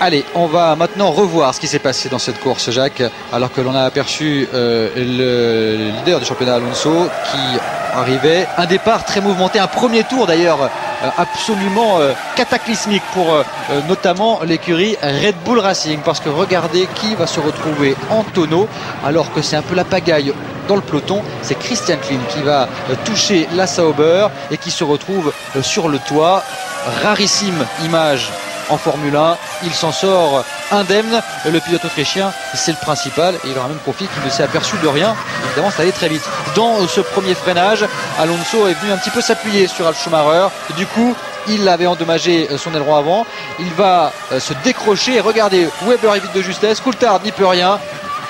Allez, on va maintenant revoir ce qui s'est passé dans cette course, Jacques, alors que l'on a aperçu le leader du championnat, Alonso, qui arrivait. Un départ très mouvementé, un premier tour d'ailleurs absolument cataclysmique pour notamment l'écurie Red Bull Racing, parce que regardez qui va se retrouver en tonneau, alors que c'est un peu la pagaille dans le peloton. C'est Christian Klien qui va toucher la Sauber et qui se retrouve sur le toit. Rarissime image en Formule 1, il s'en sort indemne. Le pilote autrichien, c'est le principal, et il aura même confié qu'il ne s'est aperçu de rien. Évidemment, ça allait très vite. Dans ce premier freinage, Alonso est venu un petit peu s'appuyer sur Ralf Schumacher. Du coup, il avait endommagé son aileron avant. Il va se décrocher. Regardez, Weber évite de justesse. Coulthard n'y peut rien.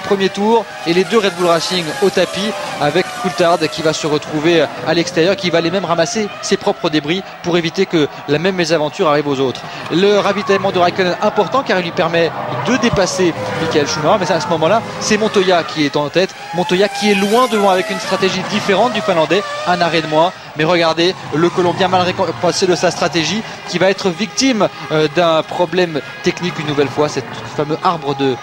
Premier tour, et les deux Red Bull Racing au tapis, avec Coulthard qui va se retrouver à l'extérieur, qui va aller même ramasser ses propres débris pour éviter que la même mésaventure arrive aux autres. Le ravitaillement de Raikkonen important, car il lui permet de dépasser Michael Schumacher, mais à ce moment-là, c'est Montoya qui est en tête. Montoya qui est loin devant avec une stratégie différente du Finlandais, un arrêt de moins. Mais regardez, le Colombien mal récompensé de sa stratégie, qui va être victime d'un problème technique une nouvelle fois, cet fameux arbre de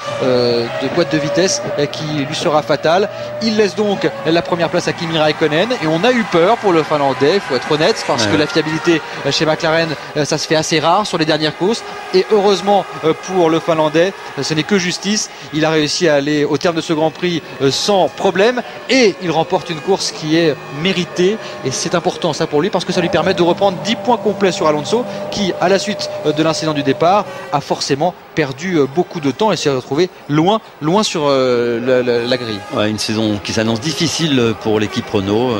boîte de vitesse qui lui sera fatal. Il laisse donc la première place à Kimi Raikkonen, et on a eu peur pour le Finlandais, il faut être honnête, parce que la fiabilité chez McLaren, ça se fait assez rare sur les dernières courses, et heureusement pour le Finlandais, ce n'est que justice. Il a réussi à aller au terme de ce Grand Prix sans problème, et il remporte une course qui est méritée, et c'est important ça pour lui, parce que ça lui permet de reprendre 10 points complets sur Alonso, qui à la suite de l'incident du départ a forcément perdu beaucoup de temps et s'est retrouvé loin sur la grille. Ouais, une saison qui s'annonce difficile pour l'équipe Renault.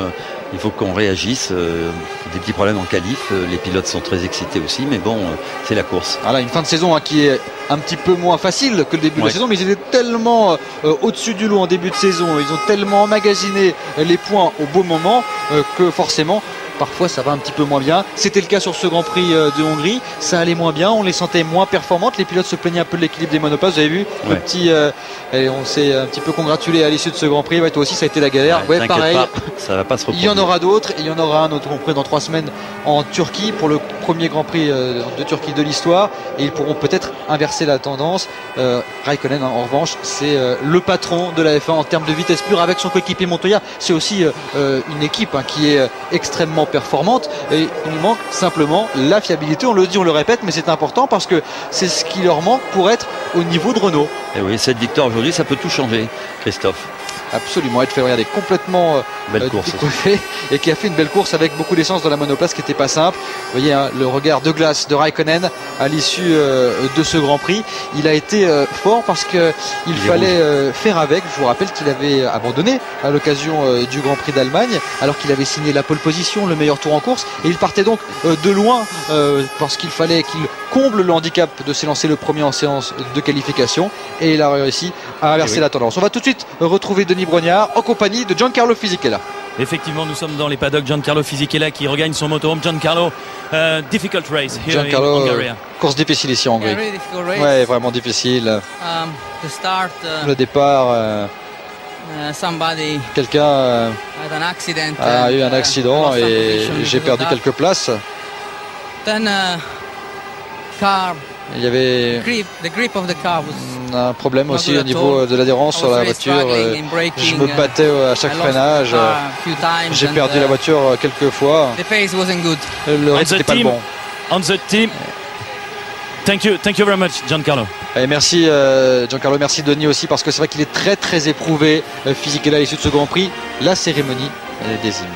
il faut qu'on réagisse. Des petits problèmes en qualif, les pilotes sont très excités aussi, mais bon, c'est la course. Voilà, une fin de saison qui est un petit peu moins facile que le début de la saison, mais ils étaient tellement au-dessus du lot en début de saison, ils ont tellement emmagasiné les points au beau moment que forcément parfois ça va un petit peu moins bien. C'était le cas sur ce Grand Prix de Hongrie, ça allait moins bien, on les sentait moins performantes, les pilotes se plaignaient un peu de l'équilibre des monoplaces, vous avez vu, le petit on s'est un petit peu congratulé à l'issue de ce Grand Prix. Ouais, toi aussi ça a été la galère. Ouais, pareil, ça va pas se reprendre. Il y en aura d'autres, et il y en aura un autre Grand Prix dans 3 semaines en Turquie pour le premier Grand Prix de Turquie de l'histoire, et ils pourront peut-être inverser la tendance. Raikkonen en revanche c'est le patron de la F1 en termes de vitesse pure avec son coéquipier Montoya. C'est aussi une équipe qui est extrêmement performante, et il nous manque simplement la fiabilité. On le dit, on le répète, mais c'est important parce que c'est ce qui leur manque pour être au niveau de Renault. Et oui, cette victoire aujourd'hui, ça peut tout changer, Christophe. Absolument, Edfeld est complètement décoiffé et qui a fait une belle course avec beaucoup d'essence dans la monoplace qui n'était pas simple. Vous voyez le regard de glace de Raikkonen à l'issue de ce Grand Prix. Il a été fort parce qu'il fallait faire avec. Je vous rappelle qu'il avait abandonné à l'occasion du Grand Prix d'Allemagne alors qu'il avait signé la pole position, le meilleur tour en course, et il partait donc de loin parce qu'il fallait qu'il comble le handicap de s'élancer le premier en séance de qualification, et il a réussi à inverser la tendance. On va tout de suite retrouver Denis Brognard en compagnie de Giancarlo Fisichella. Effectivement, nous sommes dans les paddocks. Giancarlo Fisichella qui regagne son motorhome. Giancarlo, difficult race here in Hungary. Course difficile ici en Hongrie. Ouais, vraiment difficile. Le départ, quelqu'un a eu un accident et j'ai perdu quelques places. Il y y avait un problème aussi au niveau de l'adhérence sur la voiture. Je me battais à chaque freinage. J'ai perdu la voiture quelques fois. Le rythme n'était pas le bon. On the team. Thank you very much, Giancarlo. Et merci Giancarlo, merci Denis aussi, parce que c'est vrai qu'il est très très éprouvé physiquement à l'issue de ce Grand Prix. La cérémonie des hymnes.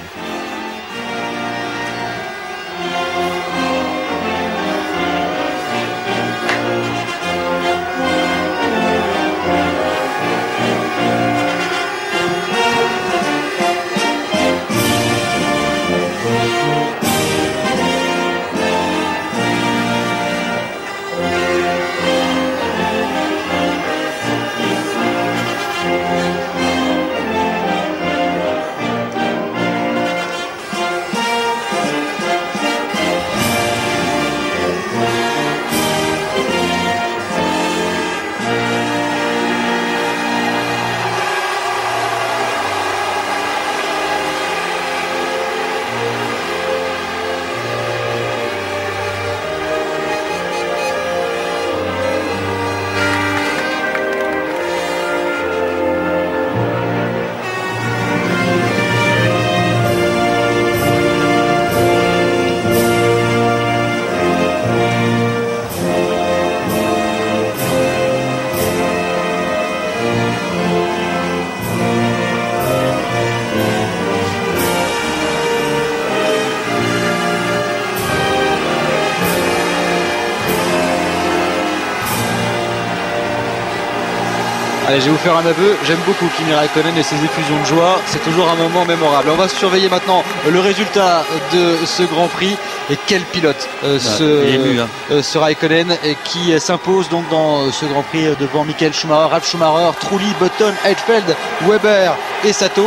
Allez, je vais vous faire un aveu, j'aime beaucoup Kimi Raikkonen et ses effusions de joie, c'est toujours un moment mémorable. On va surveiller maintenant le résultat de ce Grand Prix, et quel pilote ce Raikkonen, qui s'impose donc dans ce Grand Prix devant Michael Schumacher, Ralf Schumacher, Trulli, Button, Heidfeld, Weber et Sato.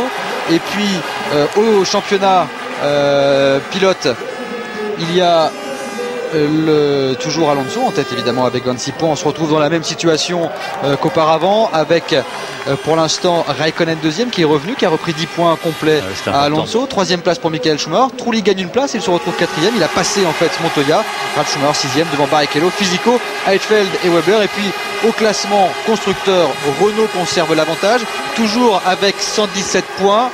Et puis au championnat pilote, il y a toujours Alonso en tête évidemment avec 26 points. On se retrouve dans la même situation qu'auparavant avec pour l'instant Raikkonen deuxième qui est revenu, qui a repris 10 points complets à Alonso. Troisième place pour Michael Schumacher. Trulli gagne une place, il se retrouve quatrième. Il a passé en fait Montoya. Ralf Schumacher sixième devant Barrichello, Fisico, Heidfeld et Weber. Et puis au classement constructeur, Renault conserve l'avantage toujours avec 117 points.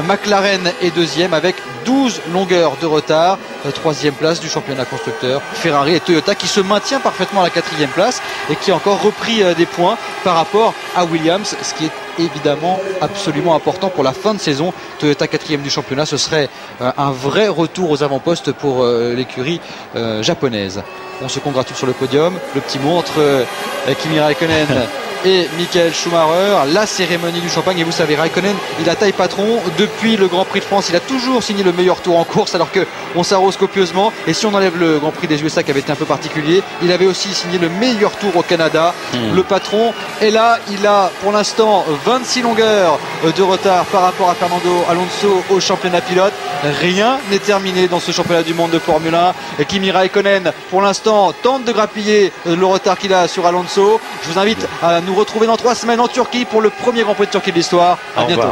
McLaren est deuxième avec 12 longueurs de retard. Troisième place du championnat constructeur, Ferrari et Toyota qui se maintient parfaitement à la quatrième place et qui a encore repris des points par rapport à Williams, ce qui est évidemment absolument important pour la fin de saison. Toyota quatrième du championnat, ce serait un vrai retour aux avant-postes pour l'écurie japonaise. On se congratule sur le podium. Le petit mot entre Kimi Raikkonen et Michael Schumacher. La cérémonie du champagne, et vous savez, Raikkonen, il a taille patron. Depuis le Grand Prix de France, il a toujours signé le meilleur tour en course, alors qu'on s'arrose copieusement. Et si on enlève le Grand Prix des USA qui avait été un peu particulier, il avait aussi signé le meilleur tour au Canada. Le patron est là, il a pour l'instant 26 longueurs de retard par rapport à Fernando Alonso au championnat pilote. Rien n'est terminé dans ce championnat du monde de Formule 1. Et Kimi Raikkonen, pour l'instant, tente de grappiller le retard qu'il a sur Alonso. Je vous invite à nous retrouver dans 3 semaines en Turquie pour le premier Grand Prix de Turquie de l'histoire. À bientôt.